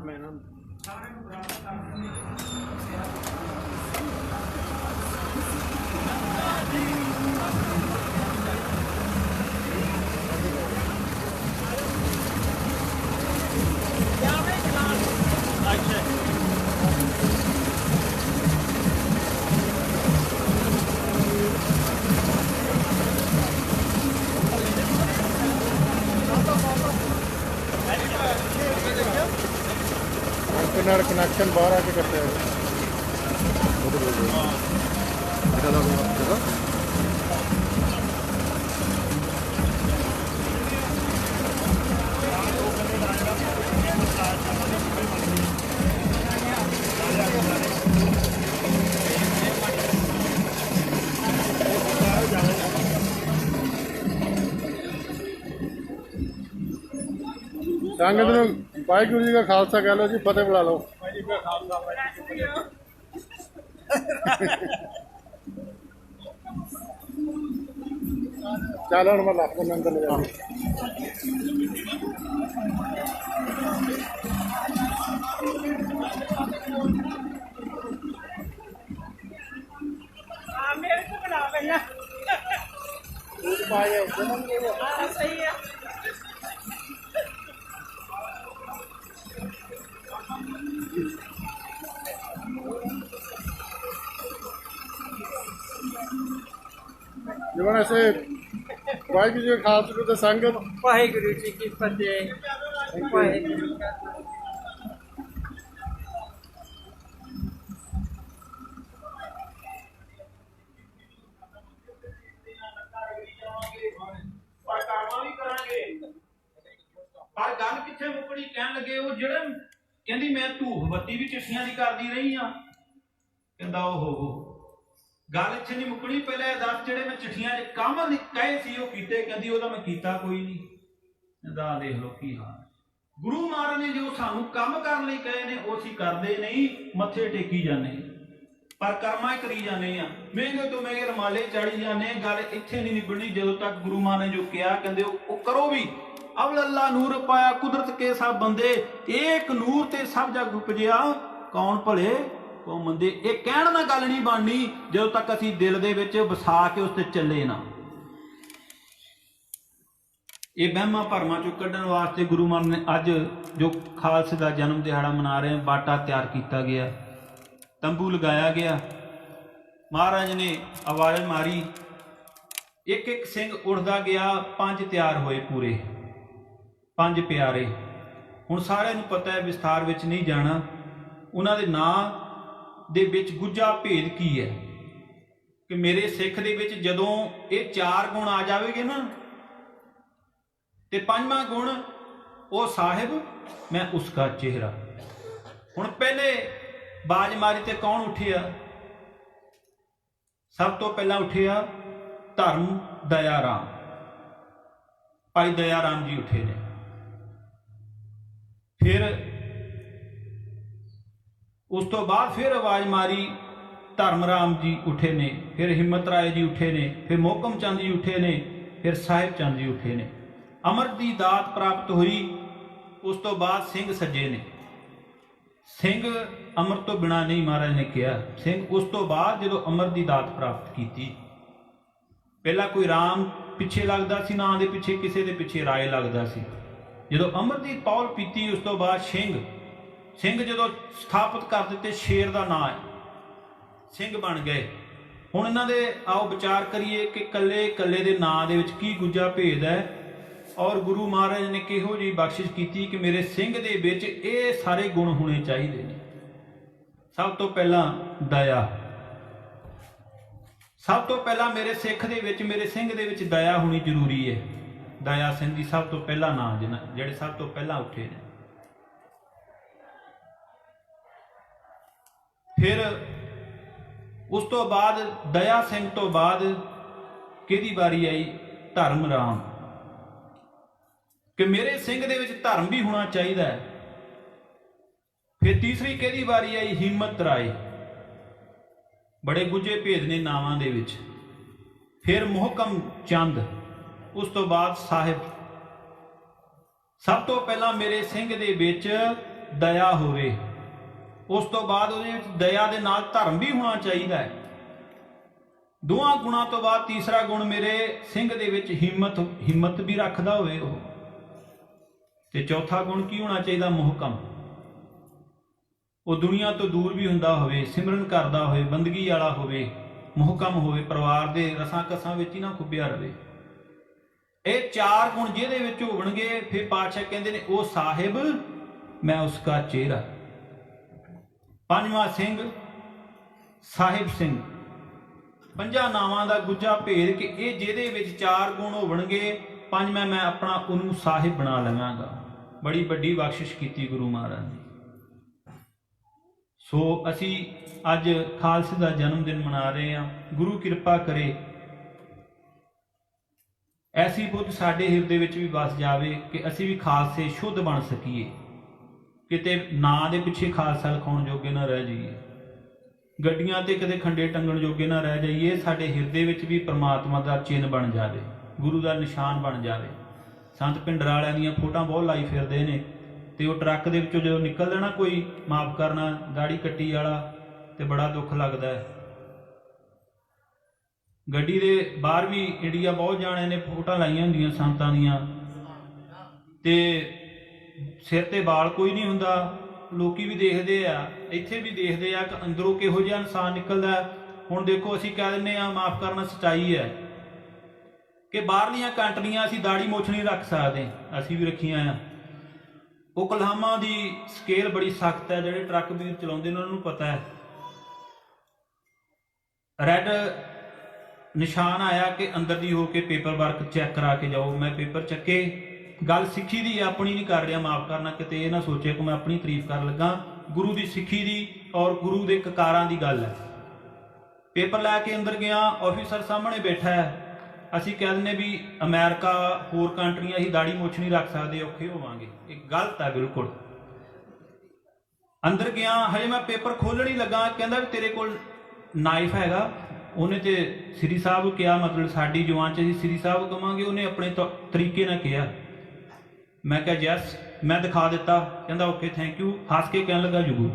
ਮੈਂ ਨਾ कनेक्शन बाहर आके करते हैं संगत नूं वाहिगुरू जी का खालसा कह लो जी, फतेह बुला लो। चलो मैं लाख अंदर ले जाऊँ। सही है। जीवन ऐसे वाहिगुरू जी का खालसा तो संगत वाहिगुरू जी की फतेह। वाहिगुरू का पर गल किथे मुकड़ी कह लगे वो जेड़ा कहंदी मैं धूफ बत्ती भी चिट्ठियां दी करदी रही हां, कहंदा ओहो गल इत्थे नहीं मुकड़ी। पहले दस जेड़े मैं चिट्ठियां च काम कहे सी वो कीते, कहंदी ओदा मैं कीता कोई नहीं। कहंदा देख लो की हाल। गुरु महाराज ने जो सानू काम करन लई कहे ने वो असीं करदे नहीं, मत्थे टेकी जाने पर कर्मा ही करी जाने आ, महंगे तो महंगे रमाले चाड़ी जाने। गल इत्थे नहीं निबड़नी जदों तक गुरु महाराज ने जो कहा कहंदे वो करो भी। अवल अल्लाह नूर पाया कुदरत के सब बंदे, एक नूर ते सब जग उपजिया, कौन भले कौन मंदे। ये कहण नाल गल नहीं बननी जदों तक असीं दिल दे विच वसा के उस ते चले ना। ये वहमां भरमां चों कड्ढण वास्ते गुरु महाराज ने अज जो खालसे दा जन्म दिहाड़ा मना रहे हैं, बाटा तैयार किया गया, तंबू लगाया गया, महाराज ने आवाज़ मारी, एक एक सिंह उड़दा गया, 5 तैयार होए पूरे, 5 प्यारे। हुण सारिआं नूं पता है, विस्तार विच नहीं जाना। उन्हां दे नां दे विच गुज्जा भेद की है कि मेरे सिख दे विच जदों ये 4 गुण आ जावेगे ना ते 5वां गुण ओ साहिब मैं उसका चेहरा। हुण पहले बाज मारी ते कौन उठिया? सब तो पहला उठिया धर्म दया राम, भाई दया राम जी उठे ने। फिर उस तो बाद फिर आवाज मारी धर्म राम जी उठे ने, फिर हिम्मत राय जी उठे ने, फिर मोहकम चंद जी उठे ने, फिर साहिब चंद जी उठे ने। अमर की दात प्राप्त हुई, उस तो बाद सिंह सज्जे ने। सिंह अमर तो बिना नहीं, महाराज ने कहा सिंह उस तो बाद जो अमर की दात प्राप्त की। पहला कोई राम पिछे लगता सी, नां दे पिछे किसी दे पिछे राय लगता सी। जो अमर की पौल पीती उस तो बाद सिंह जो स्थापित कर दिते, शेर का नाम है, सिंह बन गए। हुण इन्हां दे आओ विचार करिए कि कल्ले कल्ले दे नां दे विच की गुज्जा भेद है, और गुरु महाराज ने किहो जी बख्शिश की कि मेरे सिंह दे विच ये सारे गुण होने चाहिए ने। सब तो पहला दया, सब तो पहला मेरे सिख दे विच, मेरे सिंह दे विच दया होनी जरूरी है। दया सिंह जी सब तो पहला नाम जिन्हां जिहड़े सब तो पहला उठे ने। फिर उस तो बाद दया सिंह तो बाद किहदी बारी आई? धर्म राम, कि मेरे सिंह दे विच धर्म भी होना चाहिए। फिर तीसरी किहदी बारी आई? हिम्मत राय, बड़े गुज्जे भेद ने नावां दे विच। फिर मोहकम चंद, उस तो बाद साहिब। सब तो पहला मेरे सिंह दे विच ਦਇਆ ਹੋਵੇ। ਉਸ ਤੋਂ ਬਾਅਦ ਉਹਦੇ ਵਿੱਚ ਦਇਆ ਦੇ ਨਾਲ ਧਰਮ ਵੀ ਹੋਣਾ ਚਾਹੀਦਾ ਹੈ। ਦੋਹਾਂ ਗੁਣਾਂ ਤੋਂ ਬਾਅਦ ਤੀਸਰਾ ਗੁਣ ਮੇਰੇ ਸਿੰਘ ਦੇ ਵਿੱਚ ਹਿੰਮਤ ਵੀ ਰੱਖਦਾ ਹੋਵੇ ਉਹ। ਤੇ ਚੌਥਾ ਗੁਣ ਕੀ ਹੋਣਾ ਚਾਹੀਦਾ? ਮੁਹਕਮ। ਉਹ ਦੁਨੀਆ ਤੋਂ ਦੂਰ ਵੀ ਹੁੰਦਾ ਹੋਵੇ, ਸਿਮਰਨ ਕਰਦਾ ਹੋਵੇ, ਬੰਦਗੀ ਵਾਲਾ ਹੋਵੇ, ਮੁਹਕਮ ਹੋਵੇ, ਪਰਿਵਾਰ ਦੇ ਰਸਾਂ ਕਸਾਂ ਵਿੱਚ ਹੀ ਨਾ ਖੁੱਬਿਆ ਰਵੇ। ਇਹ ਚਾਰ ਗੁਣ ਜਿਹਦੇ ਵਿੱਚ ਹੋਣਗੇ ਫਿਰ ਪਾਤਸ਼ਾਹ ਕਹਿੰਦੇ ਨੇ ਉਹ ਸਾਹਿਬ ਮੈਂ ਉਸਕਾ ਚਿਹਰਾ। ਪੰਜਵਾਂ ਸਿੰਘ ਸਾਹਿਬ ਸਿੰਘ। ਪੰਜਾਂ ਨਾਵਾਂ ਦਾ ਗੁੱਜਾ ਭੇਦ ਕਿ ਇਹ ਜਿਹਦੇ ਵਿੱਚ ਚਾਰ ਗੁਣ ਹੋਣਗੇ, ਪੰਜਵਾਂ ਮੈਂ ਆਪਣਾ ਉਹਨੂੰ ਸਾਹਿਬ ਬਣਾ ਲਵਾਂਗਾ। ਬੜੀ ਵੱਡੀ ਬਖਸ਼ਿਸ਼ ਕੀਤੀ ਗੁਰੂ ਮਹਾਰਾਜ ਨੇ। ਸੋ ਅਸੀਂ ਅੱਜ ਖਾਲਸੇ ਦਾ ਜਨਮ ਦਿਨ ਮਨਾ ਰਹੇ ਹਾਂ। ਗੁਰੂ ਕਿਰਪਾ ਕਰੇ ਐਸੀ ਬੁੱਧ ਸਾਡੇ ਹਿਰਦੇ ਵਿੱਚ ਵੀ ਵਸ ਜਾਵੇ ਕਿ ਅਸੀਂ ਵੀ ਖਾਲਸੇ ਸ਼ੁੱਧ ਬਣ ਸਕੀਏ, ਕਿਤੇ ਨਾਂ ਦੇ ਪਿੱਛੇ ਖਾਲਸਾ ਲਿਖਾਉਣ ਜੋਗੇ ਨਾ ਰਹਿ ਜਾਈਏ, ਗੱਡੀਆਂ ਤੇ ਕਦੇ ਖੰਡੇ ਟੰਗਣ ਜੋਗੇ ਨਾ ਰਹਿ ਜਾਈਏ। ਸਾਡੇ ਹਿਰਦੇ ਵਿੱਚ ਵੀ ਪ੍ਰਮਾਤਮਾ ਦਾ ਚਿੰਨ੍ਹ ਬਣ ਜਾਵੇ, ਗੁਰੂ ਦਾ ਨਿਸ਼ਾਨ ਬਣ ਜਾਵੇ। ਸੰਤ ਭਿੰਡਰਾਂ ਵਾਲਿਆਂ ਦੀਆਂ ਫੋਟੋਆਂ ਬਹੁਤ ਲਾਈ ਫਿਰਦੇ ਨੇ, ਤੇ ਉਹ ਟਰੱਕ ਦੇ ਵਿੱਚੋਂ ਜਦੋਂ ਨਿਕਲਦਾ ਨਾ ਕੋਈ, ਮਾਫ ਕਰਨਾ, ਦਾੜੀ ਕੱਟੀ ਵਾਲਾ, ਤੇ ਬੜਾ ਦੁੱਖ ਲੱਗਦਾ ਹੈ। ਗੱਡੀ ਦੇ ਬਾਹਰ ਵੀ ਇੰਡੀਆ ਬਹੁਤ ਜਾਣੇ ਨੇ ਫੋਟੋਆਂ ਲਾਈਆਂ ਹੁੰਦੀਆਂ ਸੰਤਾਂ ਦੀਆਂ, ਤੇ ਸਿਰ ਤੇ ਵਾਲ ਕੋਈ ਨਹੀਂ ਹੁੰਦਾ। ਲੋਕੀ ਵੀ ਦੇਖਦੇ ਆ, ਇੱਥੇ ਵੀ ਦੇਖਦੇ ਆ ਕਿ ਅੰਦਰੋਂ ਕਿਹੋ ਜਿਹਾ ਇਨਸਾਨ ਨਿਕਲਦਾ। ਹੁਣ ਦੇਖੋ ਅਸੀਂ ਕਹਿ ਦਿੰਦੇ ਆ, ਮਾਫ ਕਰਨਾ, ਸੱਚਾਈ ਹੈ ਕਿ ਬਾਹਰਲੀਆਂ ਕੰਟਰੀਆਂ ਅਸੀਂ ਦਾੜੀ ਮੁੱਛ ਨਹੀਂ ਰੱਖ ਸਕਦੇ, ਅਸੀਂ ਵੀ ਰੱਖੀਆਂ ਆ। ਓਕਲਾਹੋਮਾ ਦੀ ਸਕੇਲ ਬੜੀ ਸਖਤ ਹੈ, ਜਿਹੜੇ ਟਰੱਕ ਵੀਰ ਚਲਾਉਂਦੇ ਨੇ ਉਹਨਾਂ ਨੂੰ ਪਤਾ ਹੈ। ਰੈੱਡ ਨਿਸ਼ਾਨ ਆਇਆ ਕਿ ਅੰਦਰ ਦੀ ਹੋ ਕੇ ਪੇਪਰ ਵਰਕ ਚੈੱਕ ਕਰਾ ਕੇ ਜਾਓ। ਮੈਂ ਪੇਪਰ ਚੱਕੇ। ਗੱਲ ਸਿੱਖੀ ਦੀ ਆਪਣੀ ਨਹੀਂ ਕਰ ਰਿਹਾ, ਮਾਫ ਕਰਨਾ, ਕਿਤੇ ਇਹ ਨਾ ਸੋਚੇ ਕਿ ਮੈਂ ਆਪਣੀ ਤਾਰੀਫ ਕਰਨ ਲੱਗਾ। ਗੁਰੂ ਦੀ ਸਿੱਖੀ ਦੀ ਔਰ ਗੁਰੂ ਦੇ ਕਕਾਰਾਂ ਦੀ ਗੱਲ ਹੈ। ਪੇਪਰ ਲੈ ਕੇ ਅੰਦਰ ਗਿਆ, ਆਫੀਸਰ ਸਾਹਮਣੇ ਬੈਠਾ ਹੈ। ਅਸੀਂ ਕਹਿ ਦਿੰਦੇ ਵੀ ਅਮਰੀਕਾ, ਹੋਰ ਕੰਟਰੀਆਂ ਅਸੀਂ ਦਾੜੀ ਮੁੱਛ ਨਹੀਂ ਰੱਖ ਸਕਦੇ, ਔਖੇ ਹੋਵਾਂਗੇ। ਇਹ ਗਲਤ ਹੈ ਬਿਲਕੁਲ। ਅੰਦਰ ਗਿਆ, ਹਜੇ ਮੈਂ ਪੇਪਰ ਖੋਲ੍ਹਣ ਹੀ ਲੱਗਾ, ਕਹਿੰਦਾ ਵੀ ਤੇਰੇ ਕੋਲ ਨਾਈਫ ਹੈਗਾ? ਉਹਨੇ ਤੇ ਸ੍ਰੀ ਸਾਹਿਬ ਨੂੰ ਕਿਹਾ, ਮਤਲਬ ਸਾਡੀ ਜਵਾਨ ਚ ਅਸੀਂ ਸ੍ਰੀ ਸਾਹਿਬ ਕਵਾਂਗੇ, ਉਹਨੇ ਆਪਣੇ ਤਰੀਕੇ ਨਾਲ ਕਿਹਾ। ਮੈਂ ਕਿਹਾ ਯੈਸ, ਮੈਂ ਦਿਖਾ ਦਿੱਤਾ। ਕਹਿੰਦਾ ਓਕੇ ਥੈਂਕ ਯੂ, ਹੱਸ ਕੇ ਕਹਿਣ ਲੱਗਾ ਜੁਗੂ।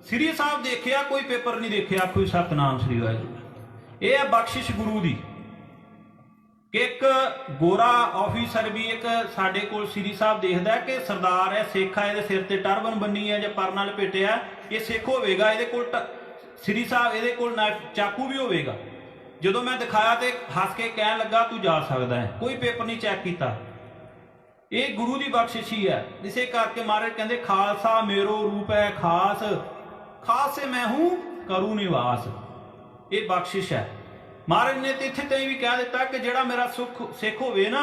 ਸ੍ਰੀ ਸਾਹਿਬ ਦੇਖਿਆ, ਕੋਈ ਪੇਪਰ ਨਹੀਂ ਦੇਖਿਆ, ਕੋਈ ਸਤਨਾਮ ਸ੍ਰੀ ਵਾਹਿਗੁਰੂ। ਇਹ ਹੈ ਬਖਸ਼ਿਸ਼ ਗੁਰੂ ਦੀ ਕਿ ਇੱਕ ਗੋਰਾ ਆਫੀਸਰ ਵੀ ਇੱਕ ਸਾਡੇ ਕੋਲ ਸ੍ਰੀ ਸਾਹਿਬ ਦੇਖਦਾ ਕਿ ਸਰਦਾਰ ਹੈ, ਸਿੱਖ ਹੈ, ਇਹਦੇ ਸਿਰ ਤੇ ਟਰਬਨ ਬੰਨੀ ਹੈ ਜਾਂ ਪਰਨਾ ਲਪੇਟਿਆ, ਇਹ ਸਿੱਖ ਹੋਵੇਗਾ, ਇਹਦੇ ਕੋਲ ਸ੍ਰੀ ਸਾਹਿਬ ਇਹਦੇ ਕੋਲ ਚਾਕੂ ਵੀ ਹੋਵੇਗਾ। ਜਦੋਂ ਮੈਂ ਦਿਖਾਇਆ ਤੇ ਹੱਸ ਕੇ ਕਹਿਣ ਲੱਗਾ ਤੂੰ ਜਾ ਸਕਦਾ ਹੈ, ਕੋਈ ਪੇਪਰ ਨਹੀਂ ਚੈੱਕ ਕੀਤਾ। ਇਹ ਗੁਰੂ ਦੀ ਬਖਸ਼ਿਸ਼ ਹੀ ਹੈ। ਇਸੇ ਕਰਕੇ ਮਹਾਰਾਜ ਕਹਿੰਦੇ ਖਾਲਸਾ ਮੇਰੋ ਰੂਪ ਹੈ ਖਾਸ, ਖਾਸੇ ਮੈਂ ਹੂੰ ਕਰੂ ਨਿਵਾਸ। ਇਹ ਬਖਸ਼ਿਸ਼ ਹੈ। ਮਹਾਰਾਜ ਨੇ ਤੇ ਇੱਥੇ ਤਾਈਂ ਵੀ ਕਹਿ ਦਿੱਤਾ ਕਿ ਜਿਹੜਾ ਮੇਰਾ ਸਿੱਖ ਹੋਵੇ ਨਾ,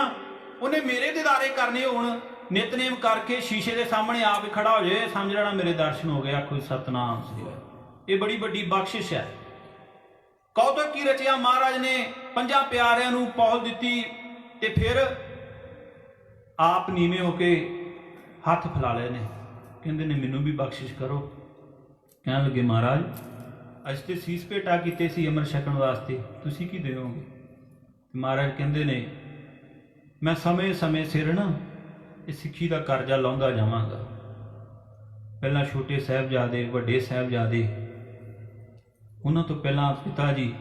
ਉਹਨੇ ਮੇਰੇ ਦੀਦਾਰੇ ਕਰਨੇ ਹੋਣ, ਨਿਤਨੇਮ ਕਰਕੇ ਸ਼ੀਸ਼ੇ ਦੇ ਸਾਹਮਣੇ ਆਪ ਹੀ ਖੜਾ ਹੋ ਜਾਏ, ਸਮਝ ਲੈਣਾ ਮੇਰੇ ਦਰਸ਼ਨ ਹੋ ਗਏ। ਆਖੋ ਸਤਨਾਮ ਸ੍ਰੀ ਵਾਹਿਗੁਰੂ। ਇਹ ਬੜੀ ਵੱਡੀ ਬਖਸ਼ਿਸ਼ ਹੈ। ਕੌਤਕ ਕੀ ਰਚਿਆ ਮਹਾਰਾਜ ਨੇ, ਪੰਜਾਂ ਪਿਆਰਿਆਂ ਨੂੰ ਪਹੁਲ ਦਿੱਤੀ ਤੇ ਫਿਰ ਆਪ ਨੀਵੇਂ ਹੋ ਕੇ ਹੱਥ ਫੈਲਾ ਲਏ ਨੇ। ਕਹਿੰਦੇ ਨੇ ਮੈਨੂੰ ਵੀ ਬਖਸ਼ਿਸ਼ ਕਰੋ। ਕਹਿਣ ਲੱਗੇ ਮਹਾਰਾਜ ਅਸੀਂ ਤੇ ਸੀਸ ਭੇਟਾ ਕੀਤੇ ਸੀ ਅੰਮ੍ਰਿਤ ਛਕਣ ਵਾਸਤੇ, ਤੁਸੀਂ ਕੀ ਦਿਓਗੇ? ਮਹਾਰਾਜ ਕਹਿੰਦੇ ਨੇ ਮੈਂ ਸਮੇਂ ਸਮੇਂ ਸਿਰ ਨਾ ਇਹ ਸਿੱਖੀ ਦਾ ਕਰਜ਼ਾ ਲਾਉਂਦਾ ਜਾਵਾਂਗਾ। ਪਹਿਲਾਂ ਛੋਟੇ ਸਾਹਿਬਜ਼ਾਦੇ, ਵੱਡੇ ਸਾਹਿਬਜ਼ਾਦੇ, ਉਹਨਾਂ ਤੋਂ ਪਹਿਲਾਂ ਪਿਤਾ ਜੀ,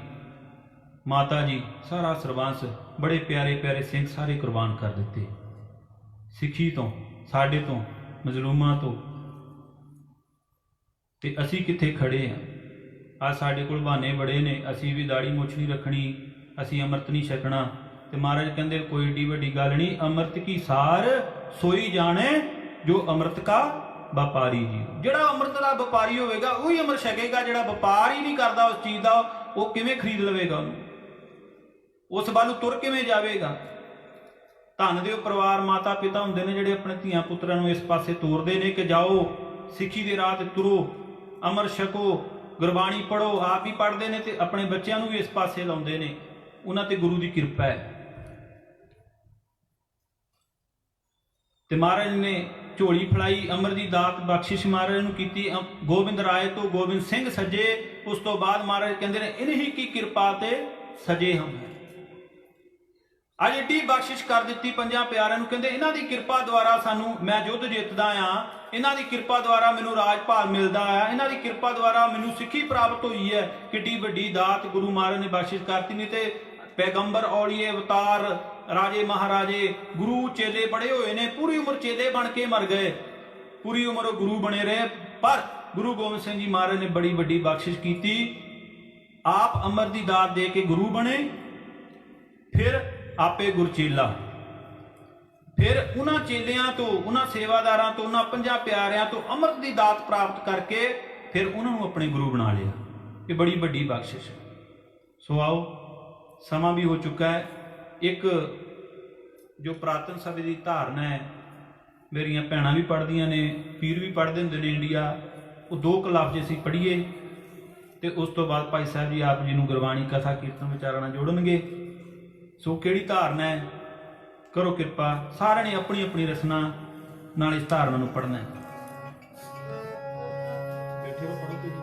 ਮਾਤਾ ਜੀ, ਸਾਰਾ ਸਰਬੰਸ, ਬੜੇ ਪਿਆਰੇ ਪਿਆਰੇ ਸਿੰਘ ਸਾਰੇ ਕੁਰਬਾਨ ਕਰ ਦਿੱਤੇ ਸਿੱਖੀ ਤੋਂ, ਸਾਡੇ ਤੋਂ, ਮਜ਼ਲੂਮਾਂ ਤੋਂ। ਤੇ ਅਸੀਂ ਕਿੱਥੇ ਖੜੇ ਹਾਂ? ਅੱਜ ਸਾਡੇ ਕੋਲ ਬਹਾਨੇ ਬੜੇ ਨੇ, ਅਸੀਂ ਵੀ ਦਾੜੀ ਮੁੱਛ ਨਹੀਂ ਰੱਖਣੀ, ਅਸੀਂ ਅੰਮ੍ਰਿਤ ਨਹੀਂ ਛਕਣਾ। ਤੇ ਮਹਾਰਾਜ ਕਹਿੰਦੇ ਕੋਈ ਏਡੀ ਵੱਡੀ ਗੱਲ ਨਹੀਂ, ਅੰਮ੍ਰਿਤ ਕੀ ਸਾਰ ਸੋਈ ਜਾਣੇ ਜੋ ਅੰਮ੍ਰਿਤ ਕਾ ਵਪਾਰੀ ਜੀ। ਜਿਹੜਾ ਅੰਮ੍ਰਿਤ ਦਾ ਵਪਾਰੀ ਹੋਵੇਗਾ ਉਹੀ ਅੰਮ੍ਰਿਤ ਛਕੇਗਾ। ਜਿਹੜਾ ਵਪਾਰ ਹੀ ਨਹੀਂ ਕਰਦਾ ਉਸ ਚੀਜ਼ ਦਾ, ਉਹ ਕਿਵੇਂ ਖਰੀਦ ਲਵੇਗਾ ਉਹਨੂੰ? ਉਸ ਵੱਲ ਨੂੰ ਤੁਰ ਕਿਵੇਂ ਜਾਵੇਗਾ? ਧੰਨ ਦਿਓ ਪਰਿਵਾਰ, ਮਾਤਾ ਪਿਤਾ ਹੁੰਦੇ ਨੇ ਜਿਹੜੇ ਆਪਣੇ ਧੀਆਂ ਪੁੱਤਰਾਂ ਨੂੰ ਇਸ ਪਾਸੇ ਤੋਰਦੇ ਨੇ ਕਿ ਜਾਓ ਸਿੱਖੀ ਦੇ ਰਾਹ ਤੇ ਤੁਰੋ, ਅੰਮ੍ਰਿਤ ਛਕੋ, ਗੁਰਬਾਣੀ ਪੜ੍ਹੋ। ਆਪ ਹੀ ਪੜ੍ਹਦੇ ਨੇ ਤੇ ਆਪਣੇ ਬੱਚਿਆਂ ਨੂੰ ਵੀ ਇਸ ਪਾਸੇ ਲਾਉਂਦੇ ਨੇ। ਉਹਨਾਂ ਤੇ ਗੁਰੂ ਦੀ ਕਿਰਪਾ ਹੈ। ਤੇ ਮਹਾਰਾਜ ਨੇ ਝੋਲੀ ਫੜਾਈ, ਅੰਮ੍ਰਿਤ ਦੀ ਦਾਤ ਬਖਸ਼ਿਸ਼ ਮਹਾਰਾਜ ਨੂੰ ਕੀਤੀ। ਗੋਬਿੰਦ ਰਾਏ ਤੋਂ ਗੋਬਿੰਦ ਸਿੰਘ ਸੱਜੇ। ਉਸ ਤੋਂ ਬਾਅਦ ਮਹਾਰਾਜ ਕਹਿੰਦੇ ਨੇ ਇਨਹੀ ਕੀ ਕਿਰਪਾ ਤੇ ਸਜੇ ਹਮ। ਅੱਜ ਏਡੀ ਬਖਸ਼ਿਸ਼ ਕਰ ਦਿੱਤੀ ਪੰਜਾਂ ਪਿਆਰਿਆਂ ਨੂੰ। ਕਹਿੰਦੇ ਇਹਨਾਂ ਦੀ ਕਿਰਪਾ ਦੁਆਰਾ ਸਾਨੂੰ, ਮੈਂ ਯੁੱਧ ਜਿੱਤਦਾ ਆ, ਇਹਨਾਂ ਦੀ ਕਿਰਪਾ ਦੁਆਰਾ ਮੈਨੂੰ ਰਾਜ ਭਾਗ ਮਿਲਦਾ ਆ, ਇਹਨਾਂ ਦੀ ਕਿਰਪਾ ਦੁਆਰਾ ਮੈਨੂੰ ਸਿੱਖੀ ਪ੍ਰਾਪਤ ਹੋਈ ਹੈ। ਕਿੱਡੀ ਵੱਡੀ ਦਾਤ ਗੁਰੂ ਮਹਾਰਾਜ ਨੇ ਬਖਸ਼ਿਸ਼ ਕਰਤੀ। ਨਹੀਂ ਤੇ ਪੈਗੰਬਰ, ਔਲੀਏ, ਅਵਤਾਰ, ਰਾਜੇ ਮਹਾਰਾਜੇ, ਗੁਰੂ ਚੇਲੇ ਬੜੇ ਹੋਏ ਨੇ, ਪੂਰੀ ਉਮਰ ਚੇਲੇ ਬਣ ਕੇ ਮਰ ਗਏ, ਪੂਰੀ ਉਮਰ ਉਹ ਗੁਰੂ ਬਣੇ ਰਹੇ। ਪਰ ਗੁਰੂ ਗੋਬਿੰਦ ਸਿੰਘ ਜੀ ਮਹਾਰਾਜ ਨੇ ਬੜੀ ਵੱਡੀ ਬਖਸ਼ਿਸ਼ ਕੀਤੀ। ਆਪ ਅਮਰ ਦੀ ਦਾਤ ਦੇ ਕੇ ਗੁਰੂ ਬਣੇ, ਫਿਰ ਆਪੇ ਗੁਰਚੇਲਾ, ਫਿਰ ਉਹਨਾਂ ਚੇਲਿਆਂ ਤੋਂ, ਉਹਨਾਂ ਸੇਵਾਦਾਰਾਂ ਤੋਂ, ਉਹਨਾਂ 50 ਪਿਆਰਿਆਂ ਤੋਂ ਅੰਮ੍ਰਿਤ ਦੀ ਦਾਤ ਪ੍ਰਾਪਤ ਕਰਕੇ ਫਿਰ ਉਹਨਾਂ ਨੂੰ ਆਪਣੇ ਗੁਰੂ ਬਣਾ ਲਿਆ। ਇਹ ਬੜੀ ਵੱਡੀ ਬਖਸ਼ਿਸ਼ ਹੈ। ਸੋ ਆਓ, ਸਮਾਂ ਵੀ ਹੋ ਚੁੱਕਾ ਹੈ। ਇੱਕ ਜੋ ਪ੍ਰਾਤਨ ਸਮੇਂ ਦੀ ਧਾਰਨਾ ਹੈ, ਮੇਰੀਆਂ ਭੈਣਾਂ ਵੀ ਪੜ੍ਹਦੀਆਂ ਨੇ, ਪੀਰ ਵੀ ਪੜ੍ਹਦੇ ਹੁੰਦੇ ਨੇ ਇੰਡੀਆ, ਉਹ 2 ਲਫ਼ਜ਼ ਅਸੀਂ ਪੜ੍ਹੀਏ ਤੇ ਉਸ ਤੋਂ ਬਾਅਦ ਭਾਈ ਸਾਹਿਬ ਜੀ ਆਪ ਜੀ ਨੂੰ ਗੁਰਬਾਣੀ ਕਥਾ ਕੀਰਤਨ ਵਿਚਾਰਾਂ ਨਾਲ ਜੋੜਨਗੇ। ਸੋ ਕਿਹੜੀ ਧਾਰਨਾ ਹੈ, ਕਰੋ ਕਿਰਪਾ, ਸਾਰਿਆਂ ਨੇ ਆਪਣੀ ਆਪਣੀ ਰਸਨਾ ਨਾਲ ਇਸ ਧਾਰਨਾ ਨੂੰ ਪੜ੍ਹਨਾ ਹੈ। ਬੈਠੇ ਹੋ, ਪੜ੍ਹੋ ਤੇ ਜੀ।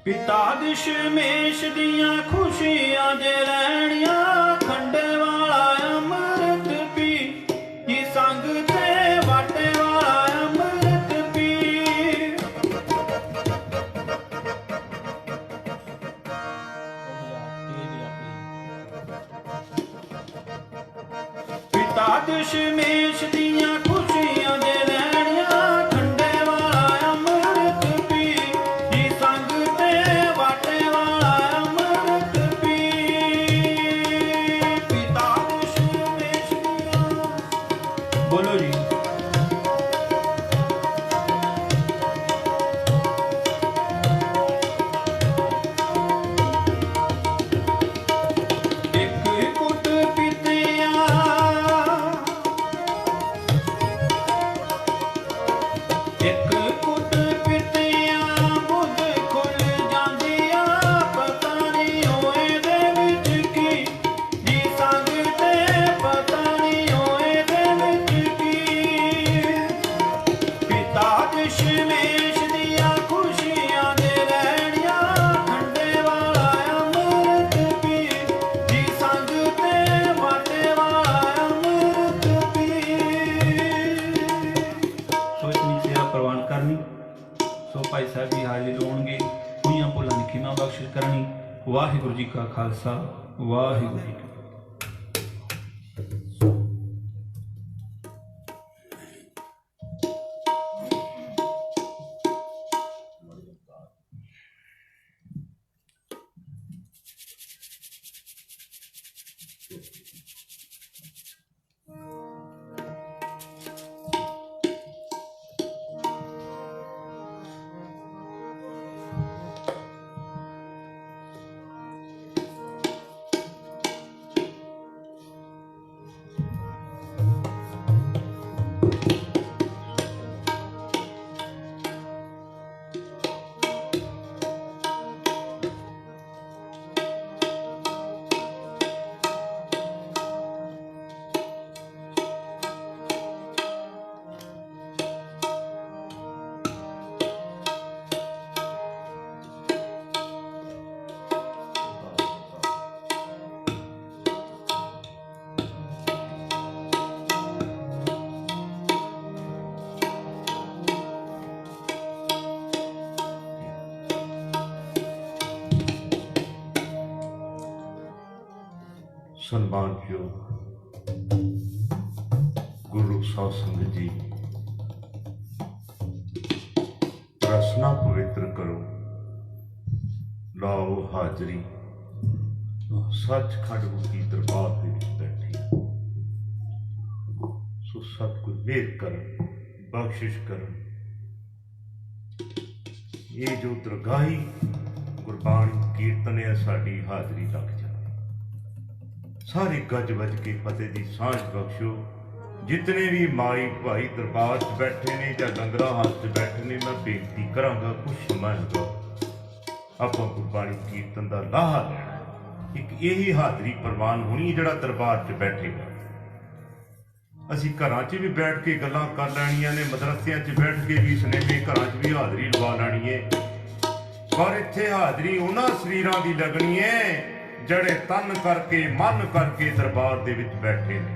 पिता दशमेश दियां खुशियां जे लैणियां, खंडे वाला अमृत पी, जी संग ते वाटे वाला अमृत पी। पिता दशमेश दियां खुशियां जे लैणियां, खंडे वाला अमृत पी, जी संग बोलो जी। एक कुट पीतिया, एक कुट पीतिया, बुध खुल जांदिया, पता नहीं होए दे विच की, जी संग ते पता नहीं होए दे विच की। पिता दशमेश दिया खुशियां दे लैणियां, खंडे वाला अमृत पी, जी संग ते वाटे वाला अमृत पी। सो इतनी सेवा प्रवान करनी। सो भाई साहब जी हाजिर होणगे, होईयां भुलां दी खिमा बख्शिश करनी। वाहिगुरू जी का खालसा, वाहिगुरू जी की ਸਨਮਾਨਯੋਗ ਗੁਰੂ ਸਾਧ ਸੰਗਤ ਜੀ, ਰਸਨਾ ਪਵਿੱਤਰ ਕਰੋ, ਲਾਓ ਹਾਜ਼ਰੀ ਸੱਚਖੰਡ ਗੁਰੂ ਦਰਬਾਰ ਦੇ ਵਿੱਚ ਬੈਠੀ। ਸੋ ਸਤਿਗੁਰ ਮਿਹਰ ਕਰਨ, ਬਖਸ਼ਿਸ਼ ਕਰਨ। ਇਹ ਜੋ ਦਰਗਾਹੀ ਗੁਰਬਾਣੀ ਕੀਰਤਨ ਹੈ, ਸਾਡੀ ਹਾਜ਼ਰੀ ਲੱਗ ਜਾਵੇ। ਸਾਰੇ ਗੱਜ ਵੱਜ ਕੇ ਫਤਿਹ ਦੀ ਸਾਂਝ ਬਖਸ਼ੋ। ਜਿਤਨੇ ਵੀ ਮਾਈ ਭਾਈ ਦਰਬਾਰ 'ਚ ਬੈਠੇ ਨੇ ਜਾਂ ਲੰਗਰਾਂ ਹੱਥ 'ਚ ਬੈਠੇ ਨੇ, ਮੈਂ ਬੇਨਤੀ ਕਰਾਂਗਾ ਕੁਛ ਸਮਾਂ ਆਪਾਂ ਗੁਰਬਾਣੀ ਕੀਰਤਨ ਦਾ ਲਾਹਾ ਲੈਣਾ। ਇੱਕ ਇਹੀ ਹਾਜ਼ਰੀ ਪ੍ਰਵਾਨ ਹੋਣੀ ਜਿਹੜਾ ਦਰਬਾਰ 'ਚ ਬੈਠੇਗਾ। ਅਸੀਂ ਘਰਾਂ 'ਚ ਵੀ ਬੈਠ ਕੇ ਗੱਲਾਂ ਕਰ ਲੈਣੀਆਂ ਨੇ, ਮਦਰਸਿਆਂ 'ਚ ਬੈਠ ਕੇ ਵੀ ਸਿਨੇਮੇ ਘਰਾਂ 'ਚ ਵੀ ਹਾਜ਼ਰੀ ਲਵਾ ਲੈਣੀ ਏ, ਪਰ ਇੱਥੇ ਹਾਜ਼ਰੀ ਉਹਨਾਂ ਸਰੀਰਾਂ ਦੀ ਲੱਗਣੀ ਏ ਜਿਹੜੇ ਤਨ ਕਰਕੇ ਮਨ ਕਰਕੇ ਦਰਬਾਰ ਦੇ ਵਿੱਚ ਬੈਠੇ ਨੇ।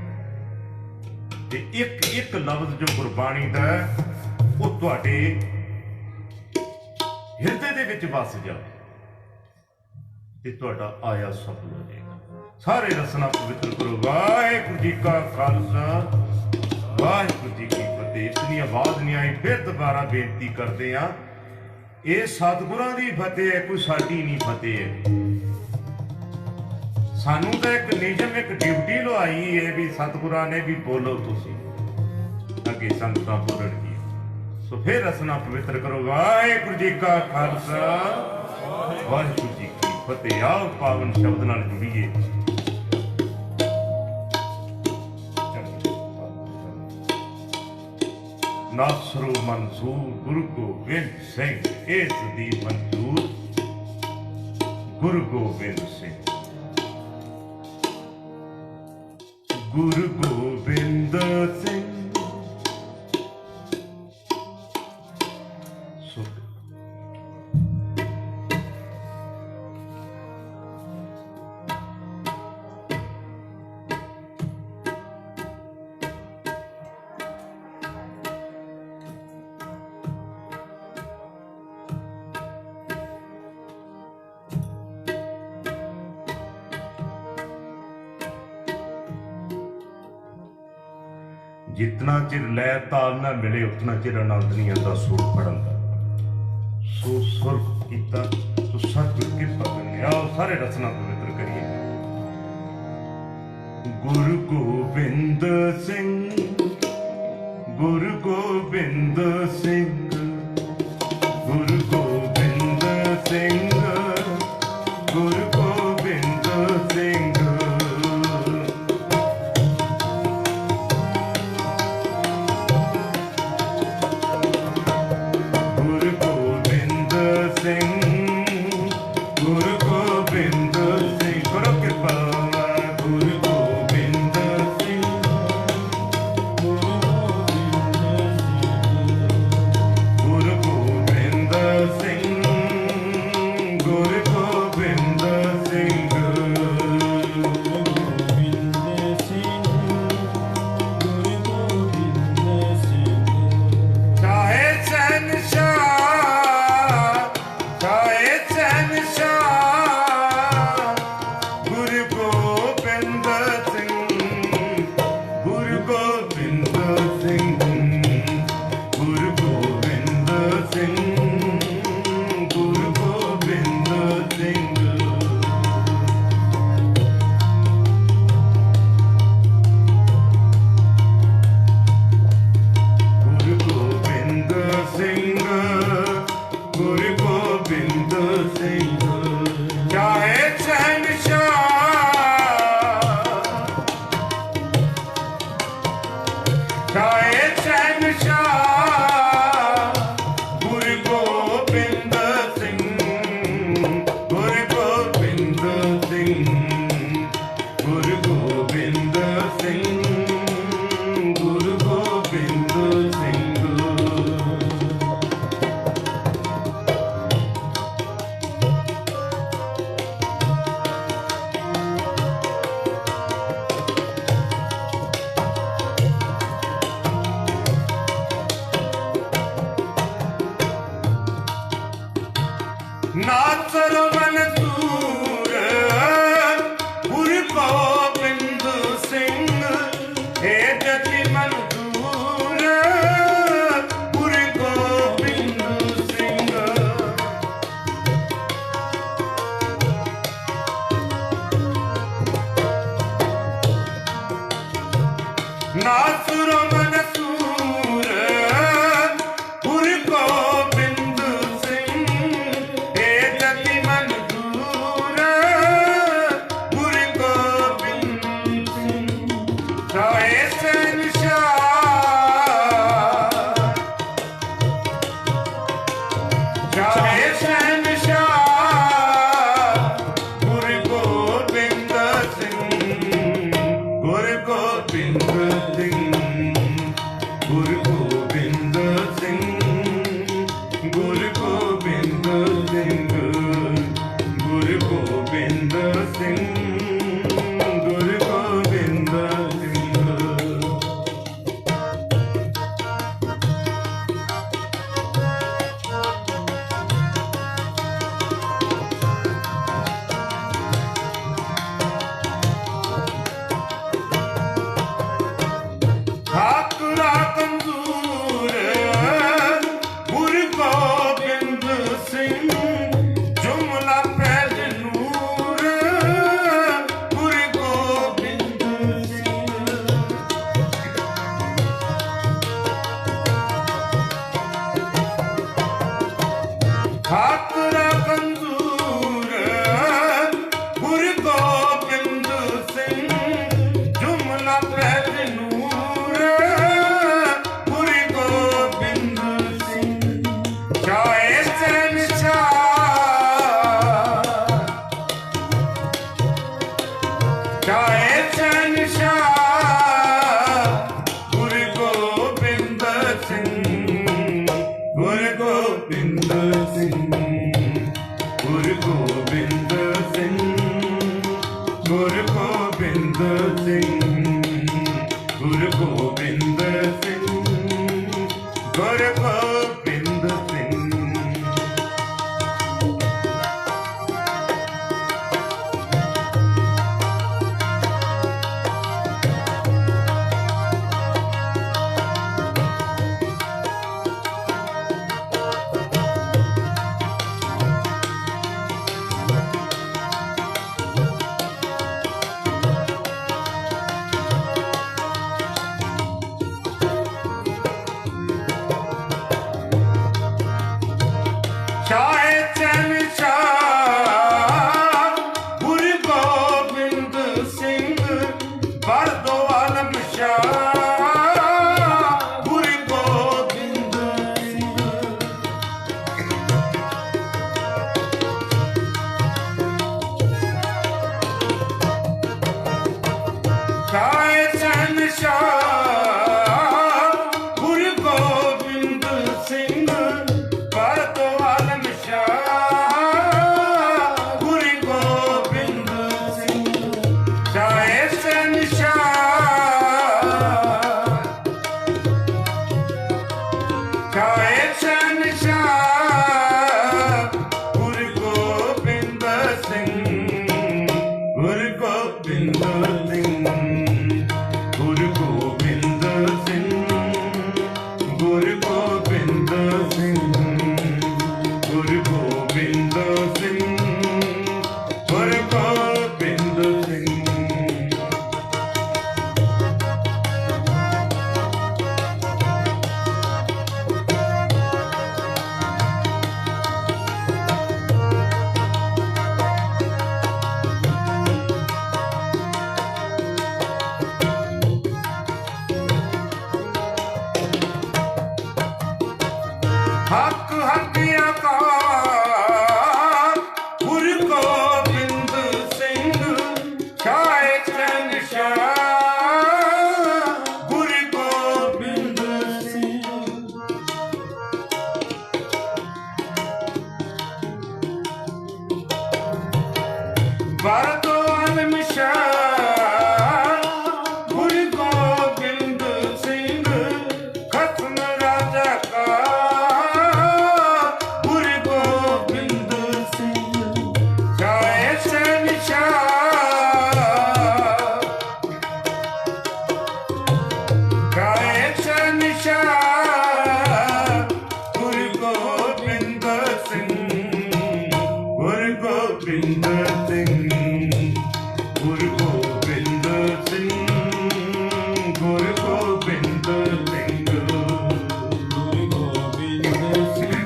ਤੇ ਇੱਕ ਇੱਕ ਲਫ਼ਜ਼ ਜੋ ਗੁਰਬਾਣੀ ਦਾ ਹੈ, ਉਹ ਤੁਹਾਡੇ ਹਿਰਦੇ ਦੇ ਵਿੱਚ ਵਸ ਜਾਵੇ ਤੇ ਤੁਹਾਡਾ ਆਇਆ ਸਫਲ ਹੋ ਜਾਏਗਾ। ਸਾਰੇ ਰਸਨਾ ਪਵਿੱਤਰ ਕਰੋ। ਵਾਹਿਗੁਰੂ ਜੀ ਕਾ ਖਾਲਸਾ, ਵਾਹਿਗੁਰੂ ਜੀ ਕੀ ਫਤਿਹ। ਇਤਨੀ ਆਵਾਜ਼ ਨਹੀਂ ਆਈ, ਫਿਰ ਦੁਬਾਰਾ ਬੇਨਤੀ ਕਰਦੇ ਆ, ਇਹ ਸਤਿਗੁਰਾਂ ਦੀ ਫਤਿਹ ਹੈ, ਕੋਈ ਸਾਡੀ ਨਹੀਂ ਫਤਿਹ ਹੈ। ਸਾਨੂੰ ਤਾਂ ਇੱਕ ਨਿਯਮ, ਇੱਕ ਡਿਊਟੀ ਲਵਾਈ ਹੈ ਵੀ ਸਤਿਗੁਰਾਂ ਨੇ ਵੀ ਬੋਲੋ, ਤੁਸੀਂ ਅੱਗੇ ਸੰਗਤਾਂ ਬੋਲਣਗੀਆਂ। ਸੋ ਫਿਰ ਰਸਨਾ ਪਵਿੱਤਰ ਕਰੋ। ਵਾਹਿਗੁਰੂ ਜੀ ਕਾ ਖਾਲਸਾ, ਵਾਹਿਗੁਰੂ ਜੀ ਕੀ ਫਤਿਹ। ਆਓ ਪਾਵਨ ਸ਼ਬਦ ਨਾਲ ਜੁੜੀਏ। ਨਾਸਰੋ ਮਨਜ਼ੂਰ ਗੁਰੂ ਗੋਬਿੰਦ ਸਿੰਘ, ਇਸ ਦੀ ਮਨਜ਼ੂਰ ਗੁਰੂ ਗੋਬਿੰਦ ਸਿੰਘ। ਗੁਰੂ ਗੋਬਿੰਦ ਸਿੰਘ जितना चिर लय ताल ना मिले उतना चिर आनंद नहीं आता सुर पढ़न का। सो सुर कीता तो सतगुर कृपा करनी। आओ सारे रचना पवित्र करिए। गुरु गोबिंद सिंह, गुरु गोबिंद सिंह, गुरु गोबिंद सिंह, गुरु गोबिंद सिंह। ਗੁਰੂ ਗੋਬਿੰਦ ਸਿੰਘ, ਗੁਰੂ ਗੋਬਿੰਦ ਸਿੰਘ, ਗੁਰੂ ਗੋਬਿੰਦ ਸਿੰਘ। ਹੱਕ ਹੱਕਿਆ ਕਾ ਗੁਰੂ ਗੋਬਿੰਦ ਸਿੰਘ, ਛਾਏ ਚੰਨ ਸ਼ਾਹ ਗੁਰੂ ਗੋਬਿੰਦ ਸਿੰਘ। ਵਰਤੋ ਆਲਮ ਸ਼ਾਹ ਗੁਰੂ ਗੋਬਿੰਦ ਸਿੰਘ, ਖਤਮ ਰਾਜਾ ਕਾ ਗੁਰੂ ਗੋਬਿੰਦ ਸਿੰਘ। ਛਾਏ ਸ਼ਹਿਨਸ਼ਾਹ, ਛਾਏ ਸ਼ਹਿਨਸ਼ਾਹ ਗੁਰੂ ਗੋਬਿੰਦ ਸਿੰਘ, ਗੁਰੂ ਗੋਬਿੰਦ ਸਿੰਘ, ਗੁਰੂ ਗੋਬਿੰਦ ਸਿੰਘ, ਗੁਰੂ ਗੋਬਿੰਦ ਸਿੰਘ, ਗੁਰੂ ਗੋਬਿੰਦ ਸਿੰਘ,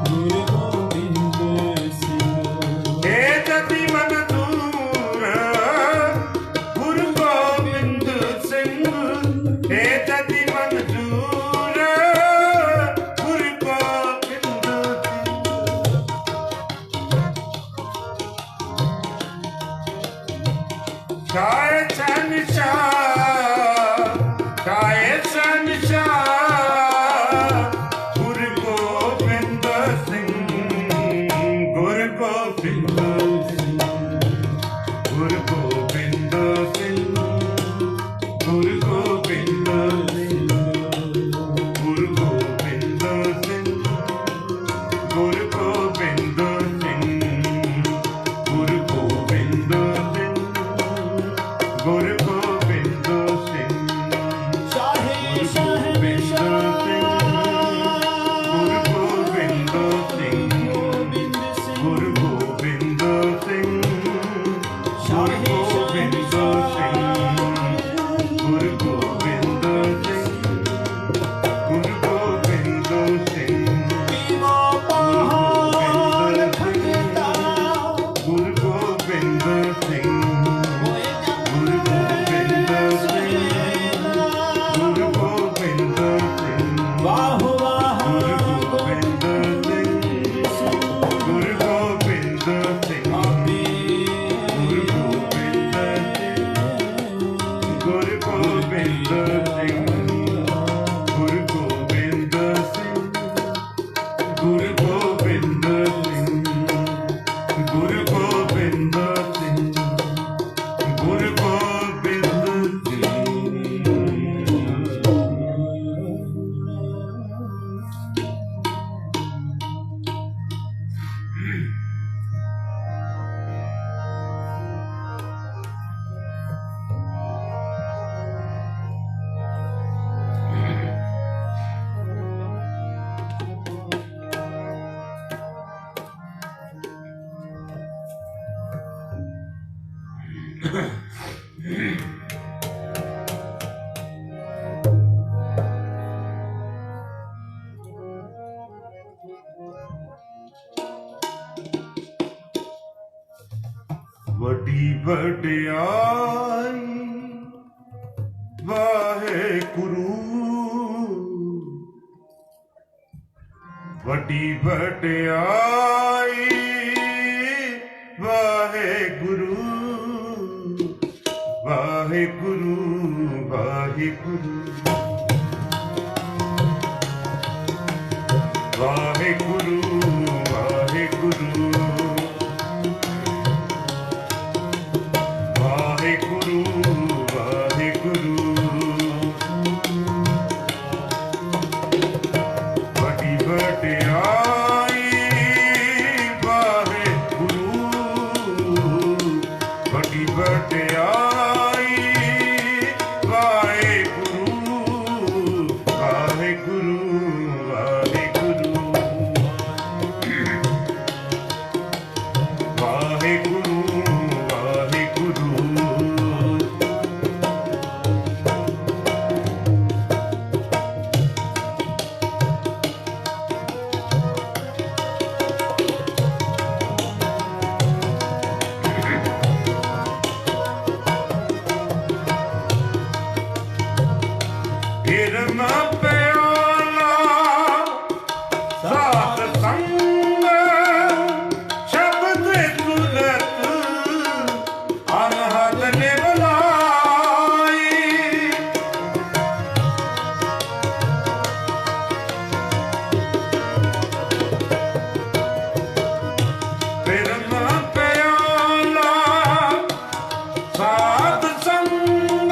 ਗੁਰੂ ਗੋਬਿੰਦ ਸਿੰਘ। ਏ ਜਤੀ ਮਨਜ਼ੂਰ ਗੁਰੂ ਗੋਬਿੰਦ ਸਿੰਘ, ਏ ਜਤੀ ਮਨਜ਼ੂਰ ਗੁਰੂ ਗੋਬਿੰਦ ਸਿੰਘ। ਛਾਏ ਸ਼ਹਿਨਸ਼ਾਹ, ਛਾਏ ਸ਼ਹਿਨਸ਼ਾਹ ਗੁਰੂ ਗੋਬਿੰਦ ਸਿੰਘ, ਗੁਰੂ ਗੋਬਿੰਦ ਸਿੰਘ, ਗੁਰੂ ਗੋਬਿੰਦ ਸਿੰਘ, ਗੁਰੂ ਗੋਬਿੰਦ ਸਿੰਘ, ਗੁਰੂ ਗੋਬਿੰਦ ਸਿੰਘ, ਗੁਰੂ ਗੋਬਿੰਦ ਸਿੰਘ, ਗੁਰੂ ਗੋਬਿੰਦ ਸਿੰਘ, ਗੁਰੂ ਗੋਬਿੰਦ ਸਿੰਘ। ਸ਼ਾਹੇ ਗੁਰੂ ਗੋਬਿੰਦ ਸਿੰਘ, ਗੁਰੂ ਗੋਬਿੰਦ ਸਿੰਘ, ਗੁਰੂ ਗੋਬਿੰਦ ਸਿੰਘ, ਗੁਰੂ ਗੋਬਿੰਦ ਸਿੰਘ, ਗੁਰੂ ਗੋਬਿੰਦ ਸਿੰਘ, ਪੀਵੋ ਪਹਾੜ ਖੰਡਤਾ, ਗੁਰੂ ਗੋਬਿੰਦ ਸਿੰਘ, ਹੋਏ ਗੁਰੂ ਗੋਬਿੰਦ ਸਿੰਘ, ਗੁਰੂ ਗੋਬਿੰਦ ਸਿੰਘ, ਵਾਹ ਵਾਹ ਗੁਰੂ ਗੋਬਿੰਦ ਸਿੰਘ, ਗੁਰੂ ਗੋਬਿੰਦ ਸਿੰਘ, ਗੁਰੂ ਗੋਬਿੰਦ ਸਿੰਘ, ਗੁਰੂ ਗੋਬਿੰਦ ਸਿੰਘ, ਗੁਰੂ ਗੋਬਿੰਦ ਸਿੰਘ, ਗੁਰੂ ਗੋਬਿੰਦ ਸਿੰਘ, ਗੁਰੂ ਗੋਬਿੰਦ ਸਿੰਘ, ਗੁਰੂ ਗੋਬਿੰਦ ਵੱਡੀ ਵਡਿਆਈ ਵਾਹਿਗੁਰੂ, ਵੱਡੀ ਵਡਿਆਈ ਵਾਹਿਗੁਰੂ, ਵਾਹਿਗੁਰੂ, ਵਾਹਿਗੁਰੂ, ਵਾਹਿਗੁਰੂ, ਵਾਹਿਗੁਰੂ, ਵਾਹਿਗੁਰੂ, ਵਾਹਿਗੁਰੂ। ਵੱਡੀ ਵਡਿਆਈ ਵਾਹਿਗੁਰੂ, ਵੱਡੀ ਵਡਿਆਈ ਵਾਹਿਗੁਰੂ, ਪਿਆਲਾ ਸਾਧ ਸੰਗ ਸ਼ਬਦ ਤੁਲਤ ਅਨਹਦ ਨਿਵਲਾਈ ਫਿਰਨਾ ਪਿਆਲਾ ਸਾਧ ਸੰਗ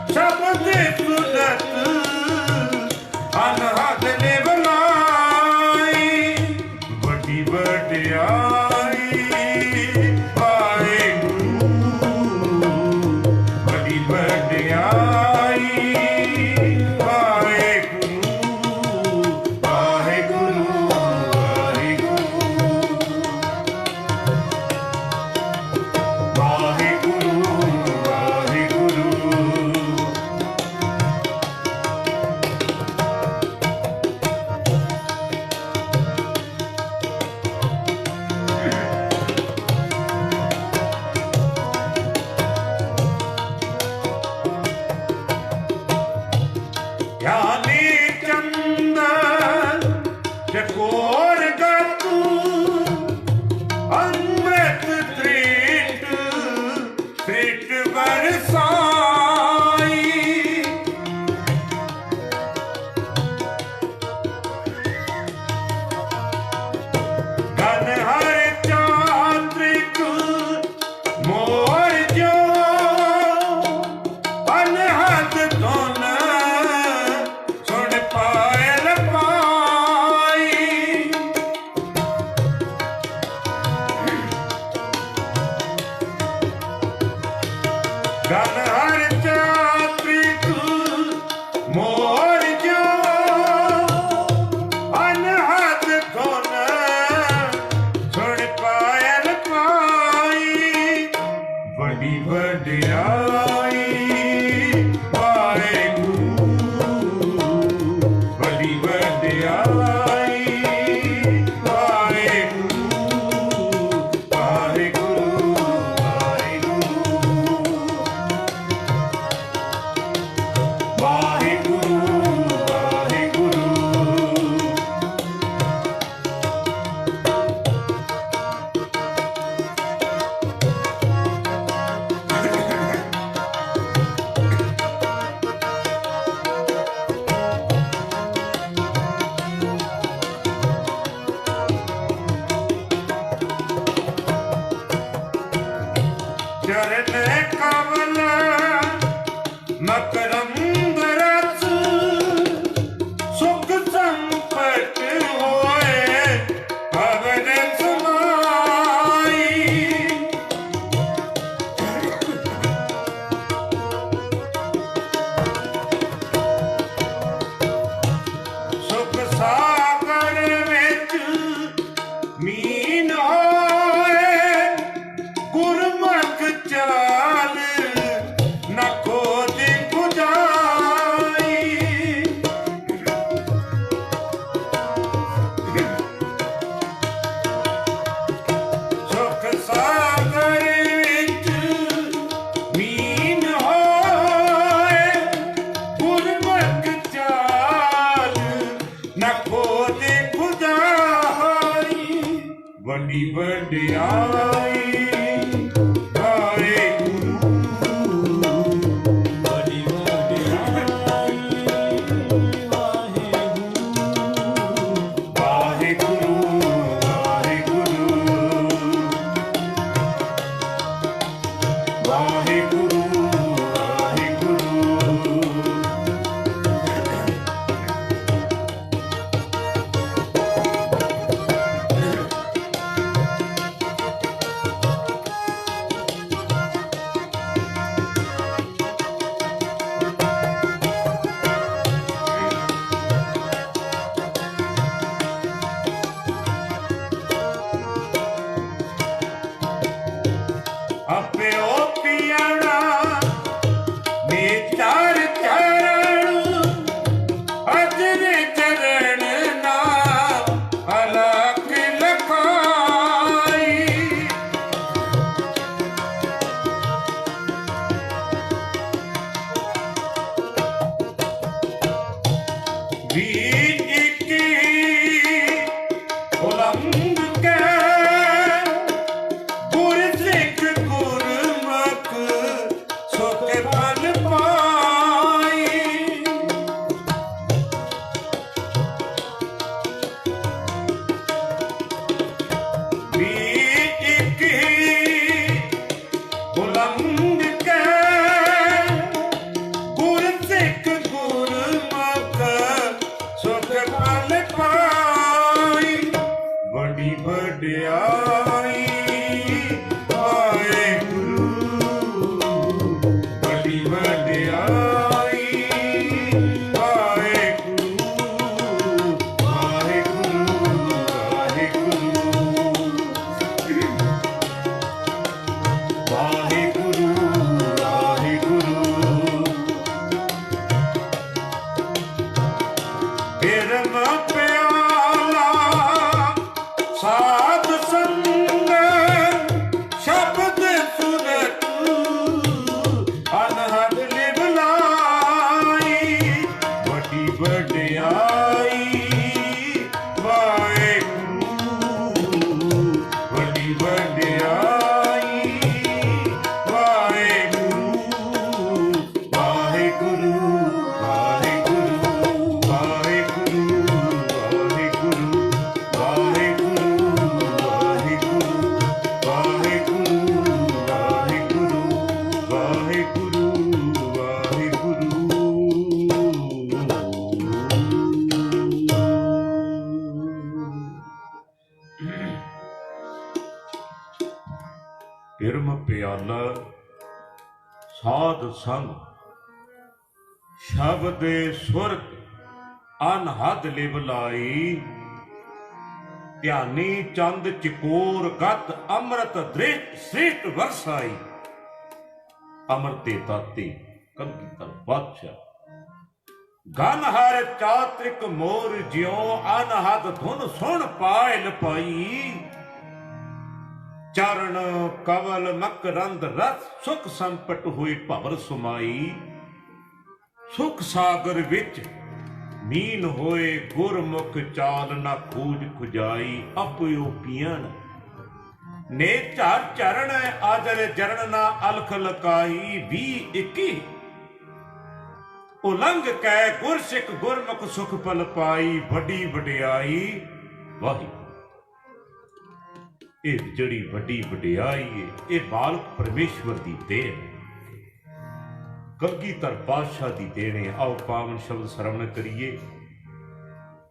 ਸ਼ਬਦ ਤੁਲਤ ਅਨਹਦ ਨਿਵਲਾਈ ਵੱਡੀ ਵਡਿਆਈ ਵਾਹਿਗੁਰੂ ਵੱਡੀ ਵਡਿਆਈ ਵਾਹਿਗੁਰੂ ਵਾਹਿਗੁਰੂ ਵਾਹਿਗੁਰੂ ਵਾਹਿਗੁਰੂ ਗਿਆਨੀ ਚੰਦਨ ਚਕੋਰ ਗਤੂ ਅੰਮ੍ਰਿਤ ਤ੍ਰਿਟ ਤ੍ਰਿਟ ਵਰਸਾਈ ਗਨ ਹਰ ਚਾਤ੍ਰਿਕ ਮੋਰ ਜੋ ਅਨਹਦ ਧੁਨ ਸੁਣ ਪਾਇਲ ਪਾਈ ਗਨ ਹਰ ਚਾਤ੍ਰਿਕ ਮੋਰ ਜੋ ਅਨਹਦ ਧੁਨ ਸੁਣ ਪਾਇਲ ਪਾਈ ਵੱਡੀ ਵਡਿਆਈ ਵਾਹਿਗੁਰੂ ਵੱਡੀ ਵਡਿਆਈ ਵਾਹਿਗੁਰੂ ਵਾਹਿਗੁਰੂ ਵਾਹਿਗੁਰੂ ਵਾਹਿਗੁਰੂ ਚਰਨ ਕਮਲ ਮਕਰੰਦ ਰਸ ਸੁਖ ਸੰਪਤ ਹੋਏ ਭਵਨ ਸਮਾਈ ਸੁਖ ਸਾਗਰ ਵਿੱਚ ਮੀਨ ਹੋਏ ਗੁਰਮੁਖ ਚਾਲ ਨਾ ਖੋਜ ਖੁਜਾਈ ਸੁਖ ਸਾਗਰ ਵਿੱਚ ਮੀਨ ਹੋਏ ਗੁਰਮੁਖ ਚਾਲ ਨਾ ਖੋਜ ਖੁਜਾਈ ਵੱਡੀ ਵਡਿਆਈ ਵੀ ਇੱਕ ਉਲੰਘ ਕੇ ਗੁਰ ਸਿੱਖ ਗੁਰਮੁਖ ਸੁਖ ਫਲ ਪਾਈ। ਵੀ ਇੱਕ ਉਲੰਘ ਕੇ ਗੁਰ ਸਿੱਖ ਗੁਰਮੁਖ ਸੁਖ ਫਲ ਪਾਈ। ਬੜੀ ਵਡਿਆਈ ਵਾਹਿਗੁਰੂ, ਬੜੀ ਵਡਿਆਈ ਵਾਹਿਗੁਰੂ, ਵਾਹਿਗੁਰੂ, ਵਾਹਿਗੁਰੂ, ਵਾਹਿਗੁਰੂ, ਵਾਹਿਗੁਰੂ। ਫਿਰ ਮੈਂ ਪਿਆਲਾ ਸਾਧ ਸੰਗ ਸ਼ਬਦ ਸੁਰਤ ਅਨਹਦ ਲਿਵਲਾਈ। ਵੱਡੀ ਵਡਿਆਈ ਵਾਹਿਗੁਰੂ, ਵੱਡੀ ਵਡਿਆਈ ਵਾਹਿਗੁਰੂ, ਵਾਹਿਗੁਰੂ, ਵਾਹਿਗੁਰੂ, ਵਾਹਿਗੁਰੂ, ਵਾਹਿਗੁਰੂ, ਵਾਹਿਗੁਰੂ, ਵਾਹਿਗੁਰੂ, ਵਾਹਿਗੁਰੂ, ਵਾਹਿਗੁਰੂ, ਵਾਹਿਗੁਰੂ। ਇਰਮ ਪਿਆਲਾ ਸਾਧ ਸੰਗ ਸ਼ਬਦ ਸੁਰਤ ਅਨਹਦ ਲਿਵ ਲਾਈ। ਧਿਆਨੀ ਚੰਦ ਚਕੋਰ ਗਤ ਅੰਮ੍ਰਿਤ ਦ੍ਰਿਸ਼ਟ ਸ੍ਰਿਸ਼ਟ ਵਰਸਾਈ। ਅਮਰਤੇ ਤਾਤੇ ਕਲਗੀਧਰ ਬਾਦਸ਼ਾਹ ਗਨ ਹਰ ਚਾਤ੍ਰਿਕ ਮੋਰ ਜਿਉ ਅਨਹਦ ਧੁਨ ਸੁਣ ਪਾਇਲ ਪਾਈ। ਚਰਨ ਕਵਲ ਮਕਰੰਦ ਰਸ ਸੁਖ ਸੰਪਟ ਹੋਈ ਭਵਰ ਸੁਮਾਈ। ਸੁਖ ਸਾਗਰ ਵਿੱਚ ਮੀਨ ਹੋਏ ਗੁਰਮੁਖ ਚਾਲ ਨਾ ਖੂਜ ਖੁਜਾਈ। ਆਪਿਓ ਪੀਣ ਨੇ ਝਰ ਚਰਨ ਆਦਰ ਜਰਨ ਨਾ ਅਲਖ ਲਕਾਈ। ਵੀ ਇੱਕੀ ਉਲੰਘ ਕੈ ਗੁਰ ਸਿੱਖ ਗੁਰਮੁਖ ਸੁਖ ਫਲ ਪਾਈ। ਵੱਡੀ ਵਡਿਆਈ ਵਾਹਿਗੁਰੂ। ਇਹ ਜਿਹੜੀ ਵੱਡੀ ਵਡਿਆਈ ਹੈ ਇਹ ਬਾਲਕ ਪਰਮੇਸ਼ਵਰ ਦੀ ਦੇਣ ਹੈ, ਕਲਗੀਧਰ ਪਾਤਸ਼ਾਹ ਦੀ ਦੇਣ ਹੈ। ਆਓ ਪਾਵਨ ਸ਼ਬਦ ਸਰਵਣ ਕਰੀਏ,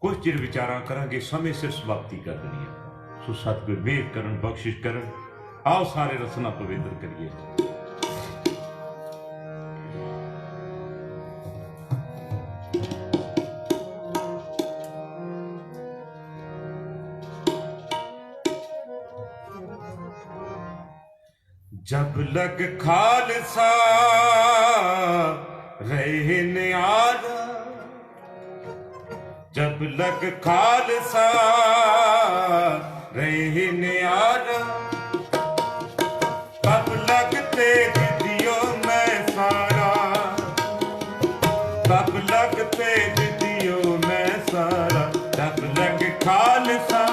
ਕੁਝ ਚਿਰ ਵਿਚਾਰਾਂ ਕਰਾਂਗੇ, ਸਮੇਂ ਸਿਰ ਸਮਾਪਤੀ ਕਰ ਦੇਣੀ ਹੈ। ਸੋ ਸਤਿਗੁਰ ਮਿਹਰ ਕਰਨ, ਬਖਸ਼ਿਸ਼ ਕਰਨ। ਆਓ ਸਾਰੇ ਰਸਨਾ ਪਵਿੱਤਰ ਕਰੀਏ। जब लग खालसा रहे न्यारा, जब लग खालसा रहे न्यारा। तब लगते दिदियो में सारा, तब लगते दिदियो में सारा। जब लग खालसा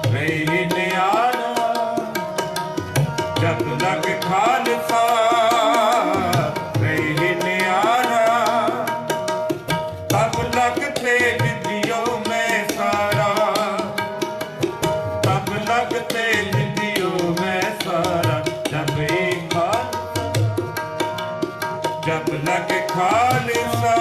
रहे न्यारा, जब लग खालसा रहे न्यारा। तब लगते दिदियों में सारा, तब लगते दिदियों में सारा। जब एक जब लग खालसा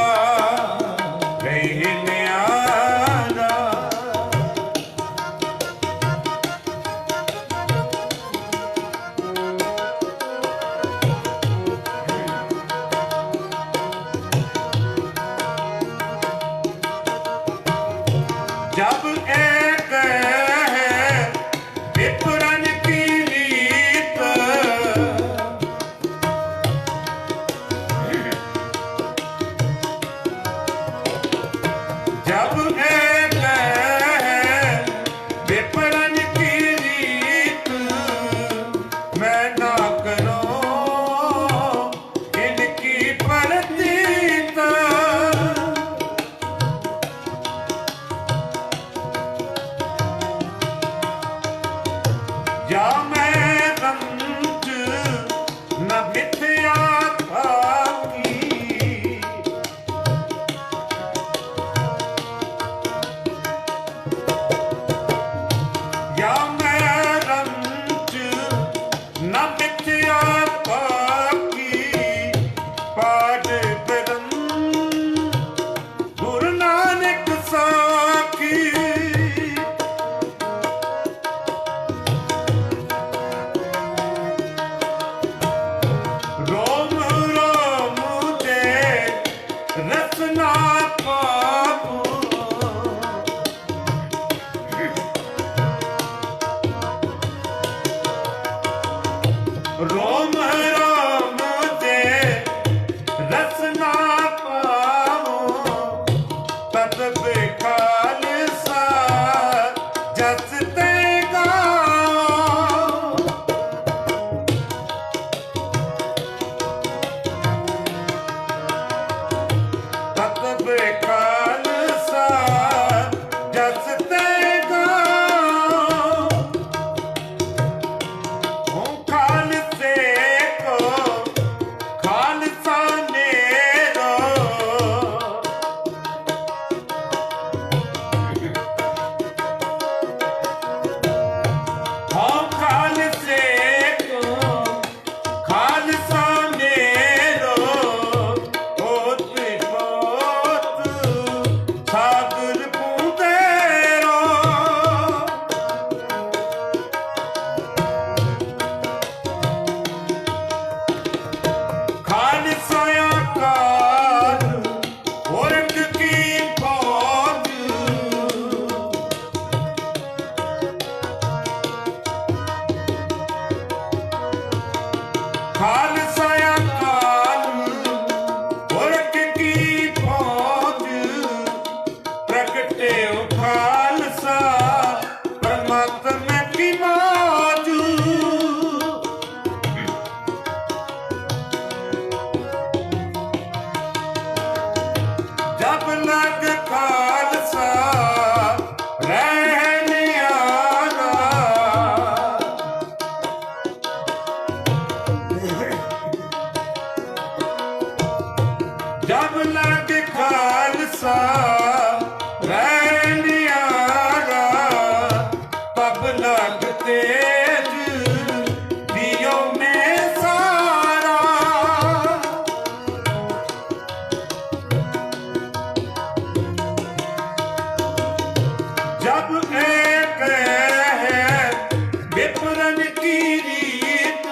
ਕਤਬ ਖਾਲਸਾ ਜਸ ਤੇ ਗਾਓ। ਕਤਬ ਖਾਲਸਾ ਜਸ ਤੇ ਗਾਓ। ਹੂੰ ਖਾਲਸੇ ਕੋ ਖਾਲਸਾ ਨੇਰੋ। ਹੂੰ ਖਾਲਸੇ ਕੋ ਖਾਲਸਾ ਨੇਰੋ। ਹੋਤ ਹੋਤ ਸਾਗਰ ਪੂੰਦੇਰੋ। ਖਾਲਸਾ ਆਕਾਰ ਪੁਰਖ ਕੀ ਫੌਜ। ਖਾਲਸਾ ਆਕਾਰ ਪੁਰਖ ਕੀ ਫੌਜ। ਪ੍ਰਗਟਿਓ ਖਾਲਸਾ ਪਰਮਾਤਮਾ ਕੀ ਮੌਜ। ਜਬ ਲਗ ਖਾਲਸਾ ਰਹਿ ਨਿਆਰਾ। ਜਬ ਲਗ ਖਾਲਸਾ ਰਹਿ ਨਿਆਰਾ। ਤਬ ਲਗ ਤੇਜ ਦਿਓ ਮੈਂ ਸਾਰਾ। जब एक है विप्रन की रीत।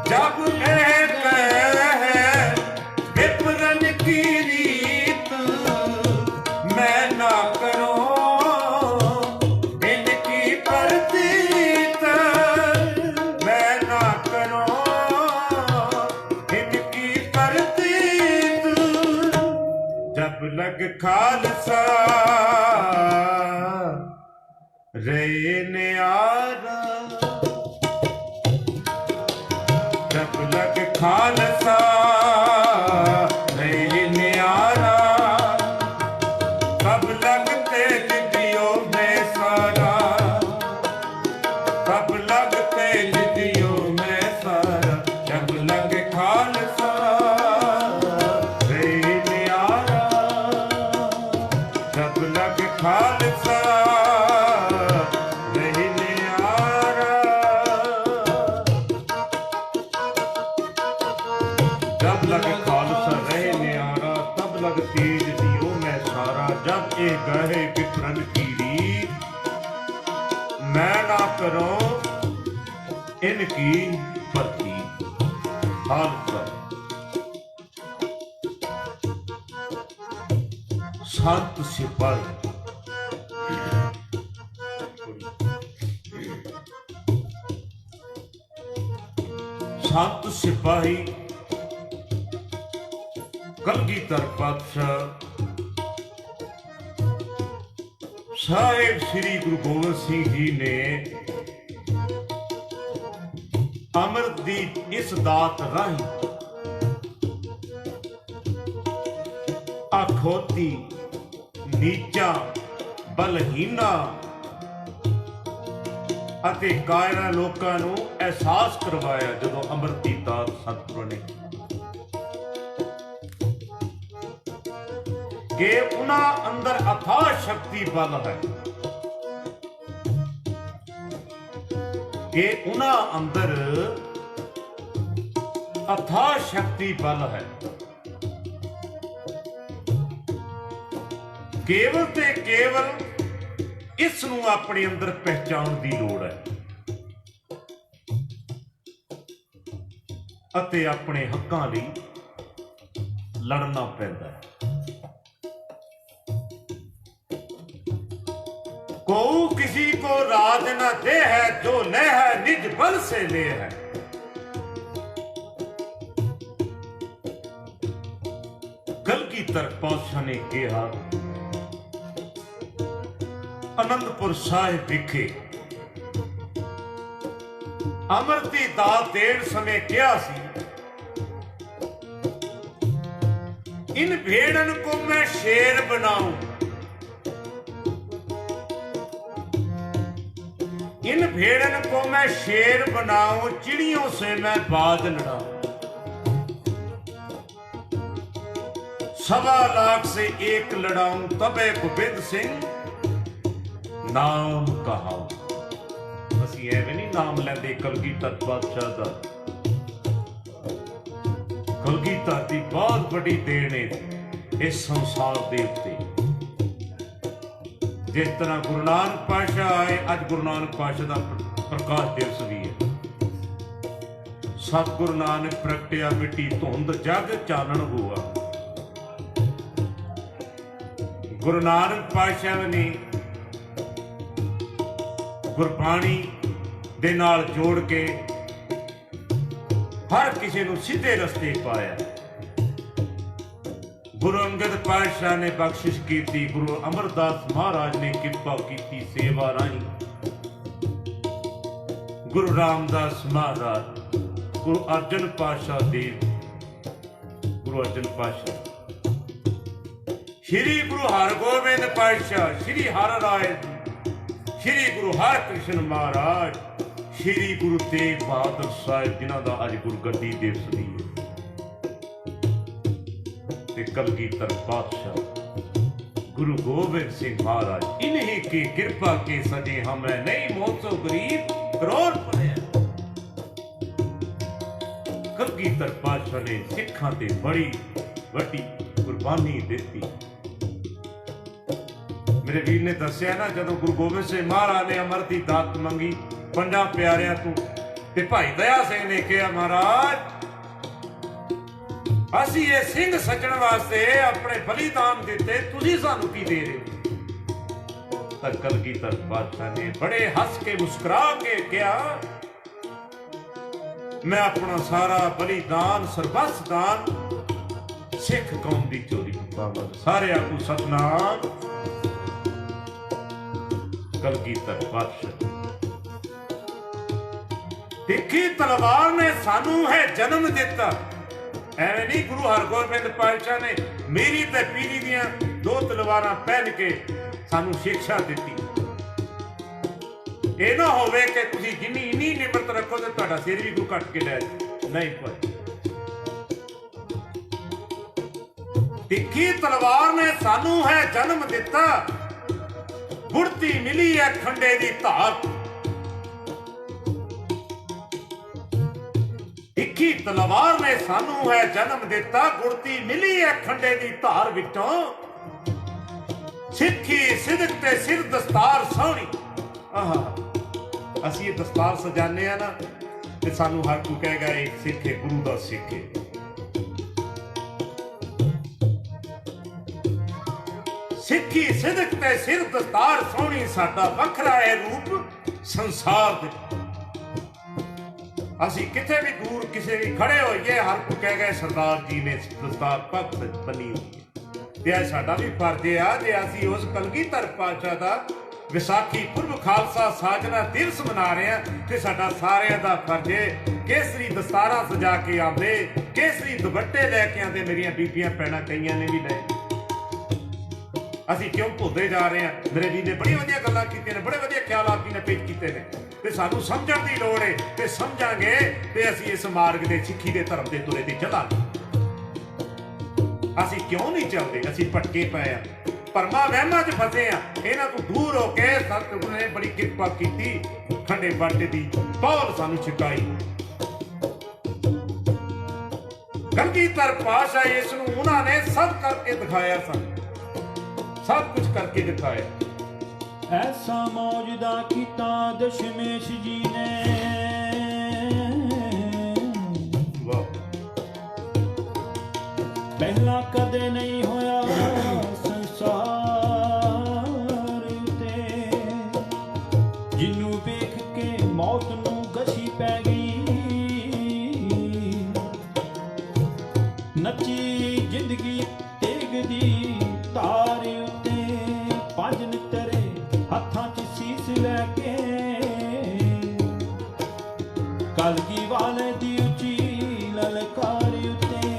जब एक है विप्रन की रीत। मैं ना करूं इनकी प्रतीत। मैं ना करूं इनकी प्रतीत। जब लग खालसा रे न्यारा। जब लग खालसा रे न्यारा। तब लग तेज दियो मैं सारा। तब लग तेज दियो मैं सारा। जब लग खालसा रे न्यारा। जब लग खालसा रे न्यारा। जब लग खालसा रहे न्यारा। तब लग तेज दियो मैं सारा। जब ये गहे विप्रन की रीत। मैं ना करो इनकी प्रति। खालसा संत सिपाही। संत सिपाही कलगीधर पातशाह साहिब श्री गुरु गोबिंद सिंह जी ने अमृत दी इस दात राही अखोती नीचा बलहीना ਅਤੇ ਕਾਇਰਾਂ ਲੋਕਾਂ ਨੂੰ ਅਹਿਸਾਸ ਕਰਵਾਇਆ ਜਦੋਂ ਅੰਮ੍ਰਿਤ ਦੀ ਦਾਤ ਸਤਿਗੁਰੂ ਨੇ ਕਿ ਉਹਨਾਂ ਅੰਦਰ ਅਥਾਹ ਸ਼ਕਤੀ ਬਲ ਹੈ। ਕਿ ਉਹਨਾਂ ਅੰਦਰ ਅਥਾਹ ਸ਼ਕਤੀ ਬਲ ਹੈ। ਕੇਵਲ ਤੇ ਕੇਵਲ ਇਸ ਨੂੰ ਆਪਣੇ ਅੰਦਰ ਪਹਿਚਾਨਣ ਦੀ ਲੋੜ ਹੈ ਅਤੇ ਆਪਣੇ ਹੱਕਾਂ ਲਈ ਲੜਨਾ ਪੈਂਦਾ ਹੈ। को किसी को राज न दे है, जो ले है निज बल से ले है। ਕਲਗੀਧਰ ਪਾਤਸ਼ਾਹ ਨੇ ਕਿਹਾ, ਅਨੰਦਪੁਰ ਸਾਹਿਬ ਵਿਖੇ ਅੰਮ੍ਰਿਤ ਦੀ ਦਾਤ ਦੇਣ ਸਮੇਂ ਕਿਹਾ ਸੀ, इन भेड़न को मैं शेर बनाऊं, इन भेड़न को मैं शेर बनाऊं, चिड़ियों से मैं बाज लड़ाऊं, 1.25 लाख से एक लड़ाऊं, तबे गोबिंद सिंह नाम कहाऊं। ਅਸੀਂ ਐਵੇਂ ਨਹੀਂ ਨਾਮ ਲੈਂਦੇ ਕਲਗੀਧਰ ਪਾਤਸ਼ਾਹ ਦਾ। ਕਲਗੀਧਰ ਦੀ ਬਹੁਤ ਵੱਡੀ ਦੇਣ ਹੈ ਇਸ ਸੰਸਾਰ ਦੇ ਉੱਤੇ। ਜਿਸ ਤਰ੍ਹਾਂ ਗੁਰੂ ਨਾਨਕ ਪਾਤਸ਼ਾਹ ਆਏ, ਅੱਜ ਗੁਰੂ ਨਾਨਕ ਪਾਤਸ਼ਾਹ ਦਾ ਪ੍ਰਕਾਸ਼ ਦਿਵਸ ਵੀ ਹੈ। ਸਤਿਗੁਰੂ ਨਾਨਕ ਪ੍ਰਗਟਿਆ ਮਿੱਟੀ ਧੁੰਦ ਜਗ ਚਾਨਣ ਹੋਆ। ਗੁਰੂ ਨਾਨਕ ਪਾਤਸ਼ਾਹ ਨੇ ਗੁਰਬਾਣੀ ਦੇ ਨਾਲ ਜੋੜ ਕੇ ਹਰ ਕਿਸੇ ਨੂੰ ਸਿੱਧੇ ਰਸਤੇ ਪਾਇਆ। ਗੁਰੂ ਅੰਗਦ ਪਾਤਸ਼ਾਹ ਨੇ ਬਖਸ਼ਿਸ਼ ਕੀਤੀ, ਗੁਰੂ ਅਮਰਦਾਸ ਮਹਾਰਾਜ ਨੇ ਕਿਰਪਾ ਕੀਤੀ ਸੇਵਾ ਰਾਹੀਂ, ਗੁਰੂ ਰਾਮਦਾਸ ਮਹਾਰਾਜ, ਗੁਰੂ ਅਰਜਨ ਪਾਤਸ਼ਾਹ ਦੇਵ, ਗੁਰੂ ਅਰਜਨ ਪਾਤਸ਼ਾਹ, ਸ਼੍ਰੀ ਗੁਰੂ ਹਰਗੋਬਿੰਦ ਪਾਤਸ਼ਾਹ, ਸ਼੍ਰੀ ਹਰਿ ਰਾਏ ਜੀ, ਸ਼੍ਰੀ ਗੁਰੂ ਹਰਕ੍ਰਿਸ਼ਨ ਮਹਾਰਾਜ, ਸ਼੍ਰੀ ਗੁਰੂ ਤੇਗ ਬਹਾਦਰ ਸਾਹਿਬ, ਜਿਨ੍ਹਾਂ ਦਾ ਅੱਜ ਗੁਰਗੱਦੀ ਦਿਵਸ ਵੀ ਹੈ, ਤੇ ਕਲਗੀਧਰ ਪਾਤਸ਼ਾਹ ਗੁਰੂ ਗੋਬਿੰਦ ਸਿੰਘ ਮਹਾਰਾਜ। ਇਨਹੀਂ ਕੀ ਕਿਰਪਾ ਕੇ ਸਜੇ ਹਮੈ, ਨਹੀਂ ਮੋਤੋ ਗਰੀਬ ਕਰੋੜ ਪੜਿਆ। ਕਲਗੀਧਰ ਪਾਤਸ਼ਾਹ ਨੇ ਸਿੱਖਾਂ ਤੇ ਬੜੀ ਵੱਡੀ ਕੁਰਬਾਨੀ ਦਿੱਤੀ। ਮੇਰੇ ਵੀਰ ਨੇ ਦੱਸਿਆ ਨਾ, ਜਦੋਂ ਗੁਰੂ ਗੋਬਿੰਦ ਸਿੰਘ ਮਹਾਰਾਜ ਨੇ ਅੰਮ੍ਰਿਤ ਦੀ ਦਾਤ ਮੰਗੀ 5 ਪਿਆਰਿਆਂ ਤੋਂ, ਤੇ ਭਾਈ ਦਇਆ ਸਿੰਘ ਨੇ ਕਿਹਾ, ਮਹਾਰਾਜ ਅਸੀਂ ਇਹ ਸਿੰਘ ਸੱਜਣ ਵਾਸਤੇ ਆਪਣੇ ਬਲੀਦਾਨ ਦਿੱਤੇ, ਤੁਸੀਂ ਸਾਨੂੰ ਕੀ ਦੇ ਰਹੇ ਹੋ? ਤਾਂ ਕਲਗੀਧਰ ਪਾਤਸ਼ਾਹ ਨੇ ਬੜੇ ਹੱਸ ਕੇ ਮੁਸਕਰਾ ਕੇ ਕਿਹਾ, ਮੈਂ ਆਪਣਾ ਸਾਰਾ ਬਲੀਦਾਨ ਸਰਬੱਸ ਦਾਨ ਸਿੱਖ ਕੌਮ ਦੀ ਚੋਰੀ ਪਾਵਾਂ। ਸਾਰੇ ਆਖੂ ਸਤਿਨਾਮ। ਕਲਗੀਧਰ ਪਾਤਸ਼ਾਹ, ਤਿੱਖੀ ਤਲਵਾਰ ਨੇ ਸਾਨੂੰ ਹੈ ਜਨਮ ਦਿੱਤਾ। ਐਵੇਂ ਨਹੀਂ, ਗੁਰੂ ਹਰਗੋਬਿੰਦ ਪਾਤਸ਼ਾਹ ਨੇ ਮੇਰੀ ਤੇ ਪੀਰੀ ਦੀਆਂ 2 ਤਲਵਾਰਾਂ ਪਹਿਨ ਕੇ ਸਾਨੂੰ ਸਿੱਖਿਆ ਦਿੱਤੀ। ਇਹ ਨਾ ਹੋਵੇ ਕਿ ਤੁਸੀਂ ਜਿੰਨੀ ਇੰਨੀ ਨਿਮਰਤ ਰੱਖੋ ਤੇ ਤੁਹਾਡਾ ਸਿਰ ਵੀ ਕੋਈ ਕੱਟ ਕੇ ਲੈ ਜਾਏ। ਨਹੀਂ ਭਾਈ, ਤਿੱਖੀ ਤਲਵਾਰ ਨੇ ਸਾਨੂੰ ਹੈ ਜਨਮ ਦਿੱਤਾ, ਗੁੜਤੀ ਮਿਲੀ ਹੈ ਖੰਡੇ ਦੀ ਧਾਰ। ਤਿੱਖੀ ਤਲਵਾਰ ਨੇ ਸਾਨੂੰ ਹੈ ਜਨਮ ਦਿੱਤਾ, ਗੁੜਤੀ ਮਿਲੀ ਹੈ ਖੰਡੇ ਦੀ ਧਾਰ ਵਿੱਚੋਂ। ਸਿੱਖੀ ਸਿਦਕ ਤੇ ਸਿਰ ਦਸਤਾਰ ਸੋਹਣੀ। ਅਸੀਂ ਇਹ ਦਸਤਾਰ ਸਜਾਨੇ ਆ ਨਾ, ਤੇ ਸਾਨੂੰ ਹਰ ਕੋਈ ਕਹੇਗਾ ਇਹ ਸਿੱਖ ਹੈ, ਗੁਰੂ ਦਾ ਸਿੱਖ ਹੈ। ਸਿੱਖੀ ਸਿਦਕ ਤੇ ਸਿਰ ਦਸਤਾਰ ਸੋਹਣੀ, ਸਾਡਾ ਵੱਖਰਾ ਹੈ ਰੂਪ ਸੰਸਾਰ ਦੇ। ਅਸੀਂ ਕਿਤੇ ਵੀ ਦੂਰ ਕਿਸੇ ਵੀ ਖੜੇ ਹੋਈਏ, ਹਰ ਕੋਈ ਕਹੇਗਾ ਸਰਦਾਰ ਜੀ ਨੇ ਦਸਤਾਰ ਪੱਗ ਬੰਨੀ ਹੋਈ ਹੈ। ਤੇ ਇਹ ਸਾਡਾ ਵੀ ਫਰਜ਼ ਆ, ਜੇ ਅਸੀਂ ਉਸ ਕਲਗੀਧਰ ਪਾਤਸ਼ਾਹ ਦਾ ਵਿਸਾਖੀ ਪੁਰਬ ਖਾਲਸਾ ਸਾਜਨਾ ਦਿਵਸ ਮਨਾ ਰਹੇ ਹਾਂ, ਤੇ ਸਾਡਾ ਸਾਰਿਆਂ ਦਾ ਫਰਜ਼ ਹੈ ਕੇਸਰੀ ਦਸਤਾਰਾਂ ਸਜਾ ਕੇ ਆਉਂਦੇ, ਕੇਸਰੀ ਦੁਪੱਟੇ ਲੈ ਕੇ ਆਉਂਦੇ। ਮੇਰੀਆਂ ਬੀਬੀਆਂ ਭੈਣਾਂ ਕਈਆਂ ਨੇ ਵੀ ਲਏ। ਅਸੀਂ ਕਿਉਂ ਭੁੱਲਦੇ ਜਾ ਰਹੇ ਹਾਂ? ਮੇਰੇ ਵੀਰ ਨੇ ਬੜੀਆਂ ਵਧੀਆ ਗੱਲਾਂ ਕੀਤੀਆਂ ਨੇ, ਬੜੇ ਵਧੀਆ ਖਿਆਲਾਤ ਵੀ ਨੇ ਪੇਸ਼ ਕੀਤੇ ਨੇ, ਤੇ ਸਾਨੂੰ ਸਮਝਣ ਦੀ ਲੋੜ ਹੈ। ਤੇ ਸਮਝਾਂਗੇ ਤੇ ਅਸੀਂ ਇਸ ਮਾਰਗ ਦੇ, ਸਿੱਖੀ ਦੇ ਧਰਮ ਦੇ ਤੁਰੇ ਤੇ ਚੱਲਾਂਗੇ। ਅਸੀਂ ਕਿਉਂ ਨਹੀਂ ਚੱਲਦੇ? ਅਸੀਂ ਭਟਕੇ ਪਏ ਆ, ਭਰਮਾਂ ਵਹਿਮਾਂ 'ਚ ਫਸੇ ਆ। ਇਹਨਾਂ ਤੋਂ ਦੂਰ ਹੋ ਕੇ ਸਤਿਗੁਰੂ ਨੇ ਬੜੀ ਕਿਰਪਾ ਕੀਤੀ, ਖੰਡੇ ਬਾਟੇ ਦੀ ਪੌਲ ਸਾਨੂੰ ਛਕਾਈ। ਕਲਗੀਧਰ ਪਾਤਸ਼ਾਹ ਇਸ ਨੂੰ ਉਹਨਾਂ ਨੇ ਸਭ ਕਰਕੇ ਦਿਖਾਇਆ ਸਾਨੂੰ, ਸਭ ਕੁਝ ਕਰਕੇ ਦਿਖਾਇਆ। ਐਸਾ ਮੌਜਦਾ ਕੀਤਾ ਦਸ਼ਮੇਸ਼ ਜੀ ਨੇ, ਵਾਹ, ਪਹਿਲਾਂ ਕਦੇ ਨਹੀਂ ਹੋਇਆ ਸੰਸਾਰ ਉਤੇ। ਜਿਹਨੂੰ ਵੇਖ ਕੇ ਮੌਤ ਨੂੰ ਗਛੀ ਪੈ ਗਈ, ਨੱਚੀ ਜ਼ਿੰਦਗੀ ਤੇਗ ਕਲਗੀ ਵਾਲੇ ਦੀ ਉੱਚੀ ਲਲਕਾਰ ਉੱਤੇ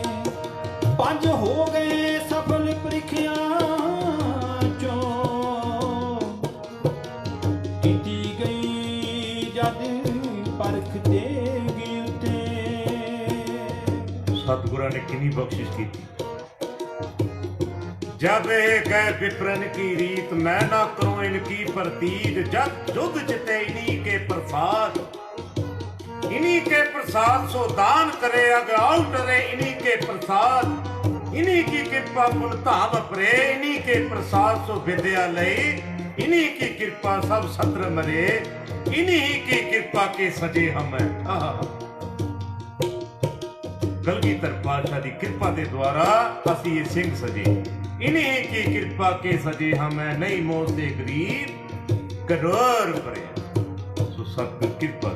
ਪੰਜ ਹੋ ਗਏ ਸਫਲ ਪ੍ਰੀਖਿਆ ਚੋਂ ਕੀਤੀ ਗਈ ਜਦ ਪਰਖ ਦੇਗੀ ਉੱਤੇ। ਸਤਿਗੁਰਾਂ ਨੇ ਕਿੰਨੀ ਬਖਸ਼ਿਸ਼ ਕੀਤੀ। जब गए विप्रन की रीत मैं ना करूं इनकी प्रतीत जब युद्ध जिते इन्हीं के प्रसाद सो दान करे अगराउ डरे इन्हीं के प्रसाद इन्हीं की कृपा पुल धाम परे इन्हीं के प्रसाद सो विद्यालय इन्हीं की कृपा सब सत्र मरे इन्हीं की कृपा के सजे हम कलगीधर पातशाह दी कृपा के द्वारा असी ये सिंह सजे इन्हीं की कृपा के सजे हम नहीं मोह से गरीब करोड़ परे। सो सतगुर कृपा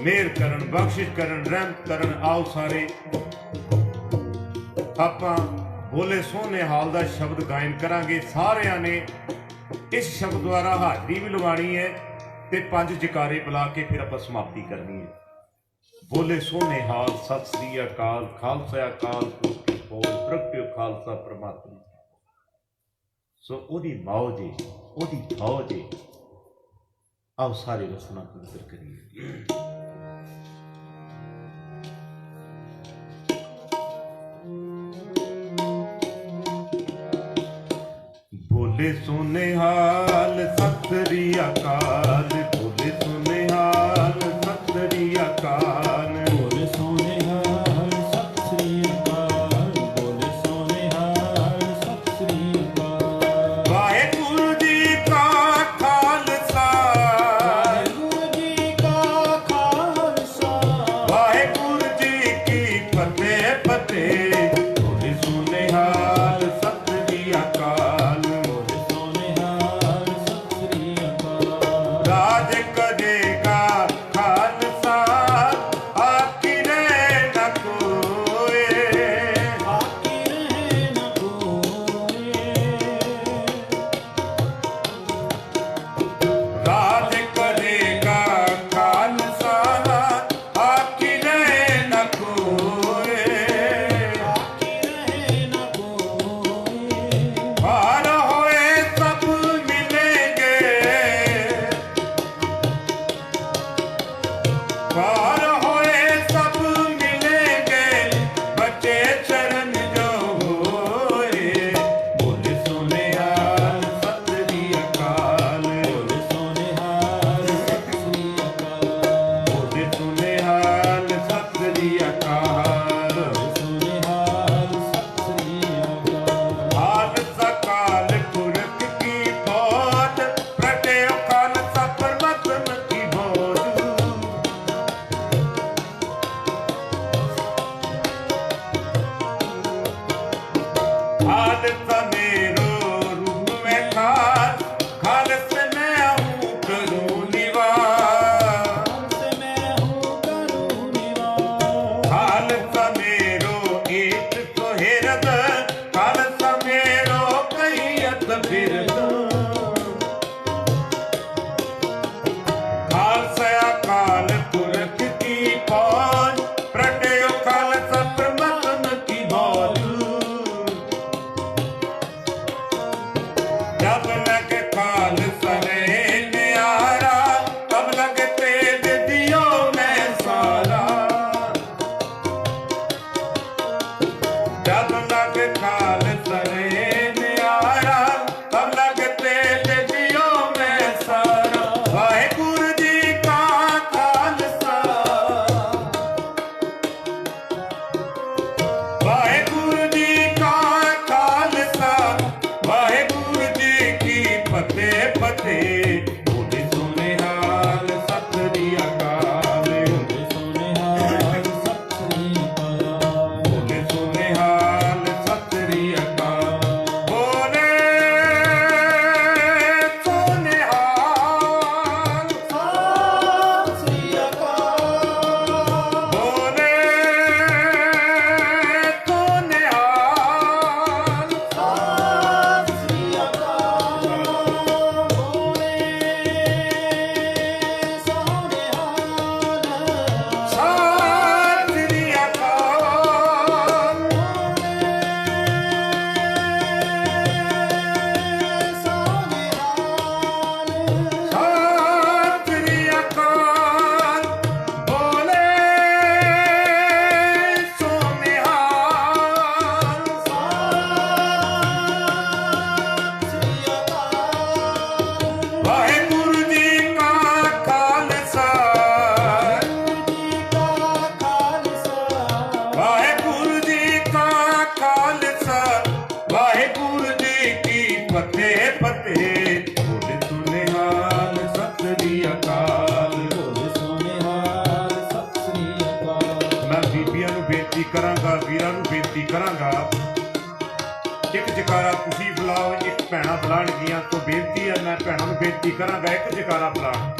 मेहर करन बख्शिश करन रहमत करन। आओ सारे ਆਪਾਂ ਬੋਲੇ ਸੋਹਣੇ ਹਾਲ ਦਾ ਸ਼ਬਦ ਗਾਇਨ ਕਰਾਂਗੇ। ਸਾਰਿਆਂ ਨੇ ਇਸ ਸ਼ਬਦ ਦੁਆਰਾ ਹਾਜ਼ਰੀ ਵੀ ਲਵਾਣੀ ਹੈ ਤੇ 5 ਜਕਾਰੇ ਬੁਲਾ ਕੇ ਫਿਰ ਆਪਾਂ ਸਮਾਪਤੀ ਕਰਨੀ ਹੈ। ਬੋਲੇ ਸੋਹਣੇ ਹਾਲ ਸਤਿ ਸ੍ਰੀ ਅਕਾਲ ਖਾਲਸਾ ਅਕਾਲ ਪੁਰਖ ਕੀ ਫੌਜ ਪ੍ਰਗਟਿਓ ਖਾਲਸਾ ਪ੍ਰਮਾਤਮਾ। ਸੋ ਉਹਦੀ ਮੌਜ ਏ ਉਹਦੀ ਫੌਜ ਏ। ਆਓ ਸਾਰੇ ਰਸਨਾ ਪਵਿੱਤਰ ਕਰੀਏ। बोले सोने हाल सत श्री अकाल बोले सोने हाल सत श्री अकाल बोले सोने हाल सत श्री अकाल बोले सोने हाल सत श्री अकाल। वाहेगुरु जी का खालसा वाहेगुरु जी का खालसा वाहेगुरु जी की फतेह फतेह। बोले सोने हाल सत श्री अकाल बोले सोने हाल सत श्री अकाल। ਬੇਨਤੀ ਕਰਾਂਗਾ, ਵੀਰਾਂ ਨੂੰ ਬੇਨਤੀ ਕਰਾਂਗਾ, ਇੱਕ ਜਕਾਰਾ ਤੁਸੀਂ ਬੁਲਾਓ, ਇੱਕ ਭੈਣਾਂ ਬੁਲਾਣਗੀਆਂ। ਤੋਂ ਬੇਨਤੀ ਹੈ, ਮੈਂ ਭੈਣਾਂ ਨੂੰ ਬੇਨਤੀ ਕਰਾਂਗਾ ਇੱਕ ਜਕਾਰਾ ਬੁਲਾਣ।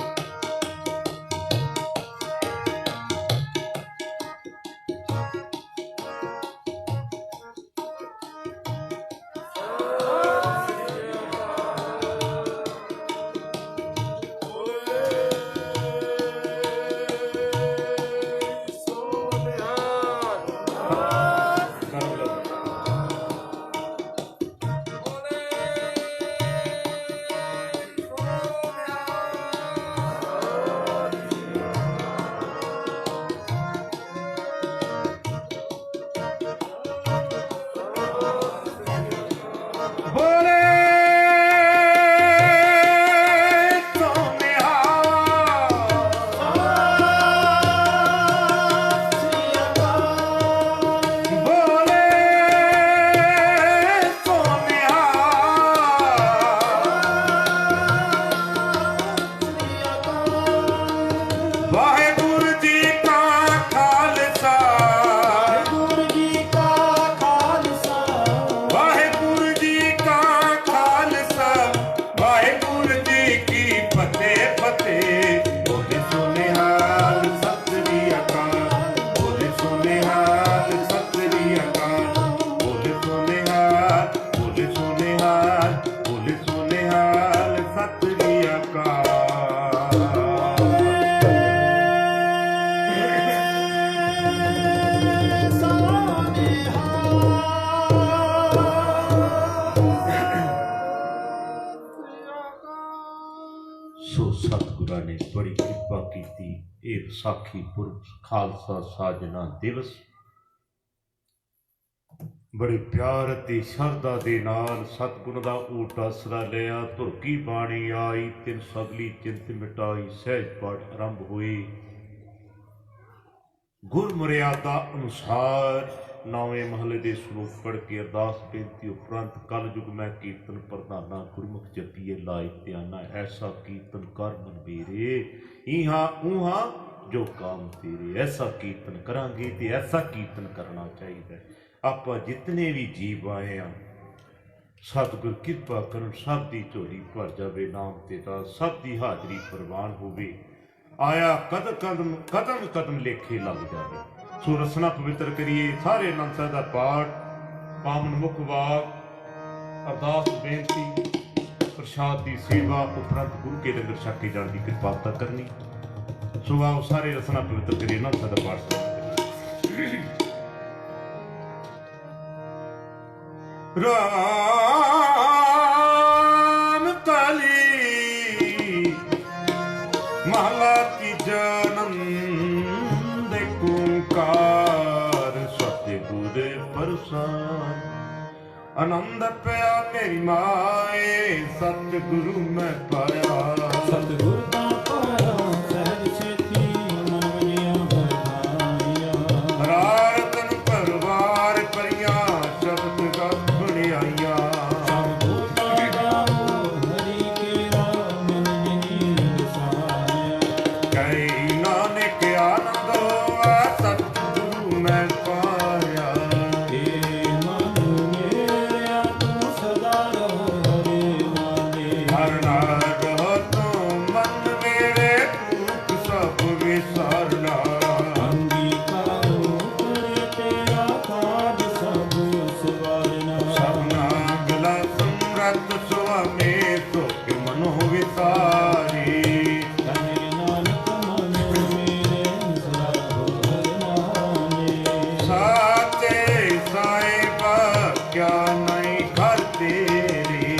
ਸਤਿਗੁਰਾਂ ਨੇ ਬੜੀ ਕਿਰਪਾ ਕੀਤੀ। ਇਹ ਵਿਸਾਖੀ ਪੁਰਬ ਖਾਲਸਾ ਸਾਜਨਾ ਦਿਵਸ ਬੜੇ ਪਿਆਰ ਅਤੇ ਸ਼ਰਧਾ ਦੇ ਨਾਲ ਸਤਿਗੁਰਾਂ ਦਾ ਓਟ ਆਸਰਾ ਲਿਆ। ਧੁਰਕੀ ਬਾਣੀ ਆਈ, ਤਿੰਨ ਸਗਲੀ ਚਿੰਤ ਮਿਟਾਈ, ਸਹਿਜ ਪਾਠ ਆਰੰਭ ਹੋਏ। ਗੁਰ ਮਰਿਆਦਾ ਅਨੁਸਾਰ 9ਵੇਂ ਮਹੱਲੇ ਦੇ ਸ਼ਲੋਕ ਪੜ੍ਹ ਕੇ ਅਰਦਾਸ ਬੇਨਤੀ ਉਪਰੰਤ ਕਲ ਯੁਗ ਮੈਂ ਕੀਰਤਨ ਪ੍ਰਧਾਨਾ, ਗੁਰਮੁਖ ਜਪੀਏ ਲਾਇ ਧਿਆਨਾ, ਐਸਾ ਕੀਰਤਨ ਕਰ ਮਨ ਮੇਰੇ, ਇਹਾਂ ਉਹਾਂ ਜੋ ਕਾਮ ਤੇਰੇ। ਐਸਾ ਕੀਰਤਨ ਕਰਾਂਗੇ ਤੇ ਐਸਾ ਕੀਰਤਨ ਕਰਨਾ ਚਾਹੀਦਾ। ਆਪਾਂ ਜਿਤਨੇ ਵੀ ਜੀਵ ਆਏ ਹਾਂ, ਸਤਿਗੁਰ ਕਿਰਪਾ ਕਰਨ ਸਭ ਦੀ ਝੋਲੀ ਭਰ ਜਾਵੇ, ਨਾਮ ਤੇ ਤਾਂ ਸਭ ਦੀ ਹਾਜ਼ਰੀ ਪ੍ਰਵਾਨ ਹੋਵੇ। ਆਇਆ ਕਦਮ ਕਦਮ ਲੇਖੇ ਲੱਗ ਜਾਵੇ। ਸੋ ਰਸਨਾ ਪਵਿੱਤਰ ਕਰੀਏ। ਸਾਰੇ ਆਨੰਦ ਸਾਹਿਬ ਦਾ ਪਾਠ, ਪਾਵਨ ਮੁੱਖ ਵਾਕ, ਅਰਦਾਸ ਬੇਨਤੀ, ਪ੍ਰਸ਼ਾਦ ਦੀ ਸੇਵਾ ਉਪਰੰਤ ਗੁਰੂ ਕੇ ਲੰਗਰ ਛਕ ਕੇ ਜਾਣ ਦੀ ਕਿਰਪਾਲਤਾ ਕਰਨੀ। ਸੋ ਆਓ ਸਾਰੇ ਰਸਨਾ ਪਵਿੱਤਰ ਕਰੀਏ। ਆਨੰਦ ਸਾਹਿਬ ਦਾ ਪਾਠ ਰਾਮ ਕਲੀ ਮਹਲਾ ਤੀਜਾ ਆਨੰਦ ਓੰਕਾਰ ਸਤਿਗੁਰ ਪ੍ਰਸਾਦ। ਆਨੰਦ ਪਿਆ ਮੇਰੀ ਮਾਏ, ਸਤਿਗੁਰੂ ਮੈਂ ਪਾਇਆ। ਸਤਿਗੁਰ ਦਾ ਪਾਇਆ ਸਹਿਜ ਛੇਤੀ, ਮਨ ਵਜਿਆ ਬਧਾਈਆ। ਰਾਰਤਨ ਪਰਵਾਰ ਪਰੀਆਂ, ਸ਼ਬਦ ਗਤ ਬਣਾਈਆਂ। ਕਈ ਨਾਨਕ ਆਨੰਦ ਹੋਆ, ਸਤਿਗੁਰੂ ਮੈਂ ਪਾਇਆ। ਹਰ ਨਾਮ ਹੋ ਤੂੰ ਮਨ ਮੇਰੇ, ਦੁੱਖ ਸਭ ਵਿਸਾਰਨਾ। ਸਭਨਾ ਗਲਾ ਸਮਰੱਥ ਸੁਆਮੀ, ਤੁਕ ਮਨੋ ਵਿਸਾਰੀ। ਸਾਚੇ ਸਾਹਿਬ ਕਿਆ ਨਹੀਂ ਘਰ ਤੇਰੀ।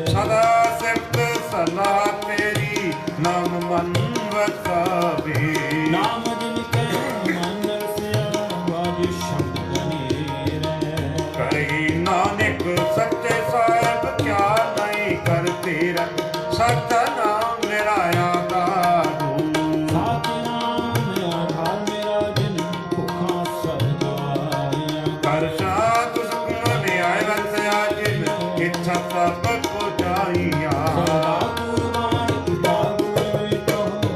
ਸਦਾ ਸਿਫਤ ਸਲਾਹ ਤੇਰੀ, ਨਾਮ ਮਨ ਵਸਾਵੇ। ਨਾਮ ਜਿਨ ਕੇ ਮਨ ਰਸਿਆ, ਬਾਜ ਸ਼ਬਦ ਬਨੇਰੇ। ਕਹੀ ਨਾਨਕ ਸੱਚੇ ਸਾਹਿਬ ਕਿਆ ਨਹੀਂ ਕਰ ਤੇਰਾ। ਸਤਿਨਾਮ ਮੇਰਾ ਆਧਾਰੂ, ਸਤਿਨਾਮ ਆਧਾਰ ਮੇਰਾ, ਜਿਨ ਭੁੱਖਾਂ ਸਭ ਗਵਾਈਆਂ। ਕਰ ਸਾਧ ਸੁਖਮਨ ਆਇ ਵਸਿਆ, ਜਿਨ ਇੱਛਾ ਸਭ ਪੁਜਾਈਆਂ। ਸਦਾ ਗੁਰਬਾਣੀ ਤੁਧਾ ਗੁਰ ਵਿਟਹੁ,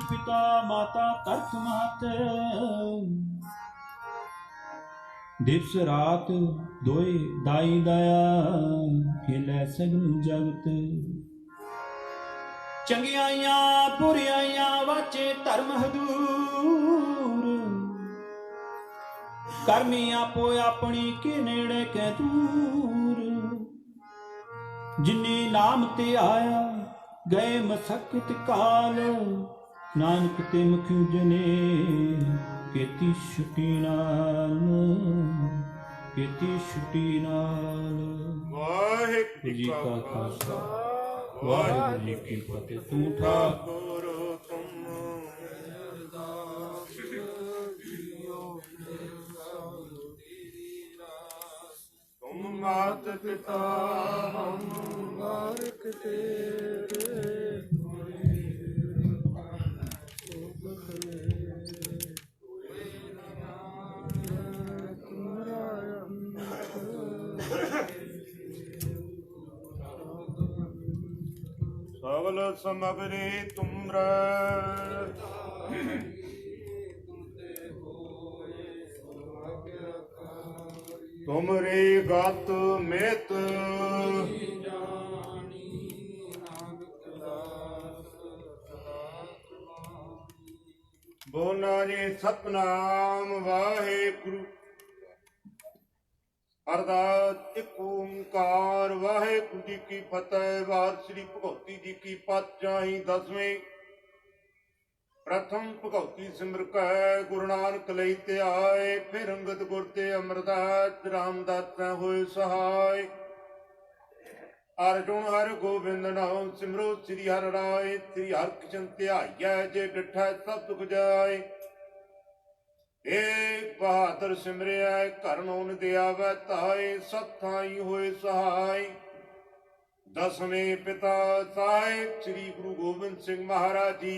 पिता माता तरक महत, दिवस रात दोए दाई दया, खेलै सगल जगत। चंगियाइयां बुरियाइयां वाचे धर्म हदूर, करमी आपो अपनी के नेड़े कै दूर। जिन्ने नाम ते आया गए मसकत काल, नानक ते मुख उजने केती छुटी नाल, केती छुटी नाल। वाहिगुरू जी का खालसा वाहिगुरू जी की फतेह। तू ठाकुर तुम मात पिता हम बारिक तेरे, सगल समग्री तुमरा, तुमरे गत मित बोला जी सतनाम वाहेगुरु। अरदास एक ओंकार वाहेगुरु जी की फतेह। वार श्री भगवती जी की पातशाही दसवें। प्रथम भगवती सिमर कह गुरु नानक लई त्याय, फिर अंगद गुर ते अमरदास रामदास होए सहाय। अर्जुन हर गोबिंद नाम सिमरो श्री हर राय, श्री हर कृष्ण ध्याइया जे डिठै सब सुख जाय। एक बहादुर सिमरिया घर नौन दिया वै ताय, सब थाई होए सहाय। दसवें पिता साहिब श्री गुरु गोबिंद सिंह महाराज जी,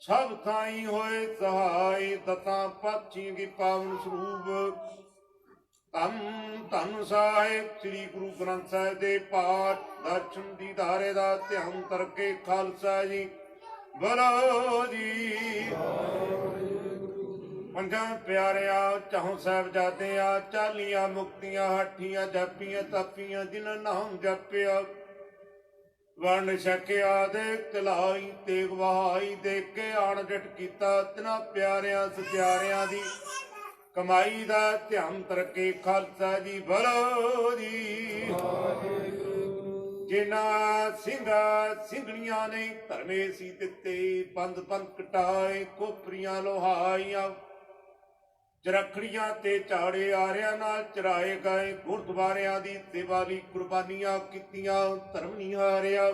सब थाई होए सहाय। दता पातशाही की पावन स्वरूप धन धन साहिब श्री गुरु ग्रंथ साहिब दे पाठ दर्शन दीदारे दा ध्यान करके खालसा जी बोलो जी। पंजां प्यारिया चाहों साहिबजादियां, चालियां मुक्तियां हाठियां जापियां तापियां, जिन्हां नाम जपिया वंड छकिया देख तलाई तेग वहाई, देख के आण डट कीता तिन्हां प्यारियां सत्यारियां दी कमाई दा ध्यान तरके खालसा जी बोलो जी। जिन्हां ਸਿੰਘਾਂ ਸਿੰਘਣੀਆਂ ने धर्मे सी दिते, बंद बंद कटाए खोपरियां लोहाइयां, चरखड़ियां ते चाड़े आरियां नाल चराए गए। गुरद्वारियां दी सेवा लई कुर्बानियां कीतियां, धर्म नहीं हारिया।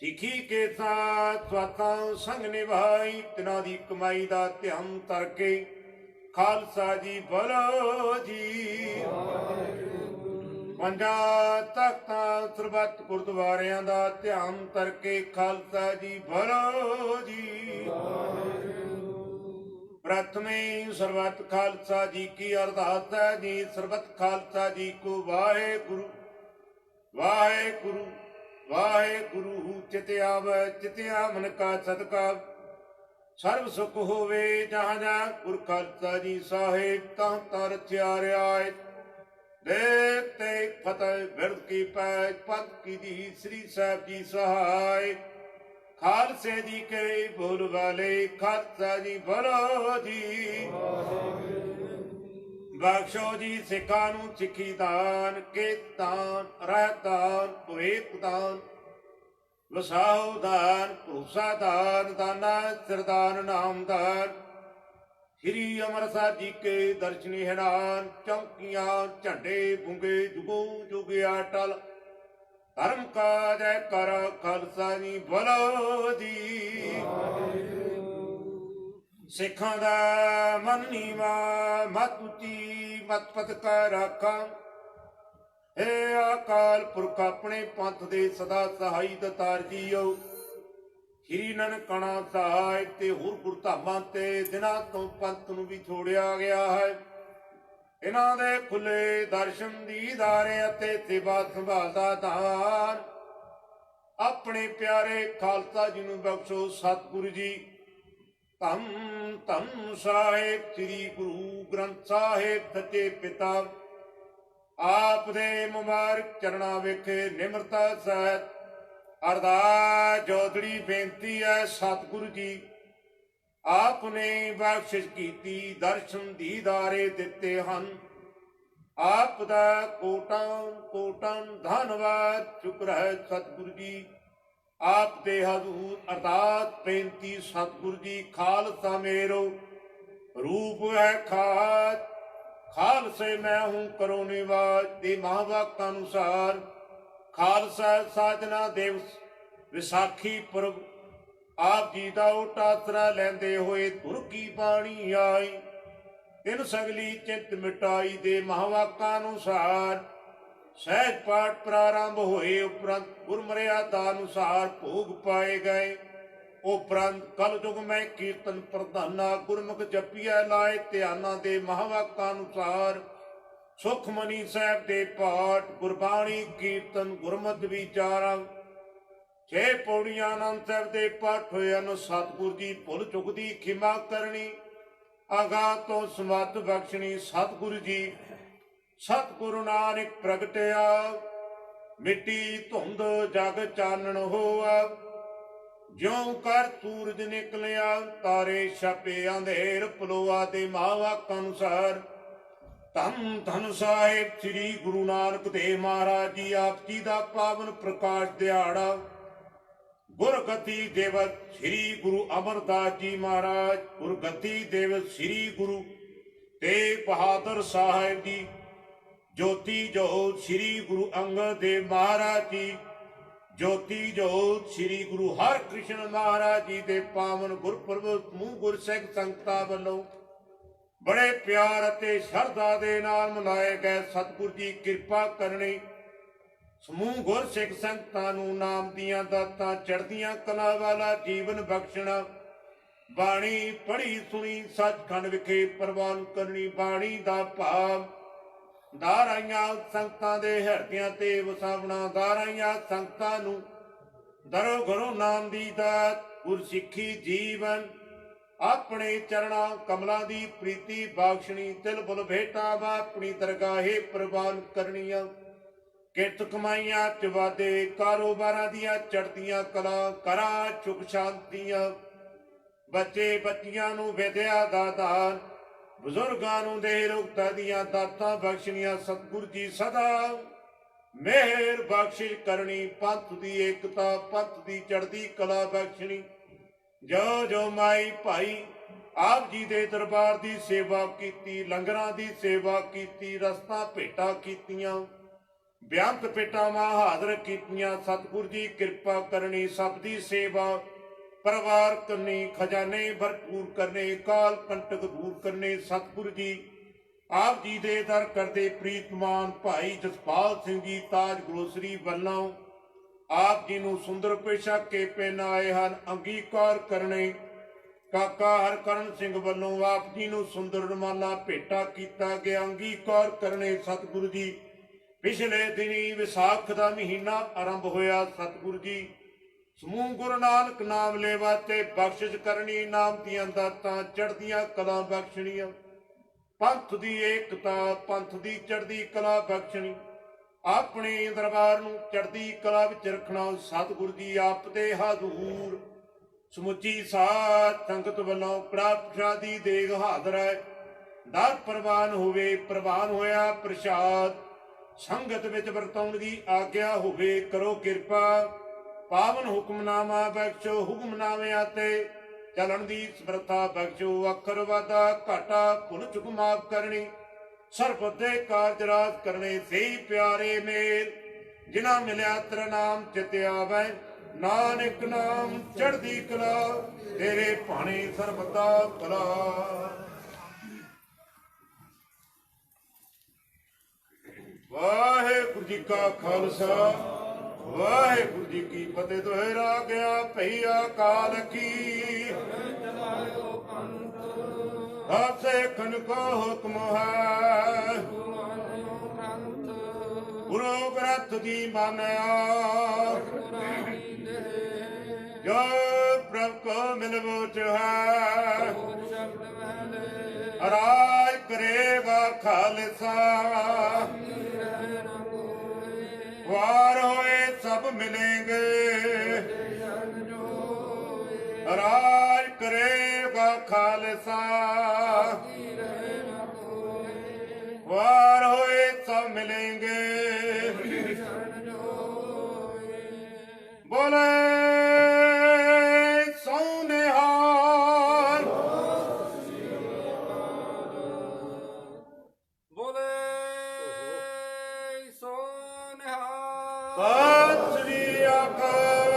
सिखी के साथ स्वातां संग निभाई, तिन्हां दी कमाई दा ध्यान तरके खालसा जी बोलो जी। पंजां तख्तां सरबत गुरद्वारियां दा ध्यान तरके खालसा जी बोलो जी। प्रथमे सरबत खालसा जी की अरदास है जी। सरबत खालसा जी को वाहेगुरु वाहेगुरु वाहेगुरु। चित आवे चित मन का सदका, सर्व सुख होवे जहाँ जहाँ गुर खालसा जी साहिब तह तर त्यारियाय। देख तेग फतेह बिरद की पैज, पद की दी श्री साहिब जी सहाय। खालसे जी के बोल वाले खालसा जी बोलो जी। बख्शो जी सिखां नूं सिखी दान, केतान रहतान भवेक दान, वसाओ दान भरोसा दान, दाना सिरदान नामदान। श्री अमरसर जी के दर्शनी हैरान, चौकियां झंडे गुंगे जुगों जुग अटल। धर्म का जय कर खालसा जी बोलो जी। सिखां दा मन नीवा मत उची मत पत कर राखा। हे अकाल पुरख अपने पंथ दे सदा सहाई दतार जीओ। श्री ननकाणा ਸਾਹਿਬ ਤੇ ਹੋਰ ਗੁਰਧਾਮਾਂ ਤੇ ਦਿਨਾਂ ਤੋਂ ਪੰਥ ਨੂੰ ਵੀ ਛੋੜਿਆ ਗਿਆ ਹੈ। ਇਹਨਾਂ ਦੇ ਖੁੱਲੇ ਦਰਸ਼ਨ ਦੀਦਾਰੇ ਅਤੇ ਸੇਵਾ ਸੰਭਾਲ ਦਾ ਦਾਨ ਆਪਣੇ ਪਿਆਰੇ ਖਾਲਸਾ ਜੀ ਨੂੰ ਬਖਸ਼ੋ ਸਤਿਗੁਰੂ ਜੀ। ਧੰਨ ਧੰਨ ਸਾਹਿਬ ਸ੍ਰੀ ਗੁਰੂ ਗ੍ਰੰਥ ਸਾਹਿਬ ਸੱਚੇ ਪਿਤਾ, ਆਪ ਦੇ ਮੁਬਾਰਕ ਚਰਨਾਂ ਵਿਖੇ ਨਿਮਰਤਾ ਸਹਿਤ ਅਰਦਾਸ ਜੋਦੜੀ ਬੇਨਤੀ ਹੈ ਸਤਿਗੁਰੂ ਜੀ। ਆਪ ਨੇ ਬਖਸ਼ਿਸ਼ ਕੀਤੀ, ਦਰਸ਼ਨ ਦੀਦਾਰੇ ਦਿੱਤੇ ਹਨ। ਆਪ ਦਾ ਕੋਟਾਂ ਕੋਟਾਂ ਧੰਨਵਾਦ, ਸ਼ੁਕਰ ਹੈ ਸਤਿਗੁਰੂ ਜੀ। ਆਪ ਦੇ ਹਜ਼ੂਰ ਅਰਦਾਸ ਬੇਨਤੀ ਸਤਿਗੁਰੂ ਜੀ। ਖਾਲਸਾ ਮੇਰੋ ਰੂਪ ਹੈ ਖਾਤ, ਖਾਲਸੇ ਮੈਂ ਹੂੰ ਕਰੋ ਨਿਵਾਜ ਦੇ ਮਹਾਂਵਾਕ ਅਨੁਸਾਰ। ਖਾਲਸਾ ਸਾਜਨਾ ਦਿਵਸ ਵਿਸਾਖੀ ਪੁਰਬ ਆਪ ਜੀ ਦਾ ਓਟ ਆਸਰਾ ਲੈਂਦੇ ਹੋਏ ਧੁਰ ਕੀ ਬਾਣੀ ਆਈ। ਤਿੰਨ ਸਗਲੀ ਚਿੰਤ ਮਿਟਾਈ ਦੇ ਮਹਾਂਵਾਕਾਂ ਅਨੁਸਾਰ ਸਹਿਜ ਪਾਠ ਪ੍ਰਾਰੰਭ ਹੋਏ। ਉਪਰੰਤ ਗੁਰਮਰਿਆਦਾ ਅਨੁਸਾਰ ਭੋਗ ਪਾਏ ਗਏ। ਉਪਰੰਤ ਕਲ ਯੁਗ ਮੈਂ ਕੀਰਤਨ ਪ੍ਰਧਾਨਾ ਗੁਰਮੁਖ ਜਪੀਐ ਲਾਏ ਧਿਆਨਾਂ ਦੇ ਮਹਾਂਵਾਕਾਂ ਅਨੁਸਾਰ। ਸੁਖਮਨੀ ਸਾਹਿਬ ਦੇ ਪਾਠ ਗੁਰਬਾਣੀ ਕੀਰਤਨ ਗੁਰਮਤਿ ਵਿਚਾਰਾਂ 6 ਪੌੜੀਆਂ ਆਨੰਦ ਸਾਹਿਬ ਦੇ ਪਾਠ ਹੋਏ ਹਨ। ਸਤਿਗੁਰੂ ਜੀ ਭੁੱਲ ਚੁੱਕ ਦੀ ਖਿਮਾ ਕਰਨੀ, ਆਗਾਹ ਤੋਂ ਸਮਤ ਬਖਸ਼ਣੀ। ਸਤਿਗੁਰੂ ਜੀ ਸਤਿਗੁਰੂ ਨਾਨਕ ਪ੍ਰਗਟਿਆ, ਮਿੱਟੀ ਧੁੰਦ ਜਗ ਚਾਨਣ ਹੋਆ। ਜਿਉ ਕਰ ਸੂਰਜ ਨਿਕਲਿਆ, ਤਾਰੇ ਛਪੇ ਅੰਧੇਰ ਪਲੋਆ ਦੇ ਮਹਾਂਵਾਕ ਅਨੁਸਾਰ। ਧੰਨ ਧੰਨ ਸਾਹਿਬ ਸ੍ਰੀ ਗੁਰੂ ਨਾਨਕ ਦੇਵ ਮਹਾਰਾਜ ਜੀ, ਆਪ ਜੀ ਦਾ ਪਾਵਨ ਪ੍ਰਕਾਸ਼ ਦਿਹਾੜਾ। ਗੁਰਗਤੀ ਦਿਵਸ ਸ੍ਰੀ ਗੁਰੂ ਅਮਰਦਾਸ ਜੀ ਮਹਾਰਾਜ। ਗੁਰਗਤੀ ਦਿਵਸ ਸ੍ਰੀ ਗੁਰੂ ਤੇਗ ਬਹਾਦਰ ਸਾਹਿਬ ਜੀ। ਜੋਤੀ ਜੋਤ ਸ੍ਰੀ ਗੁਰੂ ਅੰਗਦ ਦੇਵ ਮਹਾਰਾਜ ਜੀ। ਜੋਤੀ ਜੋਤ ਸ੍ਰੀ ਗੁਰੂ ਹਰਿਕ੍ਰਿਸ਼ਨ ਮਹਾਰਾਜ ਜੀ ਦੇ ਪਾਵਨ ਗੁਰਪੁਰਬ ਸਮੂਹ ਗੁਰਸਿੱਖ ਸੰਗਤਾਂ ਵੱਲੋਂ ਬੜੇ ਪਿਆਰ ਅਤੇ ਸ਼ਰਧਾ ਦੇ ਨਾਲ ਮਨਾਏ ਗਏ। ਸਤਿਗੁਰੂ ਜੀ ਕਿਰਪਾ ਕਰਨੀ, ਸਮੂਹ ਗੁਰਸਿੱਖ ਸੰਗਤਾਂ ਨੂੰ ਨਾਮ ਦੀਆਂ ਦਾਤਾਂ, ਚੜ੍ਹਦੀਆਂ ਕਲਾ ਵਾਲਾ ਜੀਵਨ ਬਖਸ਼ਣਾ। ਬਾਣੀ ਪੜ੍ਹੀ ਸੁਣੀ ਸੱਚਖੰਡ ਵਿਖੇ ਪ੍ਰਵਾਨ ਕਰਨੀ। ਬਾਣੀ ਦਾ ਭਾਵ ਦਾਰਾਈਆਂ ਸੰਗਤਾਂ ਦੇ ਹਿਰਦਿਆਂ ਤੇ ਵਸਾਵਣਾ। ਦਾਰਾਈਆਂ ਸੰਗਤਾਂ ਨੂੰ ਦਰੋ ਘਰੋਂ ਨਾਮ ਦੀ ਦਾਤ, ਗੁਰਸਿੱਖੀ ਜੀਵਨ, ਆਪਣੇ ਚਰਣਾ ਕਮਲਾਂ ਦੀ ਪ੍ਰੀਤੀ ਬਖਸ਼ਣੀ। ਤਿਲ ਬੁਲ ਭੇਟਾਂ ਵਾ ਆਪਣੀ ਦਰਗਾਹੇ ਪ੍ਰਵਾਨ ਕਰਨੀਆਂ। ਕਿਰਤ ਕਮਾਈਆਂ ਚ ਵਾਧੇ, ਕਾਰੋਬਾਰਾਂ ਦੀਆਂ ਚੜ੍ਹਦੀਆਂ ਕਲਾ, ਘਰਾਂ ਸੁਖ ਸ਼ਾਂਤੀਆਂ। ਬੱਚੇ ਬੱਚੀਆਂ ਨੂੰ ਵਿਦਿਆ ਦਾ ਦਾਨ, ਬਜ਼ੁਰਗਾਂ ਨੂੰ ਦੇਹ ਰੋਗਤਾ ਦੀਆਂ ਦਾਤਾਂ ਬਖਸ਼ਣੀਆਂ। ਸਤਿਗੁਰੂ ਜੀ ਸਦਾ ਮਿਹਰ ਬਖਸ਼ਿਸ਼ ਕਰਨੀ। ਪੰਥ ਦੀ ਏਕਤਾ, ਪੰਥ ਦੀ ਚੜ੍ਹਦੀ ਕਲਾ ਬਖਸ਼ਣੀ। ਜੋ ਜੋ ਮਾਈ ਭਾਈ ਆਪ ਜੀ ਦੇ ਦਰਬਾਰ ਦੀ ਸੇਵਾ ਕੀਤੀ, ਲੰਗਰਾਂ ਦੀ ਸੇਵਾ ਕੀਤੀ, ਰਸਤਾਂ ਭੇਟਾਂ ਕੀਤੀਆਂ, ਬਿਆੰਤ ਭੇਟਾਵਾਂ ਹਾਜ਼ਰ ਕੀਤੀਆਂ। ਸਤਿਗੁਰੂ ਜੀ ਕਿਰਪਾ ਕਰਨੀ, ਸਭ ਦੀ ਸੇਵਾ ਪਰਿਵਾਰ ਕਰਨੀ, ਖਜ਼ਾਨੇ ਭਰਪੂਰ ਕਰਨੇ, ਕਾਲ ਕੰਟਕ ਦੂਰ ਕਰਨੇ। ਸਤਿਗੁਰੂ ਜੀ ਆਪ ਜੀ ਦੇ ਦਰ ਕਰਦੇ ਪ੍ਰੀਤਮਾਨ ਭਾਈ ਜਸਪਾਲ ਸਿੰਘ ਜੀ ਤਾਜ ਗਰੋਸਰੀ ਵੱਲੋਂ ਆਪ ਜੀ ਨੂੰ ਸੁੰਦਰ ਪੇਸ਼ਾ ਕੇ ਪਹਿਨਾਏ ਹਨ, ਅੰਗੀਕਾਰ ਕਰਨੇ। ਕਾਕਾ ਹਰਕਰਨ ਸਿੰਘ ਵੱਲੋਂ ਆਪ ਜੀ ਨੂੰ ਸੁੰਦਰ ਰੁਮਾਲਾ ਭੇਟਾ ਕੀਤਾ ਗਿਆ, ਅੰਗੀਕਾਰ ਕਰਨੇ। ਸਤਿਗੁਰੂ ਜੀ ਪਿਛਲੇ ਦਿਨੀ ਵਿਸਾਖ ਦਾ ਮਹੀਨਾ ਆਰੰਭ ਹੋਇਆ। ਸਤਿਗੁਰੂ ਜੀ ਸਮੂਹ ਗੁਰੂ ਨਾਨਕ ਨਾਮ ਲੈਵਾ ਤੇ ਬਖਸ਼ਿਸ਼ ਕਰਨੀ। ਨਾਮ ਦੀਆਂ ਦਾਤਾਂ, ਚੜ੍ਹਦੀਆਂ ਕਲਾ ਬਖਸ਼ਣੀਆਂ। ਪੰਥ ਦੀ ਏਕਤਾ, ਪੰਥ ਦੀ ਚੜ੍ਹਦੀ ਕਲਾ ਬਖਸ਼ਣੀ। ਆਪਣੇ ਦਰਬਾਰ ਨੂੰ ਚੜ੍ਹਦੀ ਕਲਾ ਵਿੱਚ ਰੱਖਣਾ। ਸਤਿਗੁਰੂ ਜੀ ਆਪ ਦੇ ਹਜ਼ੂਰ ਸਮੁੱਚੀ ਸਾਧ ਸੰਗਤ ਵੱਲੋਂ ਕੜਾ ਪ੍ਰਸ਼ਾਦੀ ਦੇਗ ਹਾਜ਼ਰ ਹੈ। ਦਰ ਪ੍ਰਵਾਨ ਹੋਵੇ, ਪ੍ਰਵਾਨ ਹੋਇਆ ਪ੍ਰਸ਼ਾਦ ਸੰਗਤ ਵਿੱਚ ਵਰਤਾਉਣ ਦੀ ਆਗਿਆ ਹੋਵੇ। ਕਰੋ ਕਿਰਪਾ, ਪਾਵਨ ਹੁਕਮਨਾਮਾ ਬਖਸ਼ੋ। ਹੁਕਮਨਾਮਿਆਂ ਤੇ ਚੱਲਣ ਦੀ ਸਮਰੱਥਾ ਬਖਸ਼ੋ। ਅੱਖਰ ਵਾਧਾ ਘਾਟਾ ਭੁੱਲ ਚੁੱਕ ਮਾਫ ਕਰਨੀ। ਸਰਬਤ ਦੇ ਕਾਰਜ ਰਾਜ ਕਰਨੇ। ਸਹੀ ਪਿਆਰੇ ਮੇਲ ਜਿਨ੍ਹਾਂ ਮਿਲਿਆ ਤੇਰਾ ਨਾਮ ਚਿਤ ਆਵੈ। ਨਾਨਕ ਨਾਮ ਚੜ੍ਹਦੀ ਕਲਾ, ਤੇਰੇ ਭਾਣੇ ਸਰਬਤਾ ਭਲਾ। ਵਾਹਿਗੁਰੂ ਜੀ ਕਾ ਖਾਲਸਾ, ਵਾਹਿਗੁਰੂ ਜੀ ਕੀ ਫਤਿਹ। ਦੁਹਰਾ ਗਿਆ ਭਈਆ ਕਾਲ ਕੀ, ਹਾਸੇ ਖਨ ਕੋ ਹੁਕਮ ਹੈ। ਗੁਰੂ ਗ੍ਰੰਥ ਜੀ ਮਾਨਿਆ, जो प्रभु को मिलबोच है राज करेगा खालसा वार होए सब मिलेंगे राज करेगा खालसा वार होए सब मिलेंगे बोले सोनेहाल बोले सोनिहाल सत श्री अकाल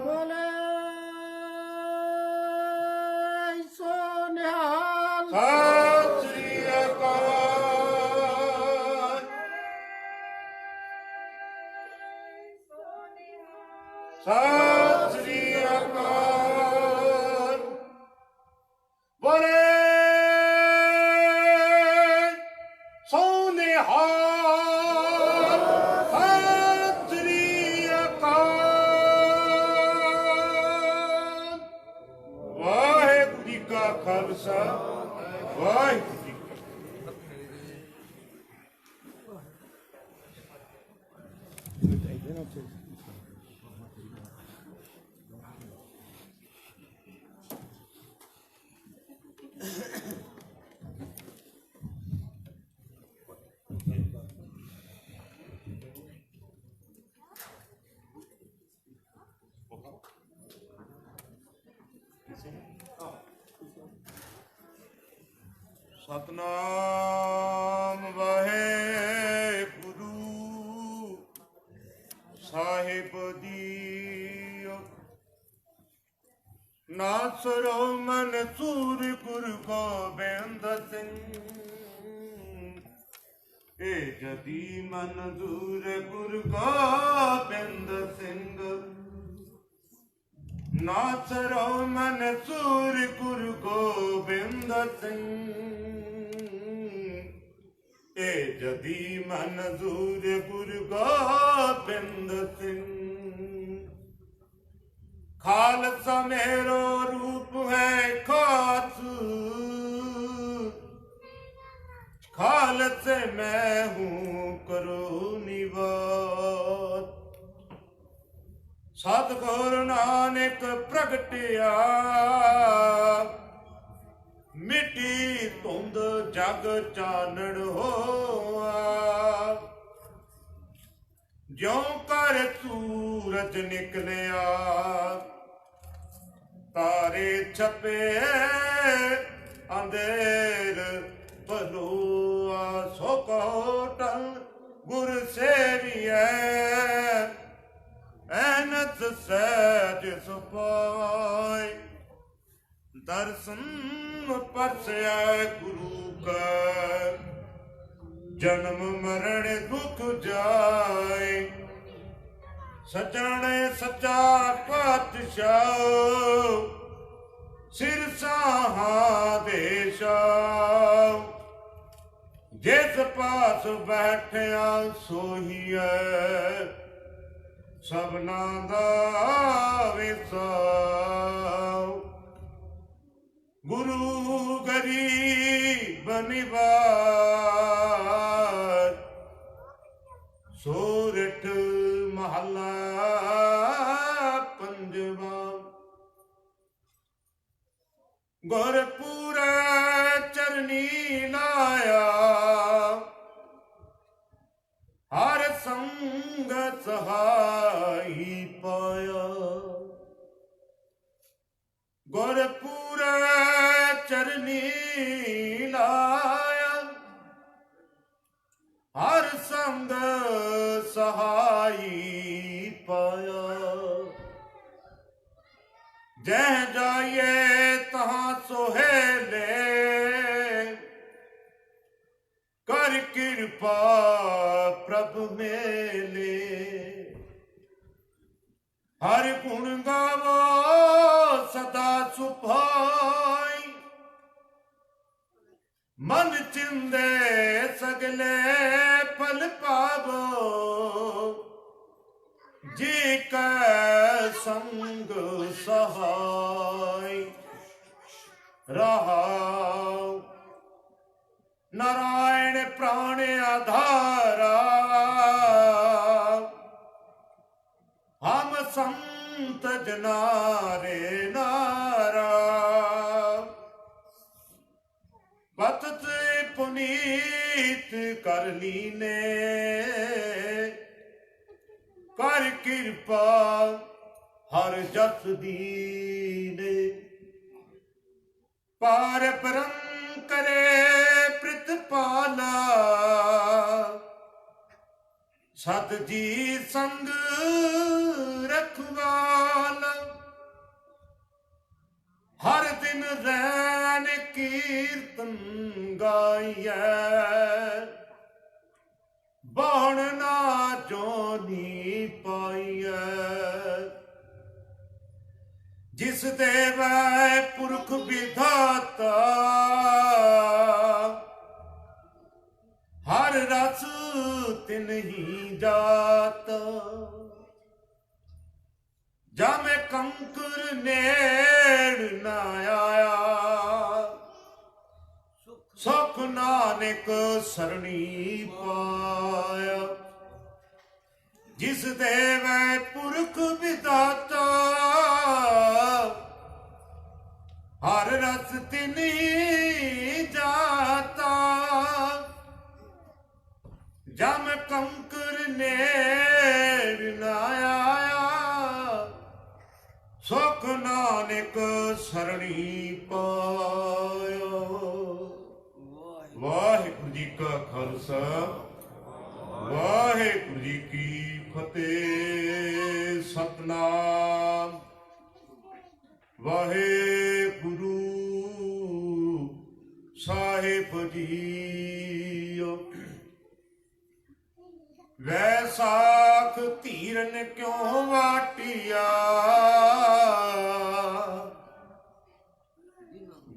बोले सोनिहाल सत श्री अकाल सत श्री अकाल बोले सोनेहाल सत श्री अकाल वाहेगुरू जी का खालसा वाहेगुरू जी की फतेह। ਸਤਨਾਮ ਵਾਹਿਗੁਰੂ ਸਾਹਿਬ ਜੀਓ ਨਾਸਰੋ ਮਨਸੂਰ ਗੁਰੂ ਗੋਬਿੰਦ ਸਿੰਘ ਇਹ ਜਦੀ ਮਨਜ਼ੂਰ ਗੁਰੂ ਗੋਬਿੰਦ ਸਿੰਘ ਨਾਸਰੋ ਮਨਸੂਰ ਗੁਰੂ ਗੋਬਿੰਦ ਸਿੰਘ ਇਹ ਜਦੀ ਮਨਜ਼ੂਰ ਗੁਰੂ ਗੋਬਿੰਦ ਸਿੰਘ ਖਾਲਸਾ ਮੇਰੋ ਰੂਪ ਹੈ ਖਾਸ खालसे मैं हूँ करो निवास सतगुर नानक प्रगटिया मिट्टी धुंद जग चानण होआ ज्यों कर सूरज निकलिया तारे छपे अंधेर भलोआ सो कोटल गुर सेवियै ऐनत सहज सुपाय दर्शन परसया गुरु का जन्म मरण दुख जाय सचन सच्चा पातशाह सिर साहा देशा जिस पास बैठिया सोहीए सबना दा विसाव गुरु गरीब निवार सोरठ महला पंजवा गुरपुरा चरनी लाया हर संग सहाई पाया गुरपुरा चरनी लाया हर संग सहाई पाया जह जाइए तहाँ सोहेले कर कृपा प्रभु मेले हर गुण गावो सदा सुभाई मन चिंदे सगले फल पावो जी का संग सहाय रहाओ। नारायण प्राण आधारा हम संत जनारे नारा। पतत पुनीत कर लीने कर कृपा हर जस दीने। पार परम करे प्रतिपाला सत जी संग रखवाला। हर दिन रैन कीर्तन गाइए बाण ना जोनी पाइए। जिस देव पुरख विधाता हर रस तिन ही जाता। जामे कंकर नेड़ न आया सुख नानक सरणी पाया। जिस देव पुरख विधाता हर रस तिन ही जाता। जम कंकर नेड़ न आया सुख नानक सरणी पाया। वाहिगुरु जी का खालसा वाहिगुरु जी की फतेह। सतनाम वाहिगुरु साहिब जीओ। वैसाख धीरन क्यों वाटिया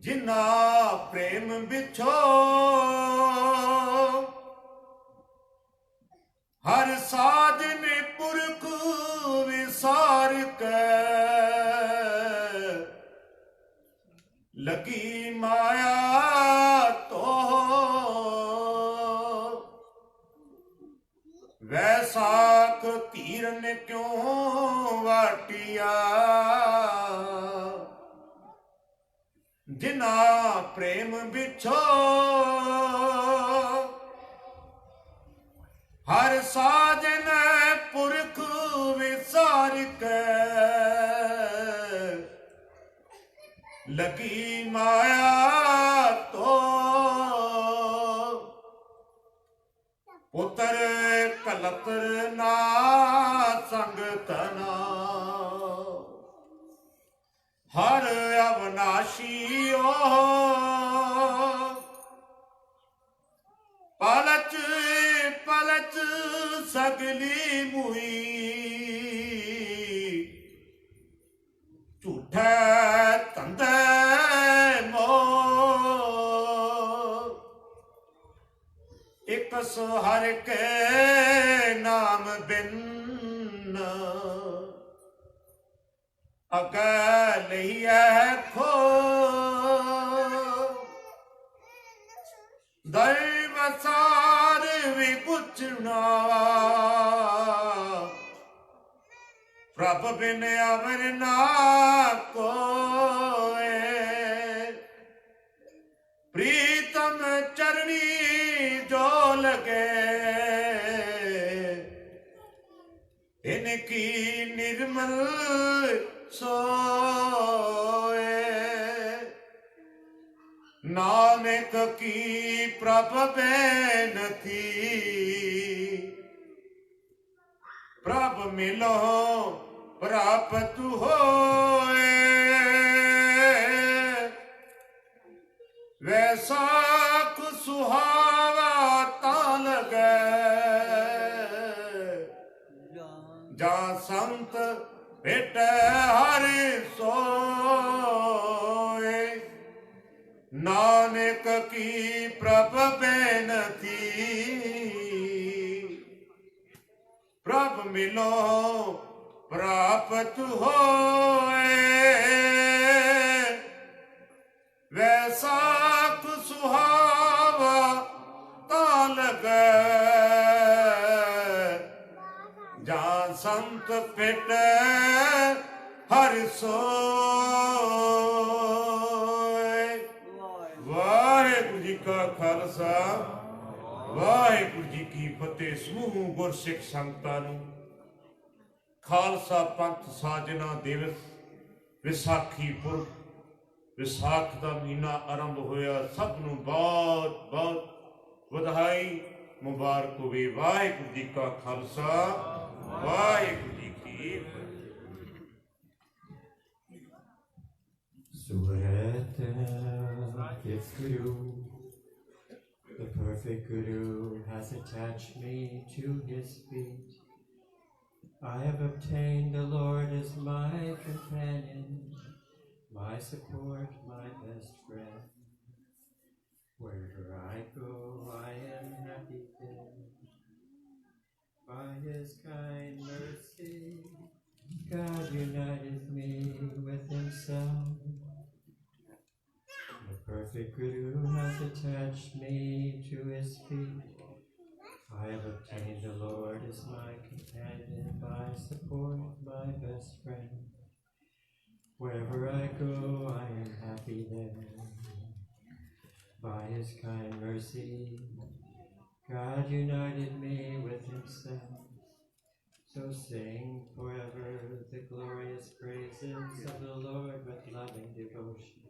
जिन्ना प्रेम बिछो। हर साजन पुरख विसार के लगी माया तो। वैसाख तीरन क्यों वाटिया जिना प्रेम बिछो। हर साजन पुरख विसार के लगी माया तो। पुत्र कलतर ना संग तना हर अवनाशी ओ। पलच पलच सगली मुई झूठा तंदे मो। एक सुहर के नाम बिन अगे लिया खो। दैव सार भी पुछना प्रभ बिन अवर ना कोय। प्रीतम चरणी जो लगे इनकी निर्मल सोए। नानक की प्रभ बेनती प्रभ मिलो प्राप्त होए। वैसाख सुहावा ताल गए जा संत भेट हर सोए। नानक की प्रभ बेनती प्रभ मिलो ਪ੍ਰਾਪਤ ਹੋਏ। ਵੈਸਾਖ ਸੁਹਾਵਾ ਤਾਂ ਲਗੈ, ਜਾਂ ਸੰਤ ਪਿਟੈ ਹਰਿ ਸੋਇ। ਵਾਹਿਗੁਰੂ ਜੀ ਕਾ ਖਾਲਸਾ, ਵਾਹਿਗੁਰੂ ਜੀ ਕੀ ਫਤਿਹ। ਸਮੂਹ ਗੁਰਸਿੱਖ ਸੰਗਤਾਂ ਨੂੰ ਖਾਲਸਾ ਪੰਥ ਸਾਜਨਾ ਦਿਵਸ ਵਿਸਾਖੀ ਪੁਰਬ, ਵਿਸਾਖ ਦਾ ਮਹੀਨਾ ਆਰੰਭ ਹੋਇਆ। ਸਭ ਨੂੰ ਬਹੁਤ ਬਹੁਤ ਵਧਾਈ ਮੁਬਾਰਕ ਹੋਵੇ। ਵਾਹਿਗੁਰੂ ਜੀ ਕਾ ਖਾਲਸਾ, ਵਾਹਿਗੁਰੂ ਜੀ ਕੀ ਫਤਿਹ। Surat if Guru, the perfect Guru, has attached me to his feet. I have obtained the Lord as my companion, my support, my best friend. Wherever I go, I am happy there. By his kind mercy, God united me with himself. The perfect Guru has attached me to his feet. I have obtained the Lord as my companion, my support, my best friend. Wherever I go, I am happy there. By his kind mercy, God united me with himself. So sing forever the glorious praises of the Lord with loving devotion.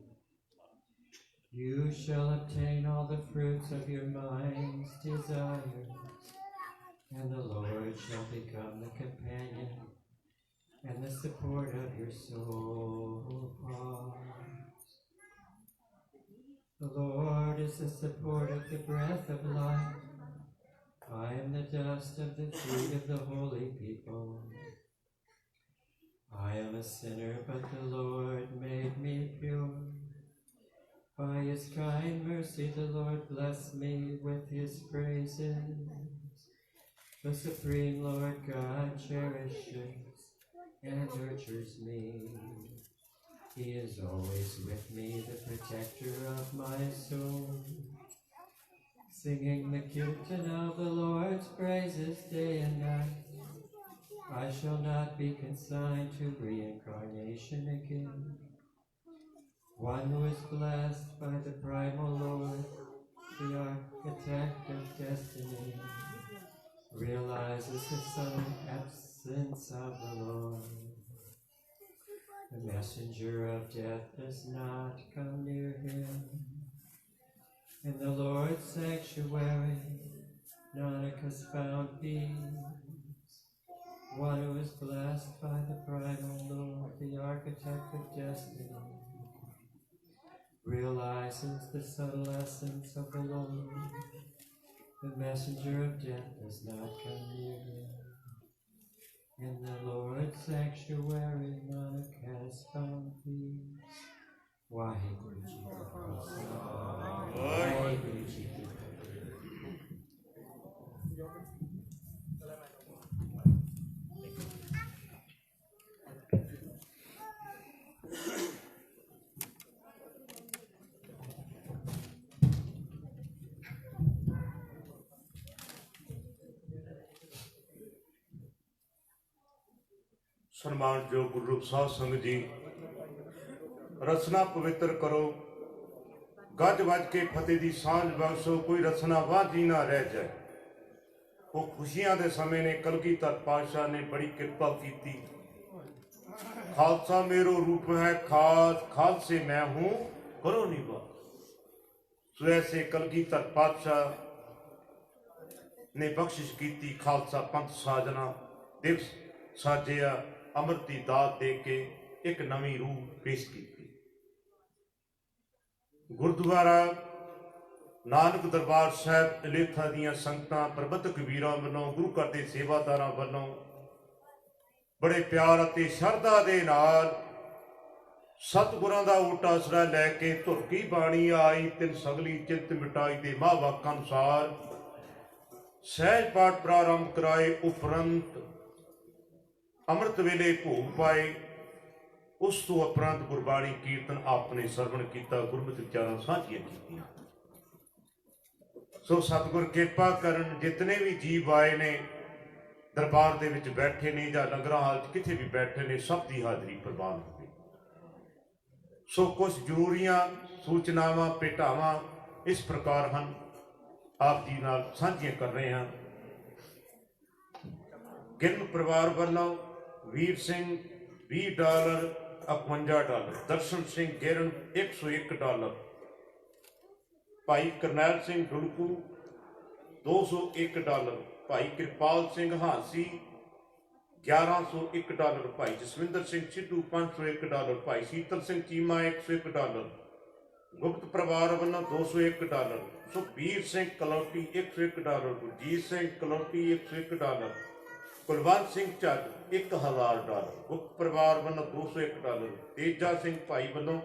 You shall obtain all the fruits of your mind's desires, and the Lord shall become the companion and the support of your soul hearts. The Lord is the support of the breath of life. I am the dust of the feet of the holy people. I am a sinner, but the Lord made me pure. By his kind mercy the Lord blessed me with his praises. The Supreme Lord God cherishes and nurtures me. He is always with me, the protector of my soul. Singing the kirtan of the Lord's praises day and night, I shall not be consigned to reincarnation again. One who is blessed by the primal Lord, the architect of destiny, realizes the sudden absence of the Lord. The messenger of death does not come near him. In the Lord's sanctuary, Nanak has found peace. One who is blessed by the primal Lord, the architect of destiny, realizes the subtle essence of the Lord. The messenger of death does not come near him. In the Lord's sanctuary, Nanak has found peace. Waheguru Ji Ka Khalsa, Waheguru Ji Ki Fateh. ਸਨਮਾਨਯੋਗ ਗੁਰੂ ਰੂਪ ਸਾਧ ਸੰਗਤ ਜੀ, ਰਸਨਾ ਪਵਿੱਤਰ ਕਰੋ, ਗੱਜ ਵੱਜ ਕੇ ਫਤਿਹ ਦੀ ਸਾਂਝ ਬਖਸ਼ੋ, ਕੋਈ ਰਸਨਾ ਵਾਂਝੀ ਨਾ ਰਹਿ ਜਾਏ। ਉਹ ਖੁਸ਼ੀਆਂ ਦੇ ਸਮੇਂ ਨੇ ਕਲਗੀਧਰ ਪਾਤਸ਼ਾਹ ਨੇ ਬੜੀ ਕਿਰਪਾ ਕੀਤੀ। ਖਾਲਸਾ ਮੇਰੋ ਰੂਪ ਹੈ ਖਾਸ, ਖਾਲਸੇ ਮੈਂ ਹੂੰ ਕਰੋ ਨਿਵਾਸ। ਸੋ ਐਸੇ ਕਲਗੀਧਰ ਪਾਤਸ਼ਾਹ ਨੇ ਬਖਸ਼ਿਸ਼ ਕੀਤੀ, ਖਾਲਸਾ ਪੰਥ ਸਾਜਨਾ ਦਿਵਸ ਸਾਜਿਆ, ਅੰਮ੍ਰਿਤ ਦੀ ਦਾਤ ਦੇ ਕੇ ਇੱਕ ਨਵੀਂ ਰੂਹ ਪੇਸ਼ ਕੀਤੀ। ਗੁਰਦੁਆਰਾ ਨਾਨਕ ਦਰਬਾਰ ਸਾਹਿਬ ਅਲੇਖਾ ਦੀਆਂ ਸੰਗਤਾਂ, ਪ੍ਰਬੰਧਕ ਵੀਰਾਂ ਵੱਲੋਂ, ਗੁਰੂ ਘਰ ਦੇ ਸੇਵਾਦਾਰਾਂ ਵੱਲੋਂ ਬੜੇ ਪਿਆਰ ਅਤੇ ਸ਼ਰਧਾ ਦੇ ਨਾਲ ਸਤਿਗੁਰਾਂ ਦਾ ਓਟ ਆਸਰਾ ਲੈ ਕੇ ਧੁਰਕੀ ਬਾਣੀ ਆਈ, ਤਿੰਨ ਸਗਲੀ ਚਿੰਤ ਮਿਟਾਈ ਦੇ ਮਹਾਂਵਾਕਾਂ ਅਨੁਸਾਰ ਸਹਿਜ ਪਾਠ ਪ੍ਰਾਰੰਭ ਕਰਾਏ। ਉਪਰੰਤ ਅੰਮ੍ਰਿਤ ਵੇਲੇ ਭੋਗ ਪਾਏ। ਉਸ ਤੋਂ ਉਪਰੰਤ ਗੁਰਬਾਣੀ ਕੀਰਤਨ ਆਪਣੇ ਸਰਵਣ ਕੀਤਾ, ਗੁਰਮਤਿ ਵਿਚਾਰਾਂ ਸਾਂਝੀਆਂ ਕੀਤੀਆਂ। ਸੋ ਸਤਿਗੁਰ ਕਿਰਪਾ ਕਰਨ, ਜਿਤਨੇ ਵੀ ਜੀਵ ਆਏ ਨੇ ਦਰਬਾਰ ਦੇ ਵਿੱਚ ਬੈਠੇ ਨੇ ਜਾਂ ਲੰਗਰਾਂ ਹਾਲ 'ਚ ਕਿਤੇ ਵੀ ਬੈਠੇ ਨੇ, ਸਭ ਦੀ ਹਾਜ਼ਰੀ ਪ੍ਰਵਾਨ ਹੋਵੇ। ਸੋ ਕੁਝ ਜ਼ਰੂਰੀਆਂ ਸੂਚਨਾਵਾਂ ਭੇਟਾਵਾਂ ਇਸ ਪ੍ਰਕਾਰ ਹਨ, ਆਪ ਜੀ ਨਾਲ ਸਾਂਝੀਆਂ ਕਰ ਰਹੇ ਹਾਂ। ਗਿੱਲ ਪਰਿਵਾਰ ਵੱਲੋਂ ਵੀਰ ਸਿੰਘ $20, $51, ਦਰਸ਼ਨ ਸਿੰਘ ਗੇਰਨ $101, ਭਾਈ ਕਰਨੈਲ ਸਿੰਘ ਢੁਲਕੂ $201, ਭਾਈ ਕਿਰਪਾਲ ਸਿੰਘ ਹਾਂਸੀ $1101, ਭਾਈ ਜਸਵਿੰਦਰ ਸਿੰਘ ਸਿੱਧੂ $501, ਭਾਈ ਸੀਤਲ ਸਿੰਘ ਚੀਮਾ $101, ਗੁਪਤ ਪਰਿਵਾਰ ਵੱਲੋਂ $201, ਸੁਖਬੀਰ ਸਿੰਘ ਕਲੌਟੀ $101, ਗੁਰਜੀਤ ਸਿੰਘ ਕਲੌਟੀ $101, ਕੁਲਵੰਤ ਸਿੰਘ ਝੱਗ $1000, ਗੁਪਤ ਪਰਿਵਾਰ ਵੱਲੋਂ $201, ਤੇਜਾ ਸਿੰਘ ਭਾਈ ਵੱਲੋਂ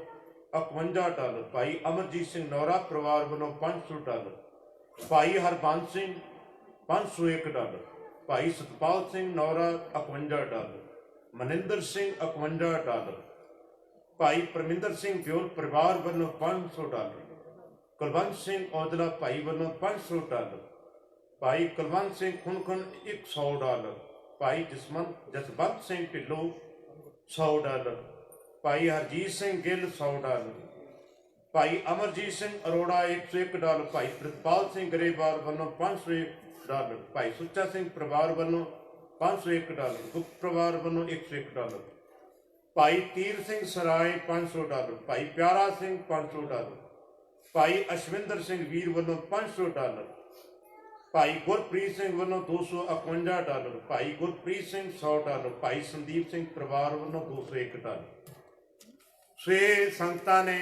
$51, ਭਾਈ ਅਮਰਜੀਤ ਸਿੰਘ ਨੌਰਾ ਪਰਿਵਾਰ ਵੱਲੋਂ $500, ਭਾਈ ਹਰਬੰਸ ਸਿੰਘ $501, ਭਾਈ ਸਤਪਾਲ ਸਿੰਘ ਨੌਰਾ $51, ਮਨਿੰਦਰ ਸਿੰਘ $51, ਭਾਈ ਪਰਮਿੰਦਰ ਸਿੰਘ ਦਿਓਲ ਪਰਿਵਾਰ ਵੱਲੋਂ $500, ਕੁਲਵੰਤ ਸਿੰਘ ਔਜਲਾ ਭਾਈ ਵੱਲੋਂ $500, ਭਾਈ ਕੁਲਵੰਤ ਸਿੰਘ ਖੁਨਖੁਨ $100, ਭਾਈ ਜਸਵੰਤ ਸਿੰਘ ਢਿੱਲੋਂ $100, ਭਾਈ ਹਰਜੀਤ ਸਿੰਘ ਗਿੱਲ $100, ਭਾਈ ਅਮਰਜੀਤ ਸਿੰਘ ਅਰੋੜਾ $101, ਭਾਈ ਪ੍ਰਿਤਪਾਲ ਸਿੰਘ ਗਰੇਵਾਲ ਵੱਲੋਂ $501, ਭਾਈ ਸੁੱਚਾ ਸਿੰਘ ਪਰਿਵਾਰ ਵੱਲੋਂ $501, ਗੁਪਤ ਪਰਿਵਾਰ ਵੱਲੋਂ $101, ਭਾਈ ਤੀਰ ਸਿੰਘ ਸਰਾਏ $500, ਭਾਈ ਪਿਆਰਾ ਸਿੰਘ $500, ਭਾਈ ਅਸ਼ਵਿੰਦਰ ਸਿੰਘ ਵੀਰ ਵੱਲੋਂ $500, ਭਾਈ ਗੁਰਪ੍ਰੀਤ ਸਿੰਘ ਵੱਲੋਂ $251, ਭਾਈ ਗੁਰਪ੍ਰੀਤ ਸਿੰਘ $100, ਭਾਈ ਸੰਦੀਪ ਸਿੰਘ ਪਰਿਵਾਰ ਵੱਲੋਂ $201। ਸੋ ਇਹ ਸੰਗਤਾਂ ਨੇ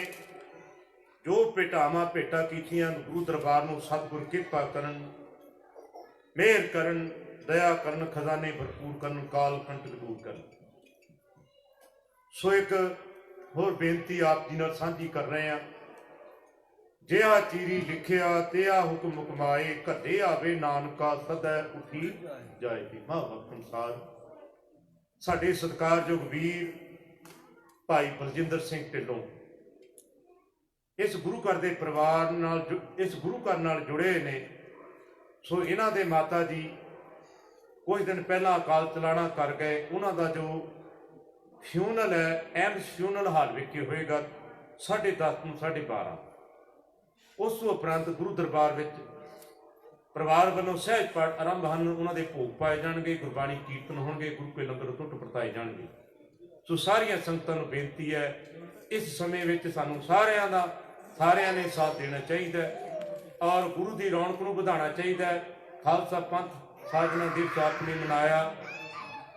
ਜੋ ਭੇਟਾ ਕੀਤੀਆਂ, ਗੁਰੂ ਦਰਬਾਰ ਨੂੰ ਸਤਿਗੁਰ ਕਿਰਪਾ ਕਰਨ, ਮਿਹਰ ਕਰਨ, ਦਇਆ ਕਰਨ, ਖਜ਼ਾਨੇ ਭਰਪੂਰ ਕਰਨ, ਕਾਲ ਕੰਟਕ ਦੂਰ ਕਰਨ। ਸੋ ਇੱਕ ਹੋਰ ਬੇਨਤੀ ਆਪ ਜੀ ਨਾਲ ਸਾਂਝੀ ਕਰ ਰਹੇ ਹਾਂ। ਜਿਹਾ ਚੀਰੀ ਲਿਖਿਆ ਤਿਆ ਹੁਕਮ ਕਮਾਏ, ਘੱਲੇ ਆਵੇ ਨਾਨਕਾ ਸਦਾ ਉਠੀ ਜਾਏ। ਮਹਾਂਵਕਤ ਅਨੁਸਾਰ ਸਾਡੇ ਸਤਿਕਾਰਯੋਗ ਵੀਰ ਭਾਈ ਬਲਜਿੰਦਰ ਸਿੰਘ ਢਿੱਲੋਂ ਇਸ ਗੁਰੂ ਘਰ ਦੇ ਪਰਿਵਾਰ ਨਾਲ, ਇਸ ਗੁਰੂ ਘਰ ਨਾਲ ਜੁੜੇ ਨੇ। ਸੋ ਇਹਨਾਂ ਦੇ ਮਾਤਾ ਜੀ ਕੁਝ ਦਿਨ ਪਹਿਲਾਂ ਅਕਾਲ ਚਲਾਣਾ ਕਰ ਗਏ। ਉਹਨਾਂ ਦਾ ਜੋ ਫਿਊਨਲ ਹੈ ਐਮਸ ਫਿਊਨਲ ਹਾਲ ਵਿਖੇ ਹੋਏਗਾ 10:30 ਤੋਂ 12:30। ਉਸ ਤੋਂ ਉਪਰੰਤ ਗੁਰੂ ਦਰਬਾਰ ਵਿੱਚ ਪਰਿਵਾਰ ਵੱਲੋਂ ਸਹਿਜ ਪਾਠ ਆਰੰਭ ਹਨ। ਉਹਨਾਂ ਦੇ ਭੋਗ ਪਾਏ ਜਾਣਗੇ, ਗੁਰਬਾਣੀ ਕੀਰਤਨ ਹੋਣਗੇ, ਗੁਰੂ ਕੇ ਲੰਗਰ ਟੁੱਟ ਵਰਤਾਏ ਜਾਣਗੇ। ਸੋ ਸਾਰੀਆਂ ਸੰਗਤਾਂ ਨੂੰ ਬੇਨਤੀ ਹੈ, ਇਸ ਸਮੇਂ ਵਿੱਚ ਸਾਨੂੰ ਸਾਰਿਆਂ ਨੇ ਸਾਥ ਦੇਣਾ ਚਾਹੀਦਾ ਔਰ ਗੁਰੂ ਦੀ ਰੌਣਕ ਨੂੰ ਵਧਾਉਣਾ ਚਾਹੀਦਾ ਹੈ। ਖਾਲਸਾ ਪੰਥ ਸਾਜਣਾ ਦਿਵਸ ਆਪਣੇ ਮਨਾਇਆ।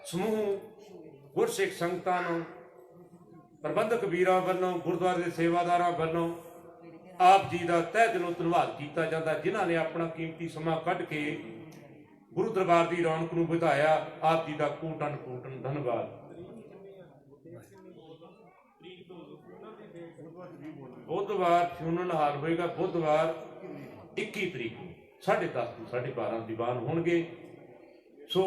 ਸਮੂਹ ਗੁਰਸਿੱਖ ਸੰਗਤਾਂ ਨੂੰ, ਪ੍ਰਬੰਧਕ ਵੀਰਾਂ ਵੱਲੋਂ, ਗੁਰਦੁਆਰੇ ਦੇ ਸੇਵਾਦਾਰਾਂ ਵੱਲੋਂ ਆਪ ਜੀ ਦਾ ਤਹਿ ਦਿਲੋਂ ਧੰਨਵਾਦ ਕੀਤਾ ਜਾਂਦਾ, ਜਿਨ੍ਹਾਂ ਨੇ ਆਪਣਾ ਕੀਮਤੀ ਸਮਾਂ ਕੱਢ ਕੇ ਗੁਰੂ ਦਰਬਾਰ ਦੀ ਰੌਣਕ ਨੂੰ ਵਧਾਇਆ। ਆਪ ਜੀ ਦਾ ਕੋਟਨ ਧੰਨਵਾਦ। ਬੁੱਧਵਾਰ ਫਿਊਨਲ ਹਾਲ ਹੋਏਗਾ, ਬੁੱਧਵਾਰ 21 ਤਰੀਕ ਨੂੰ 10:30 ਤੋਂ 12:30 ਦੀਵਾਨ ਹੋਣਗੇ। ਸੋ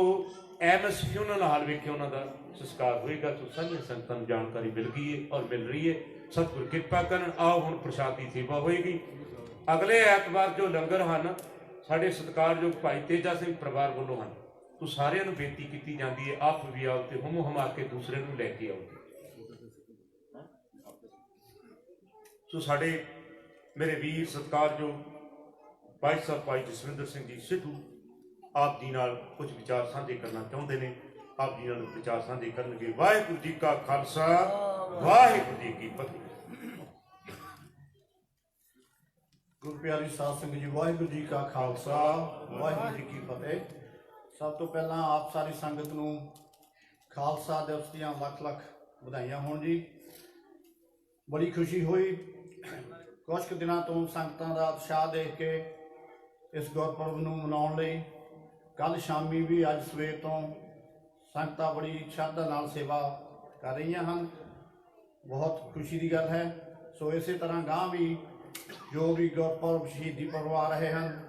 ਐਮਐਸ ਫਿਊਨਲ ਹਾਲ ਵਿਖੇ ਉਹਨਾਂ ਦਾ ਸੰਸਕਾਰ ਹੋਏਗਾ। ਸੋ ਸਾਰੀਆਂ ਸੰਗਤਾਂ ਨੂੰ ਜਾਣਕਾਰੀ ਮਿਲ ਗਈ ਹੈ ਔਰ ਮਿਲ ਰਹੀ ਹੈ। ਸਤਿਗੁਰ ਕਿਰਪਾ ਕਰਨ। ਆਓ ਹੁਣ ਪ੍ਰਸ਼ਾਦ ਦੀ ਸੇਵਾ ਹੋਏਗੀ। ਅਗਲੇ ਐਤਵਾਰ ਜੋ ਲੰਗਰ ਹਨ ਸਾਡੇ ਸਤਿਕਾਰਯੋਗ ਭਾਈ ਤੇਜਾ ਸਿੰਘ ਪਰਿਵਾਰ ਵੱਲੋਂ ਹਨ। ਸੋ ਸਾਰਿਆਂ ਨੂੰ ਬੇਨਤੀ ਕੀਤੀ ਜਾਂਦੀ ਹੈ, ਆਪ ਵੀ ਆਓ ਤੇ ਹੁਮ ਹਮਾ ਕੇ ਦੂਸਰੇ ਨੂੰ ਲੈ ਕੇ ਆਓ। ਸੋ ਸਾਡੇ ਮੇਰੇ ਵੀਰ ਸਤਿਕਾਰਯੋਗ ਭਾਈ ਸਾਹਿਬ ਭਾਈ ਜਸਵਿੰਦਰ ਸਿੰਘ ਜੀ ਸਿੱਧੂ ਆਪ ਜੀ ਨਾਲ ਕੁਝ ਵਿਚਾਰ ਸਾਂਝੇ ਕਰਨਾ ਚਾਹੁੰਦੇ ਨੇ। ਆਪ ਜੀ ਨਾਲ ਵਿਚਾਰ ਸਾਂਝੇ ਕਰਨਗੇ। ਵਾਹਿਗੁਰੂ ਜੀ ਕਾ ਖਾਲਸਾ, ਵਾਹਿਗੁਰੂ ਜੀ ਕੀ ਫਤਿਹ। ਗੁਰੂ ਪਿਆਰੀ ਸਾਧ ਸੰਗਤ ਜੀ, ਵਾਹਿਗੁਰੂ ਜੀ ਕਾ ਖਾਲਸਾ, ਵਾਹਿਗੁਰੂ ਜੀ ਕੀ ਫਤਿਹ। ਸਭ ਤੋਂ ਪਹਿਲਾਂ ਆਪ ਸਾਰੀ ਸੰਗਤ ਨੂੰ ਖਾਲਸਾ ਦਿਵਸ ਦੀਆਂ ਲੱਖ ਲੱਖ ਵਧਾਈਆਂ ਹੋਣ ਜੀ। ਬੜੀ ਖੁਸ਼ੀ ਹੋਈ। ਕੁਝ ਕੁ ਦਿਨਾਂ ਤੋਂ ਸੰਗਤਾਂ ਦਾ ਉਤਸ਼ਾਹ ਦੇਖ ਕੇ ਇਸ ਗੁਰਪੁਰਬ ਨੂੰ ਮਨਾਉਣ ਲਈ ਕੱਲ੍ਹ ਸ਼ਾਮੀ ਵੀ ਅੱਜ ਸਵੇਰ ਤੋਂ ਸੰਗਤਾਂ ਬੜੀ ਸ਼ਰਧਾ ਨਾਲ ਸੇਵਾ ਕਰ ਰਹੀਆਂ ਹਨ। ਬਹੁਤ ਖੁਸ਼ੀ ਦੀ ਗੱਲ ਹੈ। ਸੋ ਇਸੇ ਤਰ੍ਹਾਂ ਗਾਂ ਵੀ ਜੋ ਵੀ ਗੁਰਪੁਰਬ ਸ਼ਹੀਦੀ ਪੁਰਬ ਆ ਰਹੇ ਹਨ,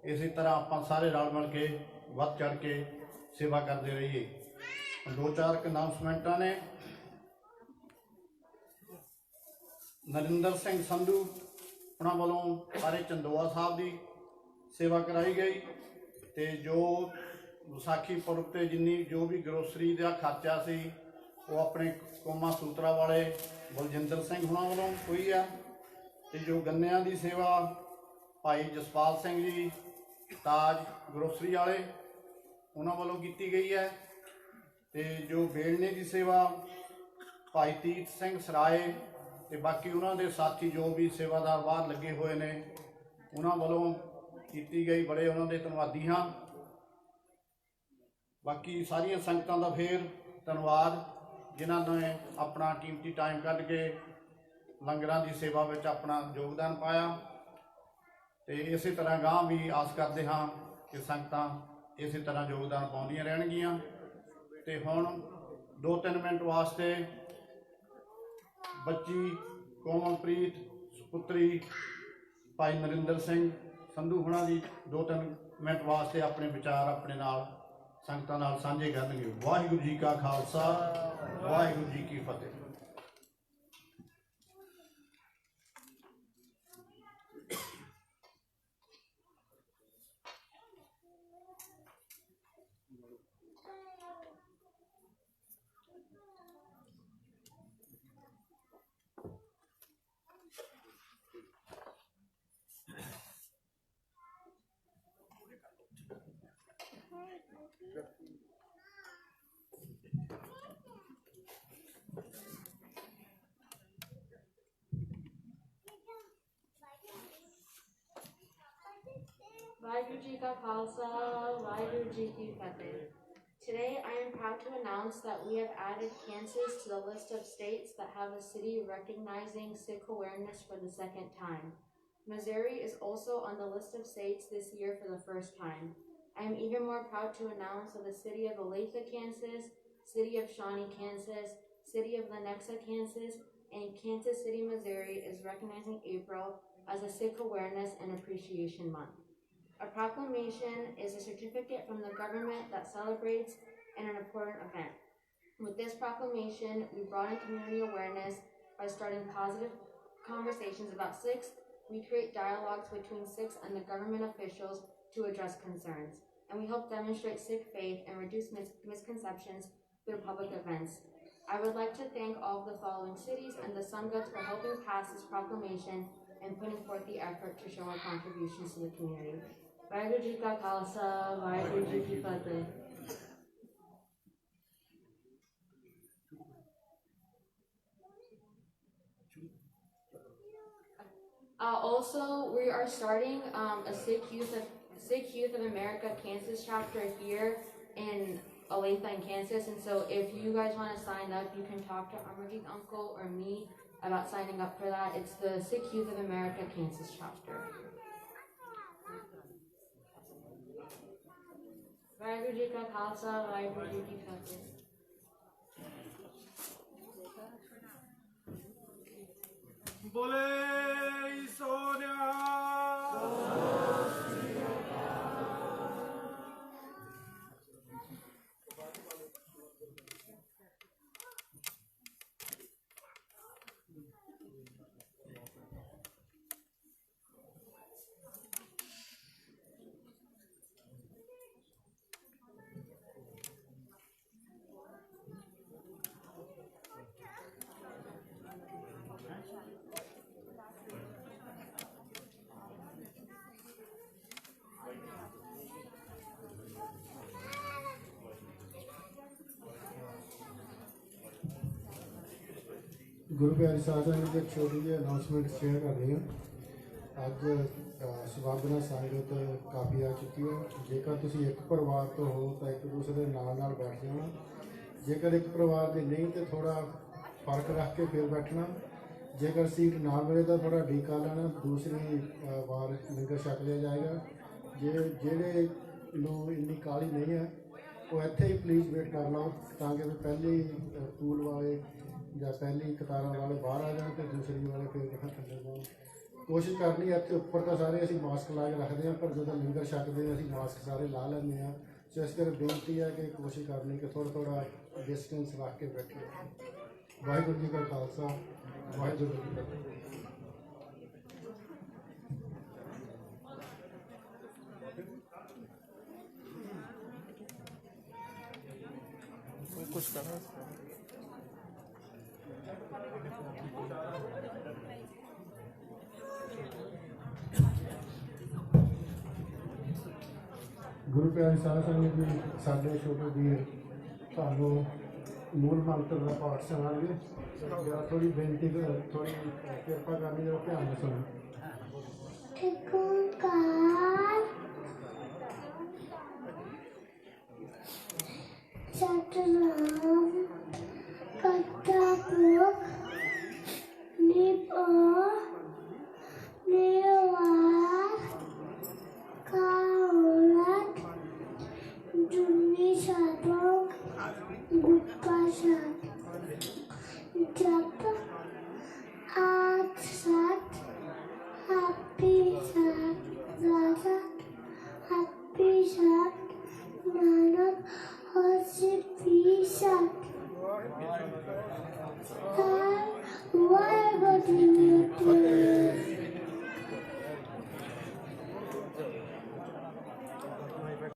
ਇਸੇ ਤਰ੍ਹਾਂ ਆਪਾਂ ਸਾਰੇ ਰਲ ਮਿਲ ਕੇ ਵੱਧ ਚੜ੍ਹ ਕੇ ਸੇਵਾ ਕਰਦੇ ਰਹੀਏ। दो चार अनाउंसमेंटा ने। नरिंदर सिंह संधू उन्होंने वालों सारे चंदोआ साहब की सेवा कराई गई। तो जो विसाखी पुरब ते जिन्नी जो भी ग्रोसरी का खर्चा सी वो अपने कौमा सूत्रा वाले बलजिंदर सिंह उन्होंने वालों हुई है। तो जो गन्नियां की सेवा भाई जसपाल सिंह जी ताज ग्रोसरी वाले उन्होंने वालों की गई है। तो जो बेलने की सेवा भाई तीर्थ सिंह सराए ते बाकी उन्होंने साथी जो भी सेवादार बाहर लगे हुए ने उन्होंने वालों की गई। बड़े उन्होंने धन्यवादी हाँ। बाकी सारिया संगतां दा फिर धन्यवाद जिन्होंने अपना कीमती टाइम कढ़ के लंगरां की सेवा में अपना योगदान पाया। तो इस तरह गांह भी आस करते हाँ कि संगतां इस तरह योगदान पाउंदियां रहणगियां। तो हुण 2-3 मिनट वास्ते बच्ची कोमलप्रीत सुपुत्री भाई नरिंदर सिंह संधू हुणां दी 2-3 मिनट वास्ते अपने विचार अपने नाल संगतां नाल साझे करनगे। वाहिगुरू जी का खालसा वाहिगुरू जी की फतेह। Vaheguru Ji Ka Khalsa, Vaheguru Ji Ki Fateh. Today I am proud to announce that we have added Kansas to the list of states that have a city recognizing Sikh awareness for the second time. Missouri is also on the list of states this year for the first time. I am even more proud to announce that the city of Olathe, Kansas, city of Shawnee, Kansas, city of Lenexa, Kansas, and Kansas City, Missouri is recognizing April as a Sikh Awareness and Appreciation Month. A proclamation is a certificate from the government that celebrates an important event. With this proclamation, we broaden community awareness by starting positive conversations about Sikhs. We create dialogues between Sikhs and the government officials to address concerns, and we help demonstrate Sikh faith and reduce misconceptions through public events. I would like to thank all of the following cities and the Sanghats for helping pass this proclamation and putting forth the effort to show our contributions to the community. Vaheguru Ji Ka Khalsa, Vaheguru Ji Ki Fateh. Also, we are starting a Sikh Youth of America Kansas chapter here in Olathe in Kansas, and so if you guys want to sign up, you can talk to Amarjeet Uncle or me about signing up for that. It's the Sikh Youth of America Kansas chapter. Vaheguru Ji Ka Khalsa, Vaheguru Ji Ki Fateh. बोले सोनिया गुरु प्यारी साध संगत एक छोटी जी announcement share कर रही ਹਾਂ। ਅੱਜ ਸੁਭਾਗਨਾ ਸੰਗਤ ਕਾਫੀ ਆ ਚੁੱਕੀ ਹੈ। ਜੇਕਰ ਤੁਸੀਂ ਇੱਕ ਪਰਿਵਾਰ ਤੋਂ ਹੋ ਤਾਂ ਇੱਕ ਦੂਸਰੇ ਦੇ ਨਾਲ ਬੈਠ ਜਾਣਾ। ਜੇਕਰ ਇੱਕ ਪਰਿਵਾਰ ਦੇ ਨਹੀਂ ਤਾਂ ਥੋੜਾ ਫਰਕ ਰੱਖ ਕੇ ਫਿਰ ਬੈਠਣਾ। ਜੇਕਰ ਸੀਟ ਨਾ ਮਿਲੇ ਤਾਂ ਥੋੜਾ ਢੀਕਾ ਲੈਣਾ, ਦੂਸਰੀ ਵਾਰ ਲੰਗਰ ਛਕ ਲਿਆ ਜਾਏਗਾ। ਜਿਹੜੇ ਨੂੰ ਇੰਨੀ ਕਾਹਲੀ ਨਹੀਂ ਹੈ ਉਹ ਇੱਥੇ ਹੀ ਪਲੀਜ਼ ਵੇਟ ਕਰ ਲਓ ਤਾਂ ਕਿ ਪਹਿਲੀ ਪੂਲ ਵਾਲੇ ਜਾਂ ਪਹਿਲੀ ਕਤਾਰਾਂ ਵਾਲੇ ਬਾਹਰ ਆ ਜਾਣ ਅਤੇ ਦੂਸਰੀ ਵਾਲੇ ਫਿਰ ਥੱਲੇ ਜਾਣ। ਕੋਸ਼ਿਸ਼ ਕਰਨੀ ਇੱਥੇ ਉੱਪਰ ਤਾਂ ਸਾਰੇ ਅਸੀਂ ਮਾਸਕ ਲਾ ਕੇ ਰੱਖਦੇ ਹਾਂ, ਪਰ ਜਦੋਂ ਲੰਗਰ ਛਕਦੇ ਹਾਂ ਅਸੀਂ ਮਾਸਕ ਸਾਰੇ ਲਾ ਲੈਂਦੇ ਹਾਂ। ਸੋ ਇਸ ਕਰਕੇ ਬੇਨਤੀ ਹੈ ਕਿ ਕੋਸ਼ਿਸ਼ ਕਰਨੀ ਕਿ ਥੋੜ੍ਹਾ डिस्टेंस रख के बैठे वाहिगुरू जी का खालसा वाहिगुरू जी की फतेह। ਗੁਰੂ ਪਿਆਰੀ ਸਾਧ ਸੰਗਤ ਜੀ, ਸਾਡੇ ਛੋਟੇ ਵੀਰ ਤੁਹਾਨੂੰ ਮੂਲ ਮੰਤਰ ਦਾ ਪਾਠ ਸੁਣਾਉਣਗੇ। ਜਰਾ ਥੋੜੀ ਬੇਨਤੀ ਥੋੜੀ ਕਿਰਪਾ ਕਰਨੀ, ਜਰਾ ਧਿਆਨ ਨਾਲ ਸੁਣੋ। ਇੱਕ ਓਂਕਾਰ ਸਤਿਨਾਮ ਕਰਤਾ ਪੁਰਖ